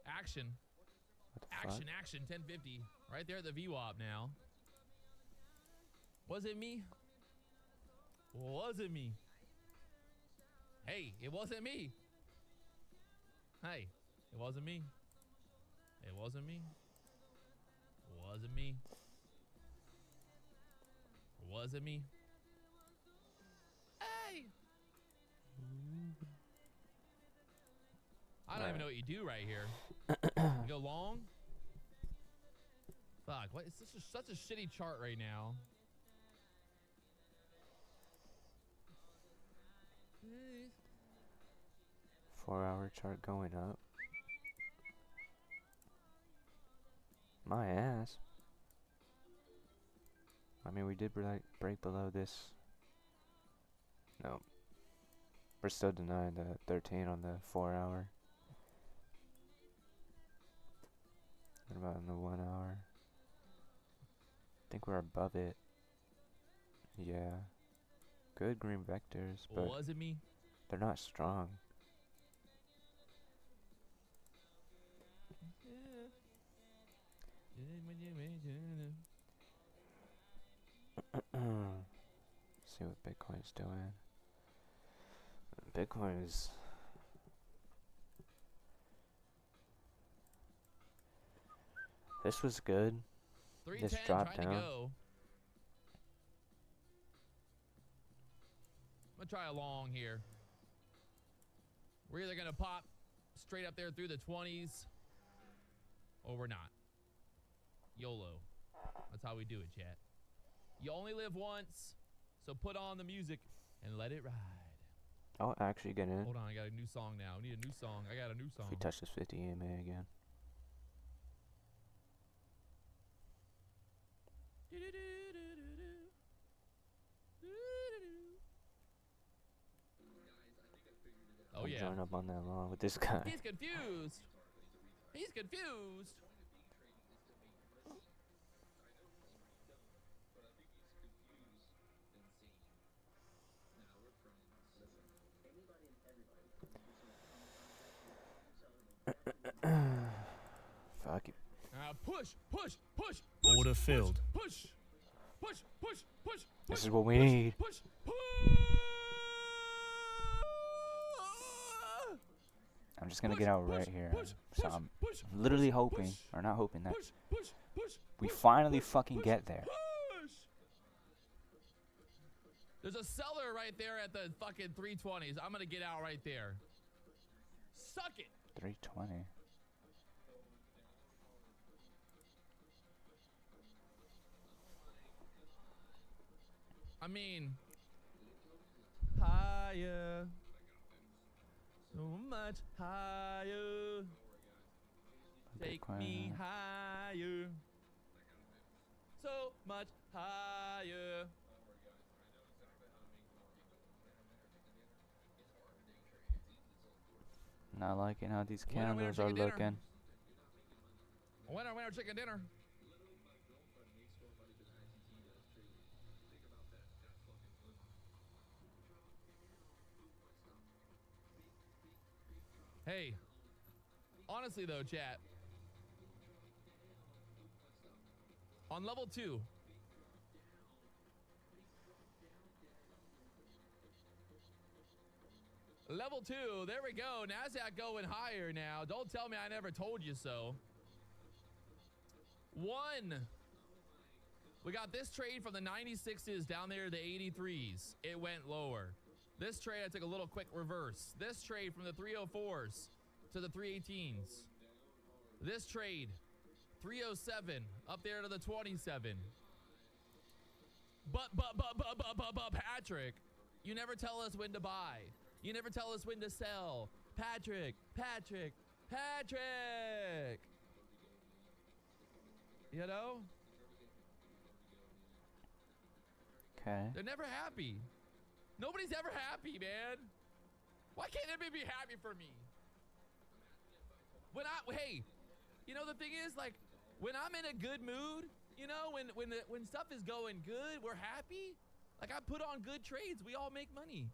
Action. What the fuck? Action. 1050. Right there at the VWAP now. Was it me? Was it me? Hey, it wasn't me. Hey, it wasn't me. It wasn't me. Wasn't me. Wasn't me. Hey! I don't even know what you do right here. You go long? Fuck, what? It's such a shitty chart right now. 4-hour chart going up. My ass. I mean, we did break below this. No. We're still denying the 13 on the 4-hour. What about in the 1 hour? think we're above it. Yeah. Good green vectors, but Was it me? they're not strong. See what Bitcoin's doing. Bitcoin is... This was good. This 310 dropped trying to down. go. I'm gonna try a long here. We're either gonna pop straight up there through the 20s, or we're not. YOLO. That's how we do it, chat. You only live once, so put on the music and let it ride. I'll actually get in. Hold on, I got a new song now. We need a new song. I got a new song. If we touch this 50 EMA again. Oh I'll yeah. join up on that long with this guy. He's confused. He's confused. Fuck it. Push. Order filled. Push. This is what we need. Push. I'm just gonna get out right here. So I'm literally hoping, or not hoping, that we finally fucking get there. There's a seller right there at the fucking 320s. I'm gonna get out right there. Suck it. 320. I mean, higher, so much higher. Take Bitcoin, me higher, so much higher. Not liking how these Winner, winner, candles are chicken dinner. looking. Winner, chicken dinner. Hey, honestly though, chat, on level 2, level 2, there we go. NASDAQ going higher now. Don't tell me I never told you so. 1, we got this trade from the 96s down there to the 83s. It went lower. This trade, I took a little quick reverse. This trade from the 304s to the 318s. This trade, 307 up there to the 27. But, Patrick, you never tell us when to buy. You never tell us when to sell. Patrick. You know? Okay. They're never happy. Nobody's ever happy, man. Why can't anybody be happy for me? Hey, you know the thing is, like, when I'm in a good mood, you know, when stuff is going good, we're happy. Like, I put on good trades, we all make money.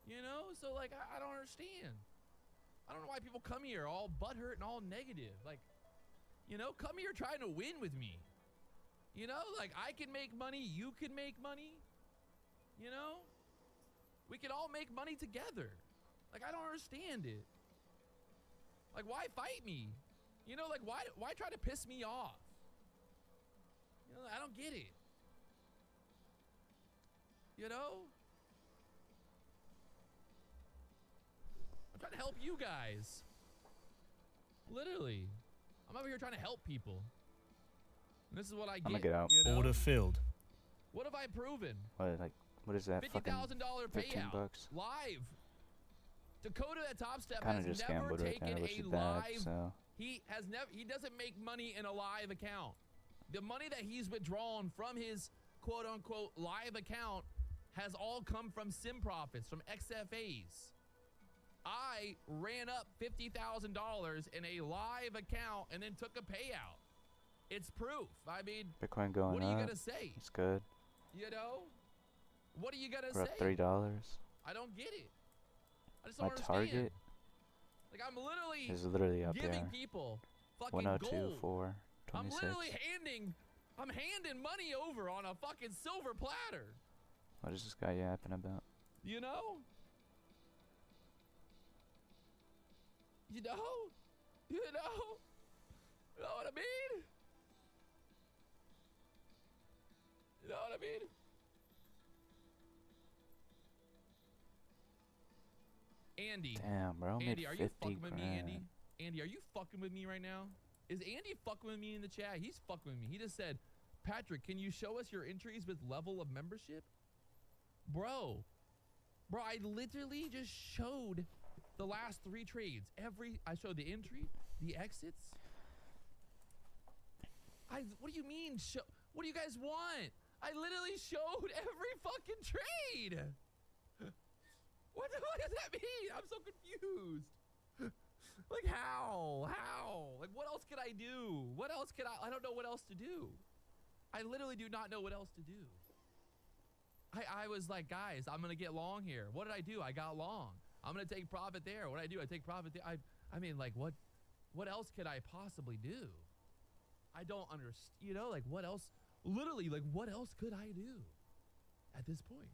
You know, so like I don't understand. I don't know why people come here all butthurt and all negative. Like, you know, come here trying to win with me. You know, like I can make money, you can make money. You know? We can all make money together. Like, I don't understand it. Like, why fight me? You know, like, why try to piss me off? You know, I don't get it. You know? I'm trying to help you guys. Literally. I'm over here trying to help people. And this is what I get. I'm gonna get out. You know? Order filled. What have I proven? What is that? Fucking $50,000 15 payout bucks. live. Dakota at Top Step Kind has of just never gambled right taken there, which a is bad. live. So He doesn't make money in a live account. The money that he's withdrawn from his quote unquote live account has all come from sim profits, from XFAs. I ran up $50,000 in a live account and then took a payout. It's proof. I mean, Bitcoin going what are you up. gonna say? It's good. You know, what are you gonna We're say? up $3. I don't get it. I just don't My understand. target Like I'm literally is literally up giving there. people fucking 102, gold. 4, I'm 26. literally handing money over on a fucking silver platter. What is this guy yapping about? You know? You know? You know? You know what I mean? You know what I mean? Andy. Damn, bro. I Andy, made are 50 you fucking with me, grand. Andy? Andy, are you fucking with me right now? Is Andy fucking with me in the chat? He's fucking with me. He just said, Patrick, can you show us your entries with level of membership? Bro, I literally just showed the last 3 trades. I showed the entry, the exits. What do you mean? What do you guys want? I literally showed every fucking trade. What does that mean? I'm so confused. Like how? Like what else could I do? What else could I don't know what else to do. I literally do not know what else to do. I was like, guys, I'm gonna get long here. What did I do? I got long. I'm gonna take profit there. What did I do? I take profit there. I mean, like what else could I possibly do? I don't understand, you know, like what else, literally, like what else could I do at this point?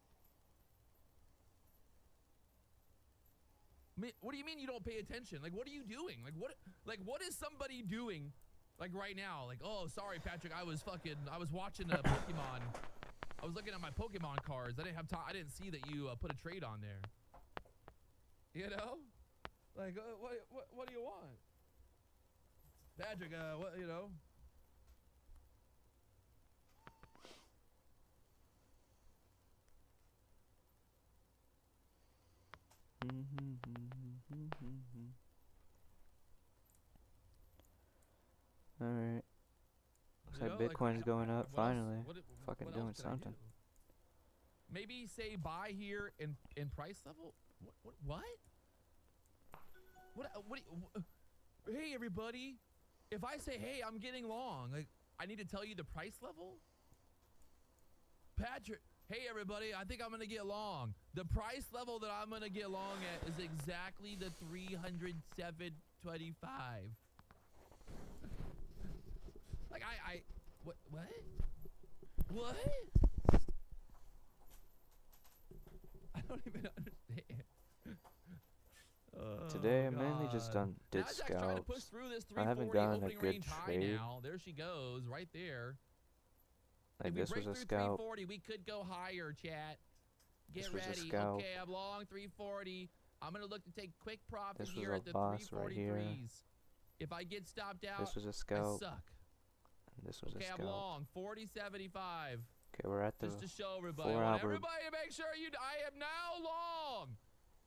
I mean, what do you mean you don't pay attention? Like, what are you doing? What is somebody doing, like right now? Like, oh, sorry, Patrick, I was watching a Pokemon. I was looking at my Pokemon cards. I didn't have time. I didn't see that you put a trade on there. You know, like, what do you want, Patrick? What, you know? Alright. Looks You like know, Bitcoin's going up what else- finally. what Fucking else doing could I something. do? Maybe say buy here in price level. What? Hey everybody, if I say hey I'm getting long, like I need to tell you the price level. Patrick, hey everybody, I think I'm gonna get long. The price level that I'm gonna get long at is exactly the 307.25. Like what? I don't even understand. Today I Oh, mainly just God. did Nasdaq's trying to push scalps. through this I haven't 340 gotten a opening good range high trade. now. There she goes, right there. Like If we this break was a through scalp. 340, we could go higher, chat. Get This was a ready. scalp. Okay, I'm long 340. I'm gonna look to take quick profit This was here a at the boss right here. 343s. If I get stopped out, This was a I scalp. suck. And this was Okay, a I'm scalp. long 40.75. Okay, we're at the Just to show everybody. I 4 want hour. everybody to make sure I am now long.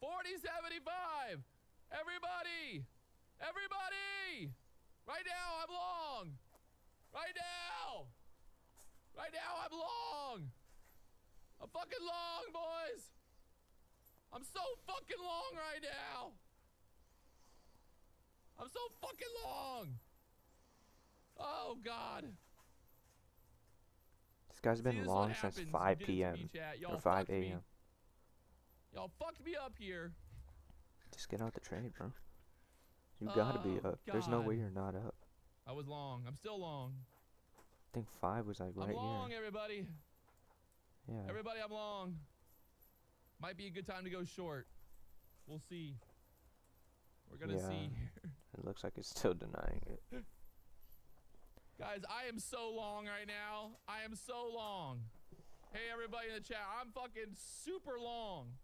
40.75. Everybody. Right now, I'm long. Right now, I'm long. I'm fucking long, boys. I'm so fucking long right now. I'm so fucking long. Oh, God. This guy's See, been this is long what since happens. 5 You did it to me, p.m. chat. or Y'all 5 fucked me. a.m. Y'all fucked me up here. Just get out the trade, bro. You gotta be Oh, up. There's no way God. you're not up. I was long. I'm still long. I think 5 was like right I'm long, here. everybody. Yeah. Everybody, I'm long. Might be a good time to go short. We'll see. We're gonna Yeah. see here. It looks like it's still denying it. Guys, I am so long right now. I am so long. Hey, everybody in the chat. I'm fucking super long.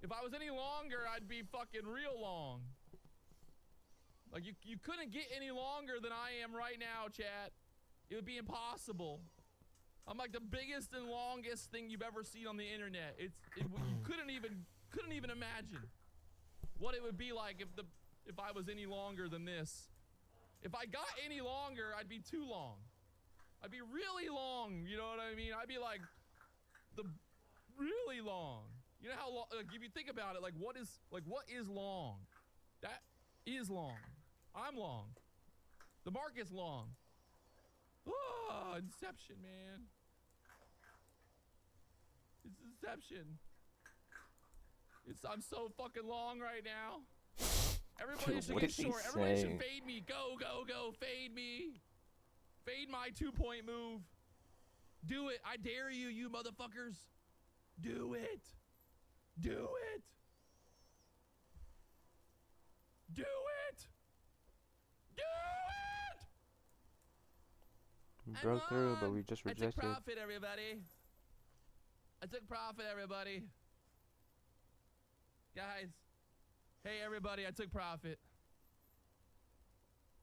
If I was any longer, I'd be fucking real long. Like, you couldn't get any longer than I am right now, chat. It would be impossible. I'm like the biggest and longest thing you've ever seen on the internet. You couldn't even imagine what it would be like if I was any longer than this. If I got any longer, I'd be too long. I'd be really long, you know what I mean? I'd be like really long. You know how long, like if you think about it, like what is long? That is long. I'm long. The market's long. Oh, Inception, man. It's Inception. I'm so fucking long right now. Everybody Dude, should what get is he short. Everybody saying? should fade me. Go, go, go. Fade me. Fade my 2-point move. Do it. I dare you, you motherfuckers. Do it. Do it. Do it. Do it. We I'm broke through, but on. we just I took rejected. profit, everybody. I took profit, everybody. Guys. Hey, everybody, I took profit.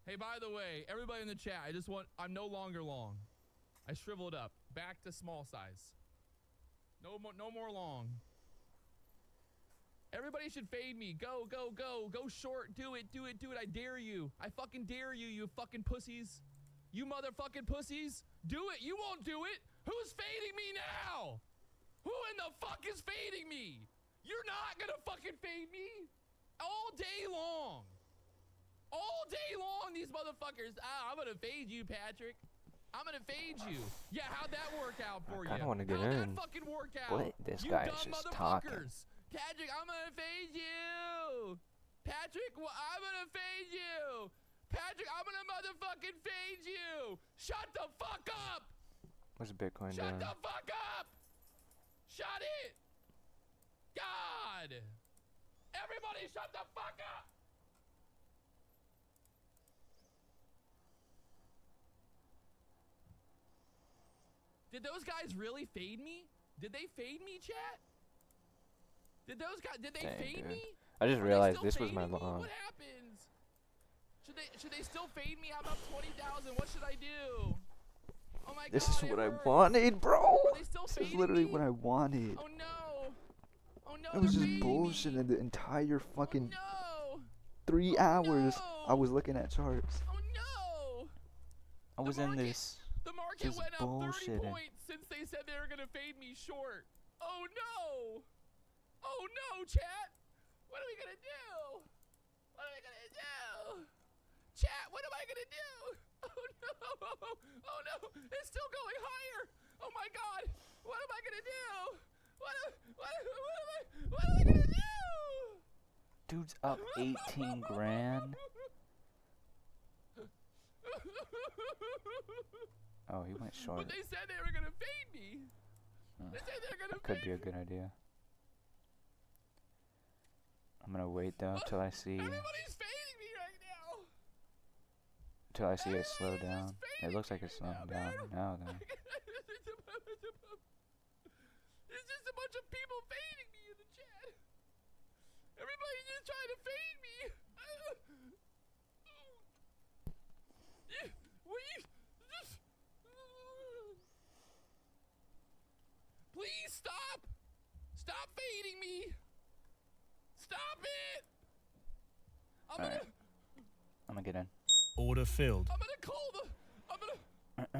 Hey, by the way, everybody in the chat, I'm no longer long. I shriveled up. Back to small size. No more long. Everybody should fade me. Go, go, go. Go short. Do it, do it, do it. I dare you. I fucking dare you, you fucking pussies. You motherfucking pussies. Do it. You won't do it. Who's fading me now? Who in the fuck is fading me? You're not gonna fucking fade me. All day long. All day long, these motherfuckers. I'm gonna fade you, Patrick. I'm gonna fade you. Yeah, how'd that work out for you? I kinda wanna get How'd in. that fucking work out? What? This You guy dumb is just motherfuckers. Patrick, I'm gonna fade you. Patrick, I'm gonna fade you. Patrick, I'm gonna motherfucking fade you. Shut the fuck up. What's Bitcoin Shut doing? the fuck up. Shut it. God. Everybody shut the fuck up. Did those guys really fade me? Did they fade me, chat? Did they Dang, fade dude. me? I just Are they realized still this was my fading me? long. What happens? Should they still fade me? I'm up 20,000. What should I do? Oh my This god. is it what I hurts. wanted, bro. Are they still This is fading literally me? what I wanted. Oh no. Oh no. It was they're just fading bullshit me. in the entire fucking Oh no. 3 Oh, hours. I no. was looking at charts. Oh no. I was in market- this. The market Just went up 30 bullshitting. points since they said they were gonna fade me short. Oh no! Oh no, chat! What are we gonna do? What are we gonna do? Chat, what am I gonna do? Oh no! Oh no! It's still going higher! Oh my god! What am I gonna do? What am I gonna do? Dude's up 18 grand. Oh, he went short. But they said they were gonna fade me. They said they're gonna That could fade be a me. good idea. I'm gonna wait though till I see Everybody's fading me right now. it slow down. It looks like it's slowing down now though. It's just a bunch of people fading me in the chat. Everybody's just trying to fade me. Please stop. Stop fading me. Stop it. Alright. I'm gonna get in. Order filled. I'm gonna call the. I'm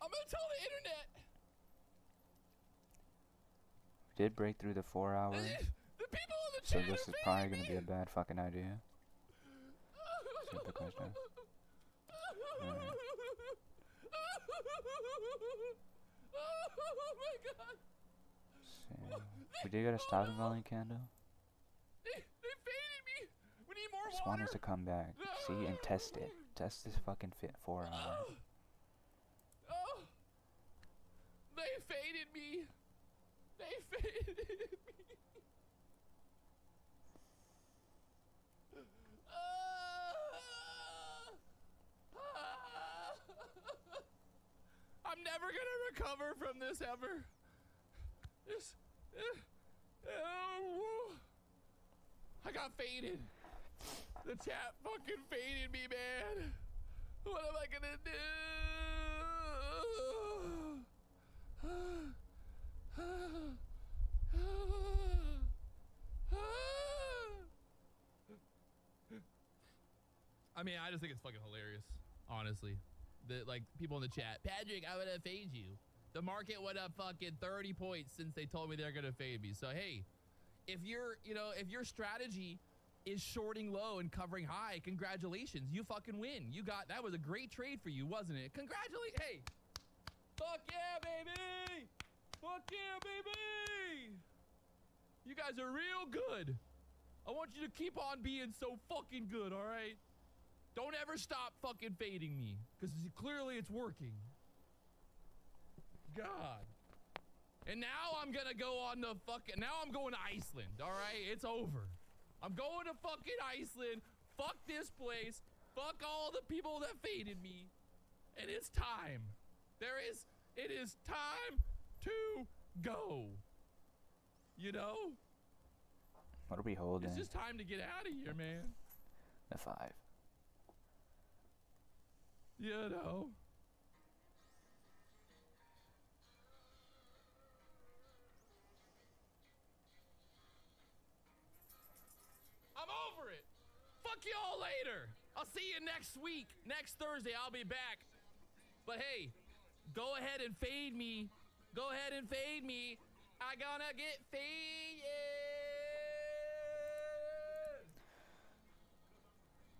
gonna tell the internet. We did break through the 4 hours, The people in the so chat this are is probably fading gonna be a bad fucking idea. See what Bitcoin's doing. Alright. Oh my god. See. We did get a stopping volume candle. They faded me. We need more Just want water. us to come back. See and test it. Test this fucking fit 4 hours. Oh. They faded me. They faded me. I'm never gonna recover from this ever. This, I got faded. The chat fucking faded me, man. What am I gonna do? I mean, I just think it's fucking hilarious, honestly. Like people in the chat, Patrick, I'm gonna fade you. The market went up fucking 30 points since they told me they're gonna fade me. So hey, if your strategy is shorting low and covering high. Congratulations. You fucking win. You got, that was a great trade for you, wasn't it? Congratulations. Hey, fuck yeah, baby. Fuck yeah, baby. You guys are real good. I want you to keep on being so fucking good, all right? Don't ever stop fucking fading me, because clearly it's working. God. And now I'm gonna go on the fucking, now I'm going to Iceland, all right? It's over. I'm going to fucking Iceland. Fuck this place. Fuck all the people that faded me. And it's time. It is time to go. You know? What are we holding? It's just time to get out of here, man. The 5. You know? I'm over it. Fuck y'all later. I'll see you next week. Next Thursday, I'll be back. But hey, go ahead and fade me. Go ahead and fade me. I gonna get faded.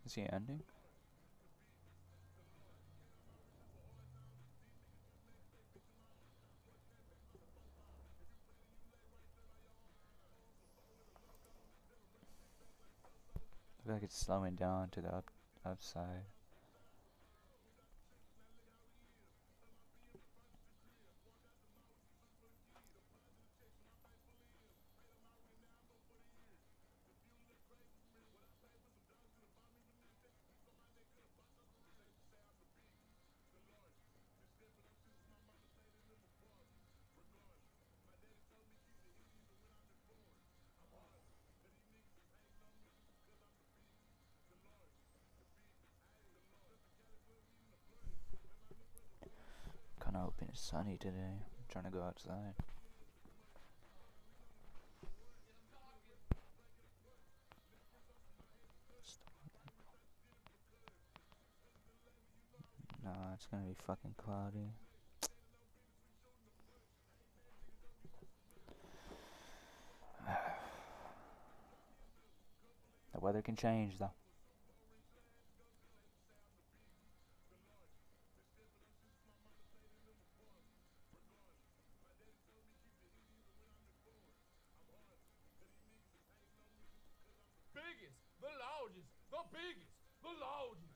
Is he ending? I feel like it's slowing down to the upside. Kinda hoping it's sunny today. I'm trying to go outside. Nah, it's gonna be fucking cloudy. The weather can change though. Biggest, the largest, the biggest, the largest.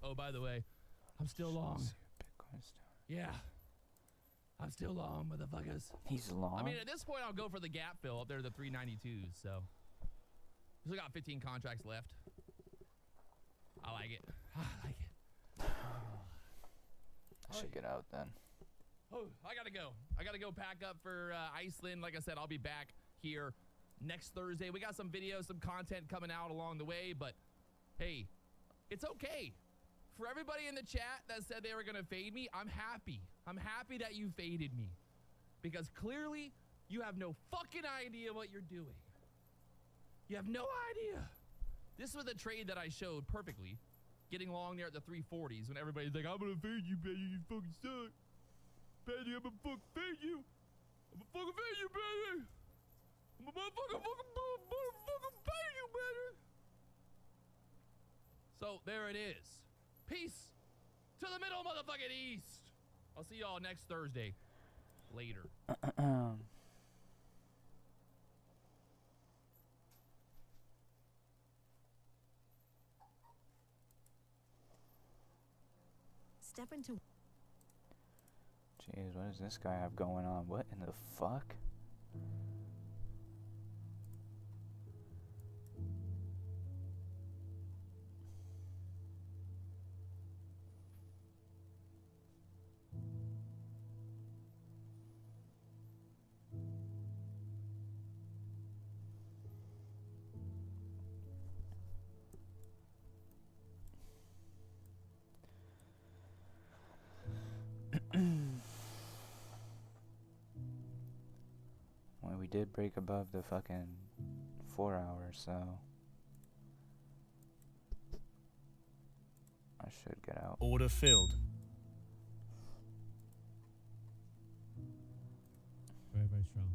Oh, by the way, I'm still long. Bitcoin's down. Yeah. I'm still long, motherfuckers. He's long. I mean, at this point, I'll go for the gap fill up there to the 392s, so. We still got 15 contracts left. I like it. I like it. I should get out then. Oh, I gotta go. I gotta go pack up for Iceland. Like I said, I'll be back here next Thursday. We got some videos, some content coming out along the way, but hey, it's okay. For everybody in the chat that said they were gonna fade me, I'm happy. I'm happy that you faded me. Because clearly, you have no fucking idea what you're doing. You have no idea. This was a trade that I showed perfectly. Getting long there at the 340s when everybody's like, I'm gonna fade you, baby, you fucking suck. Baby, I'm gonna fucking fade you. I'm gonna fucking fade you, baby. I'm gonna motherfucking fade you, baby. So there it is. Peace to the middle motherfucking east. I'll see y'all next Thursday. Later. Step into. Jeez, what does this guy have going on? What in the fuck? Well, we did break above the fucking 4 hours, so I should get out. Order filled. Very, very strong.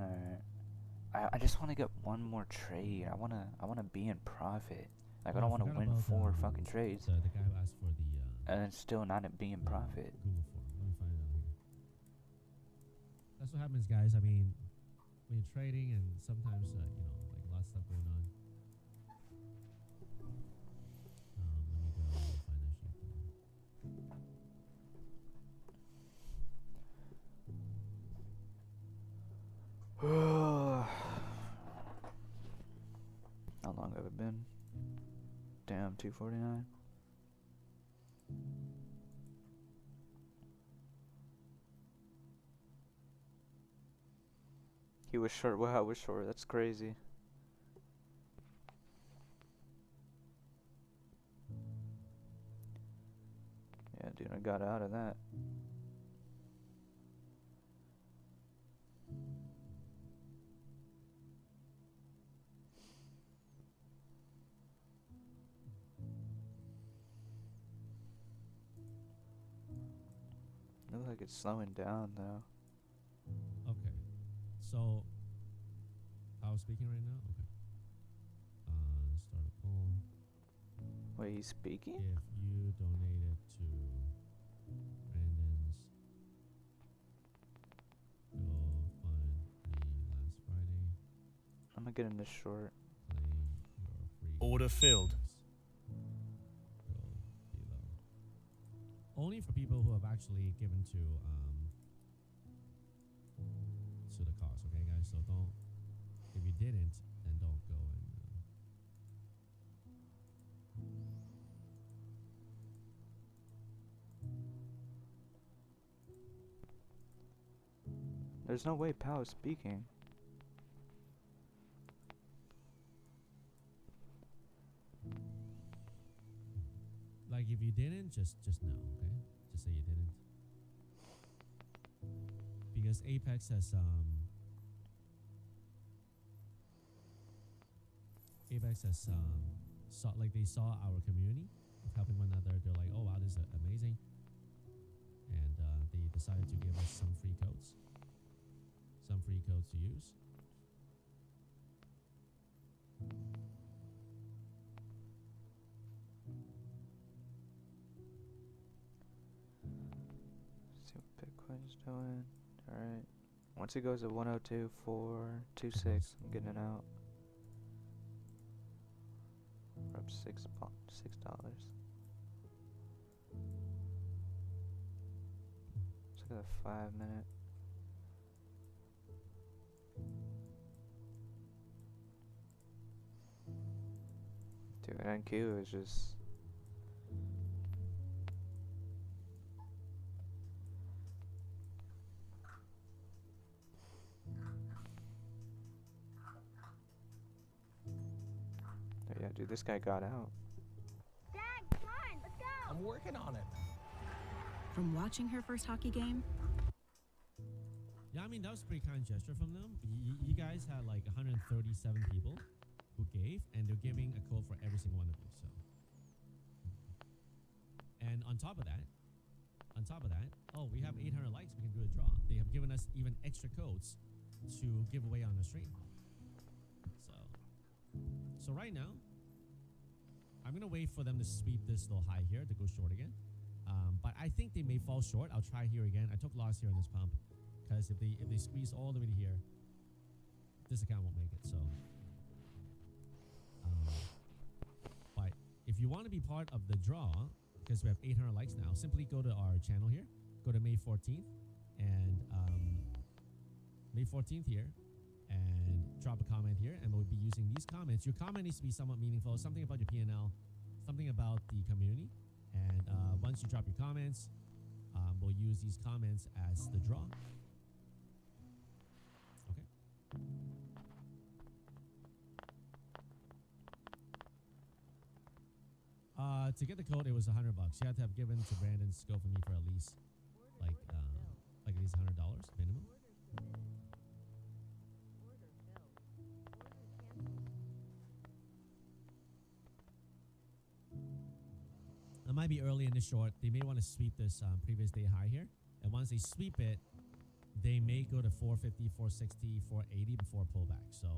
Alright. I just want to get one more trade. I wanna be in profit. Like I Oh, don't want to forgot win about, 4 fucking trades The guy who asked for the and then still not be in profit. Google form. Let me find it out here. That's what happens, guys. I mean, when you're trading and sometimes, like a lot of stuff going on. Let me go and find that sheet. How long have it been? Damn, 2:49. He was short. Wow, I was short. That's crazy. Yeah, dude, I got out of that. Looks like it's slowing down though. Okay. So, I was speaking right now? Okay. Start a poll. Wait, he's speaking? If you donated to Brandon's GoFundMe last Friday, I'm gonna get in this short. claim your free Order filled. Go below. Only for people who have actually given to the cause, okay, guys? So don't. If you didn't, then don't go and. There's no way Pal is speaking. Like if you didn't, just no, okay? Just say you didn't. Because Apex has they saw our community of helping one another. They're like, oh wow, this is amazing, and they decided to give us some free codes to use. See what Bitcoin's doing. Alright. Once it goes to 102.426, I'm getting it out. We're up $6. Let's look at the 5-minute. Dude, NQ is just... Yeah, dude, this guy got out. Dad, come on, let's go. I'm working on it. From watching her first hockey game, Yeah, I mean that was a pretty kind gesture from them. You guys had like 137 people who gave, and they're giving a code for every single one of you. So, and on top of that, oh, we have 800 likes. We can do a draw. They have given us even extra codes to give away on the stream. So right now, I'm gonna wait for them to sweep this little high here to go short again. But I think they may fall short. I'll try here again. I took loss here on this pump because if they squeeze all the way to here, this account won't make it. So, but if you want to be part of the draw, because we have 800 likes now, simply go to our channel here. Go to May 14th and May 14th here. And drop a comment here, and we'll be using these comments. Your comment needs to be somewhat meaningful, something about your P&L, something about the community. And once you drop your comments, we'll use these comments as the draw. Okay. To get the code, it was $100. You had to have given to Brandon's GoFundMe for at least like at least $100 minimum. might be early in the short. They may want to sweep this previous day high here. And once they sweep it, they may go to 450, 460, 480 before pullback. So,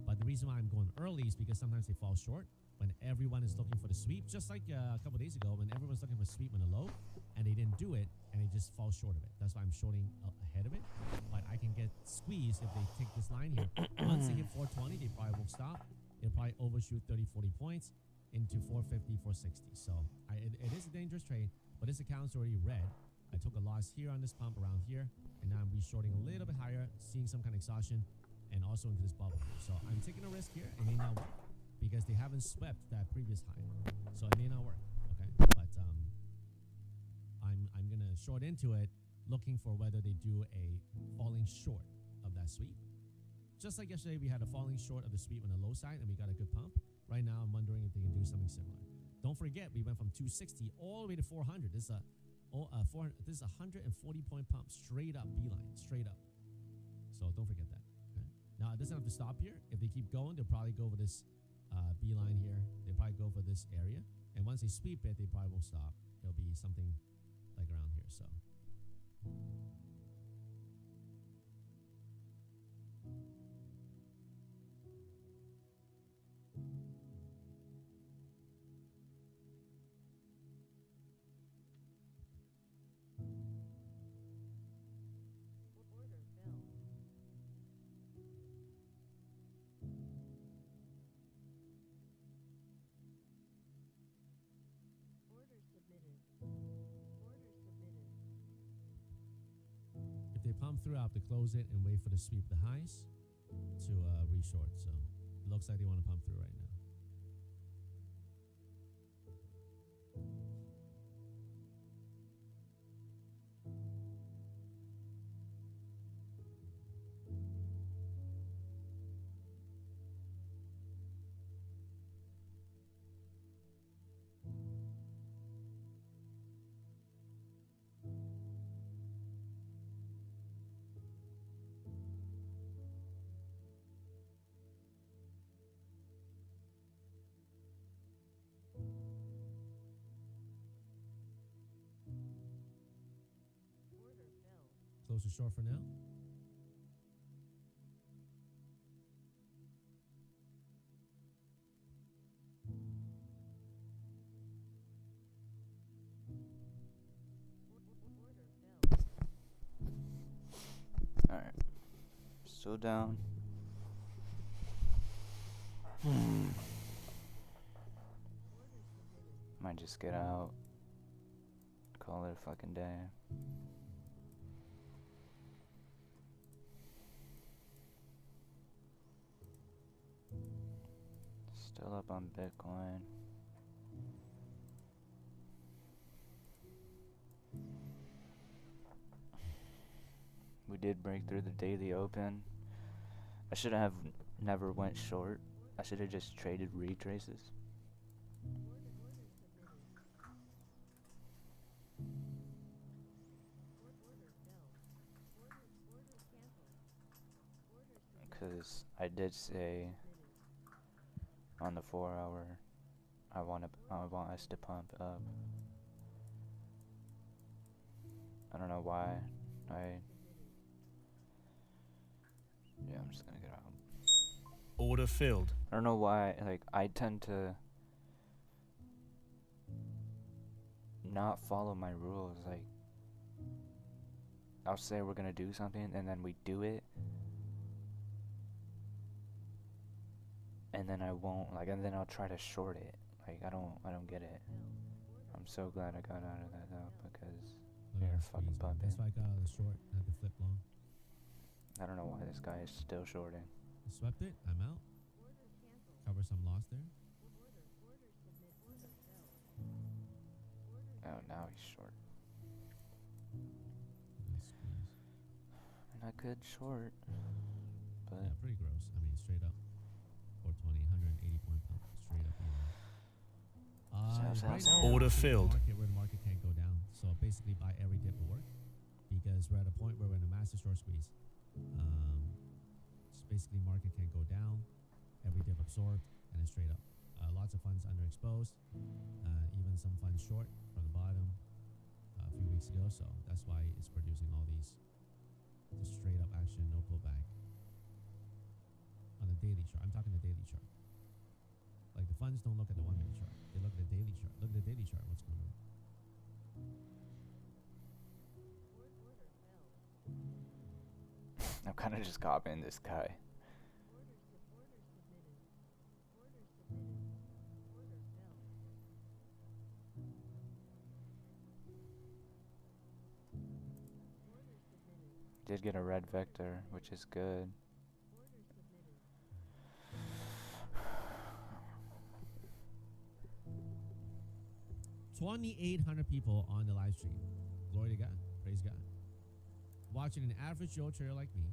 but the reason why I'm going early is because sometimes they fall short when everyone is looking for the sweep. Just like a couple days ago when everyone's looking for a sweep on a low and they didn't do it and they just fall short of it. That's why I'm shorting ahead of it. But I can get squeezed if they take this line here. Once they hit 420, they probably won't stop. They'll probably overshoot 30, 40 points into 450, 460. So it is a dangerous trade, but this account's already red. I took a loss here on this pump around here, and now I'm re-shorting a little bit higher, seeing some kind of exhaustion, and also into this bubble. So I'm taking a risk here. It may not work because they haven't swept that previous high, so it may not work. Okay, but I'm gonna short into it, looking for whether they do a falling short of that sweep. Just like yesterday, we had a falling short of the sweep on the low side, and we got a good pump. Right now, I'm wondering if they can do something similar. Don't forget, we went from 260 all the way to 400. This is a 140 point pump, straight up beeline, straight up. So don't forget that. Okay? Now it doesn't have to stop here. If they keep going, they'll probably go over this beeline here. They'll probably go for this area, and once they sweep it, they probably won't stop. It'll be something like around here. So. If they pump through, I have to close it and wait for the sweep the highs to re-short. So it looks like they want to pump through right now. Close the short for now. Alright. Still down. Might just get out. Call it a fucking day. Still up on Bitcoin. We did break through the daily open. I should have never went short. I should have just traded retraces. Because I did say on the 4 hour I want us to pump up. I don't know why. Yeah, I'm just gonna get out. Order filled. I don't know why, like, I tend to not follow my rules. Like, I'll say we're gonna do something and then we do it, and then I won't, like, and then I'll try to short it. Like, I don't get it. I'm so glad I got out of that though, because they're fucking pumping. That's why I got out of the short. I had to flip long. I don't know why this guy is still shorting. I swept it. I'm out. Cover some loss there. Oh, now he's short. Nice squeeze. And I could short, but Yeah, pretty gross. I mean, straight up. 420, 180 point pump. Straight up. Sell, Right sell. now, Order we're in a filled. market where the market can't go down. So basically, buy every dip at work, because we're at a point where we're in a massive short squeeze. It's basically market can't go down. Every dip absorbed, and then straight up. lots of funds underexposed, even some funds short from the bottom a few weeks ago. So that's why it's producing all these just straight up action, no pullback on the daily chart. I'm talking the daily chart. Like the funds don't look at the 1 minute chart; they look at the daily chart. Look at the daily chart. What's going on? I'm kind of just copying this guy. Did get a red vector, which is good. $2,800 people on the live stream. Glory to God. Praise God. Watching an average Joe trader like me.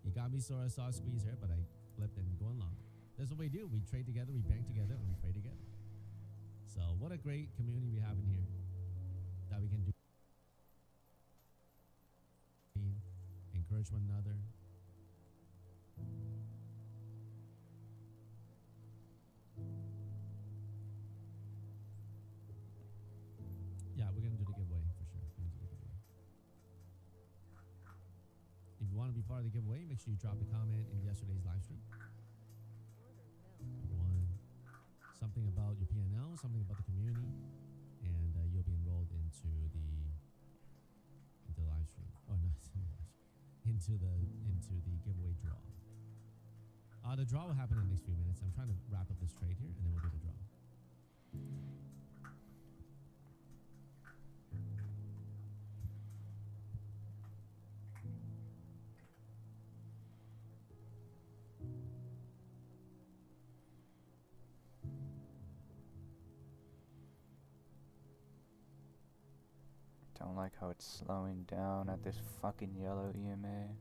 You got me sort of saw a squeeze here, but I flipped and going long. That's what we do. We trade together, we bank together, and we pray together. So what a great community we have in here that we can do. Encourage one another. Yeah, we're going to do the giveaway for sure. We're gonna do the giveaway. If you want to be part of the giveaway, make sure you drop a comment in yesterday's live stream. Number one, something about your P&L, something about the community, and you'll be enrolled into the live stream. Oh, not into the giveaway draw. The draw will happen in the next few minutes. I'm trying to wrap up this trade here, and then we'll do the draw. Don't like how it's slowing down at this fucking yellow EMA.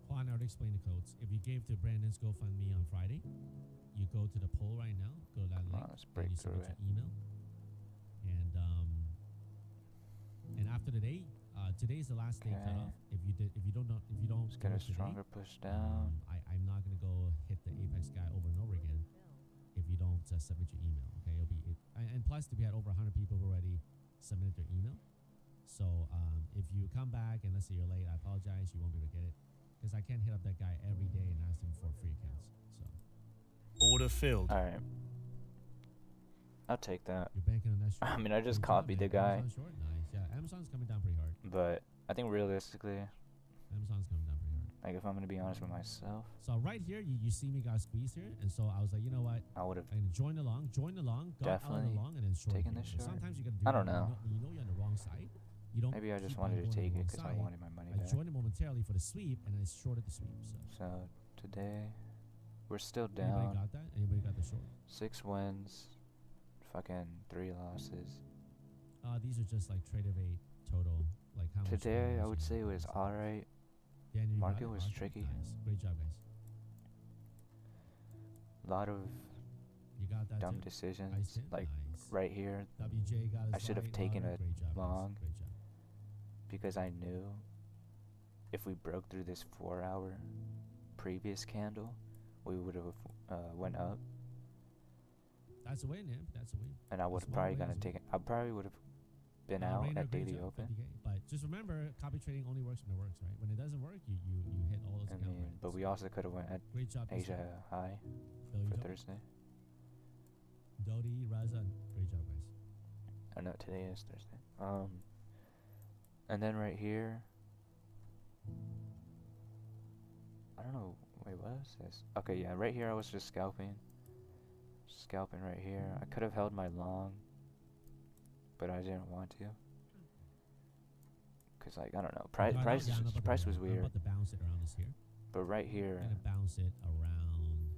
Juan, I already explained the codes. If you gave to Brandon's GoFundMe on Friday, you go to the poll right now, go to that link, Let's break and you through submit it. your email. And after today, today's the last day cutoff. If you don't Let's get do a it today, stronger push down. I'm not gonna go hit the Apex guy over and over again if you don't submit your email. Okay, and plus we had over 100 people who already submitted their email. So if you come back and let's say you're late, I apologize. You won't be able to get it because I can't hit up that guy every day and ask him for free accounts. So Order filled. Alright. I'll take that. you're banking on that short. I mean, I just Good job, copied man. the guy, Amazon short, nice. Yeah, Amazon's coming down pretty hard. but I think realistically, Amazon's coming down pretty hard. like if I'm gonna be honest with myself, So right here, you see me got squeezed here, and so I was like, you know what? I would have I'm gonna join along, got out Definitely along, and then short. taken here. this So short. sometimes you gotta do I don't that know. when you know you're on the wrong side. You don't. maybe I just keep on wanted to going on take the it wrong because I side. wanted my money I back. joined it momentarily for the sweep, and I shorted the sweep. So So today, we're still anybody down. got that? Anybody got the short? 6 wins, fucking 3 losses. These are just like trader rate total, like how much. Today, I dollars would you say have. was alright. Daniel, you got market it? was Okay, tricky. Nice. Great job, guys. A lot of You got that dumb too? decisions. Nice hit. Like Nice. right here, WJ got his I should have right, taken louder. a Great job, guys. long. Great job. because I knew if we broke through this 4-hour previous candle, we would have went up, That's a win, yeah. That's a win. and I would have Small probably wins, gotten yeah. taken. I probably would have been out Rainer, at great daily job, open. 50K. But just remember, copy trading only works when it works, right? When it doesn't work, you hit all those I account mean, ratings. but we also could have went at Great job, Asia Christopher. high Billy for Joe. Thursday. Dodi, Raza, great job, guys. I know today is Thursday. And then right here, I don't know. Wait, what is this? Okay, yeah, right here I was just scalping. Scalping right here. I could have held my long, but I didn't want to. Cause like I don't know, price I'm was I'm weird. about to bounce it around this here. But right I'm here, gonna bounce it around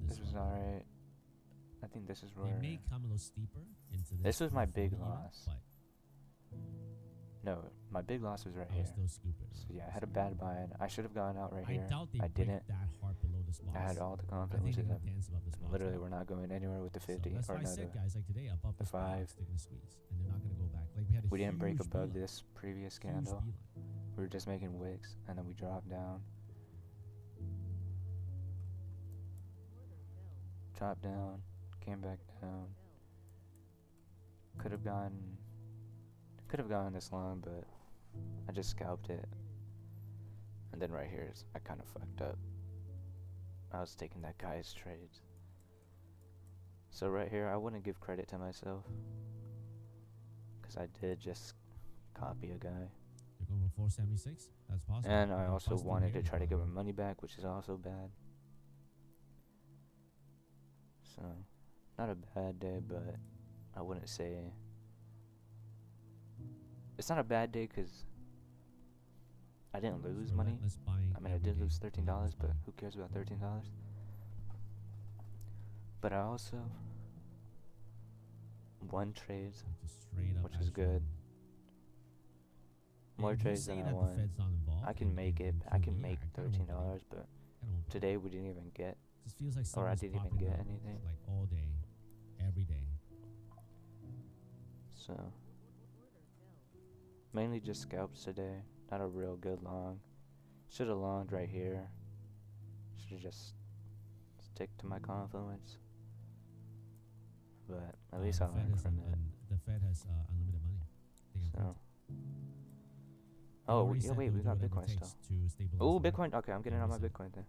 this was one. alright. I think this is It where. may come a little steeper into this. This was my big 440 even, loss. but No, my big loss was right I was here. still scooping. So yeah, I had a bad buy-in. I should have gone out right I here. doubt they I break didn't. that hard below this box. I had all the I think confidence they're in gonna them. dance above this box. Literally, now. we're not going anywhere with the 50 So that's or why I no, said, the guys, like today, above the this box, 5. they're gonna squeeze, and they're not gonna go back. Like we had a We didn't break huge above beeline, this previous huge candle. beeline. We were just making wicks, and then we dropped down. dropped down, came back down. Could have gone this long, but I just scalped it. And then right here, I kind of fucked up. I was taking that guy's trades. So right here, I wouldn't give credit to myself, because I did just copy a guy. You're going for 476. That's possible. And I You also bust through wanted here, to try to you get my probably- money back, which is also bad. So, not a bad day, but I wouldn't say... It's not a bad day because I didn't lose So money. let's buy I mean, I every did day. lose Yeah, $13, let's but buy. who cares about $13? But I also won trades, Just straight up which is actual- good. Yeah, More if you trades say than I that the won. Fed's not involved I can in- make in- it. in I can QE, make I kinda won't believe $13, but it. Kinda won't believe today it. we didn't even get. Just feels like or I someone's didn't even popping get up, anything. like all day, every day. So mainly just scalps today. Not a real good long. Should have longed right here. Should have just stick to my confluence. But at least The I Fed learned has from it. the Fed has unlimited money. They can print So. it. They Oh, already yeah, said wait, they'll we do got whatever it Bitcoin takes still. to stabilize Oh, the Bitcoin. market. Okay, I'm getting They on my already said. Bitcoin then.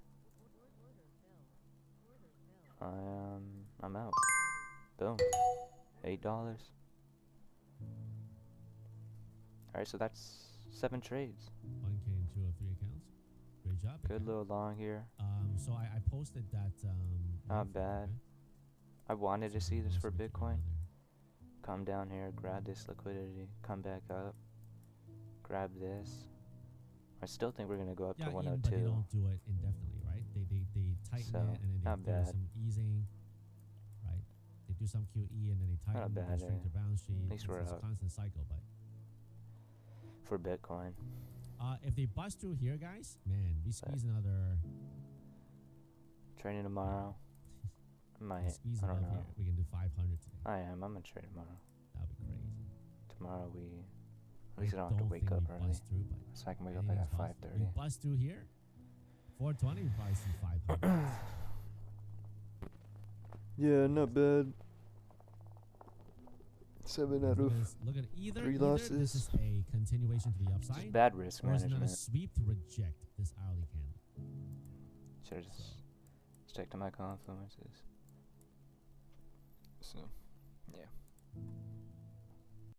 I'm out. Boom. $8. Alright, so that's 7 trades. 1K in 2 or 3 accounts. Great job. Good Bikan. little long here. So I posted that. Not link, bad. okay? I wanted to So see if you this wanna for submit to Bitcoin. another- Come down here, grab this liquidity, come back up, grab this. I still think we're gonna go up Yeah, to but they 102. don't do it indefinitely, right? They tighten So, it and then not they do bad. some easing, right? They do some QE and then they tighten, they bad, shrink eh? their balance sheet. At least we're It's a up. constant cycle, but For Bitcoin. if they bust through here, guys, man, we squeeze another. Trading tomorrow. I We might. squeeze I don't above know. here. We can do 500 today. I'm gonna trade tomorrow. That'd be crazy. Tomorrow at least I don't have to wake think up we early. bust through, but So I can wake up anything like is at possible. 5:30. We bust through here. 420, we probably see 500. Yeah, not bad. 7 out Look of at this- look at either 3 either this losses. is a continuation to the Just upside, bad risk or is another management. sweep to reject this hourly candle. Should've just stick to my confluences. So, yeah.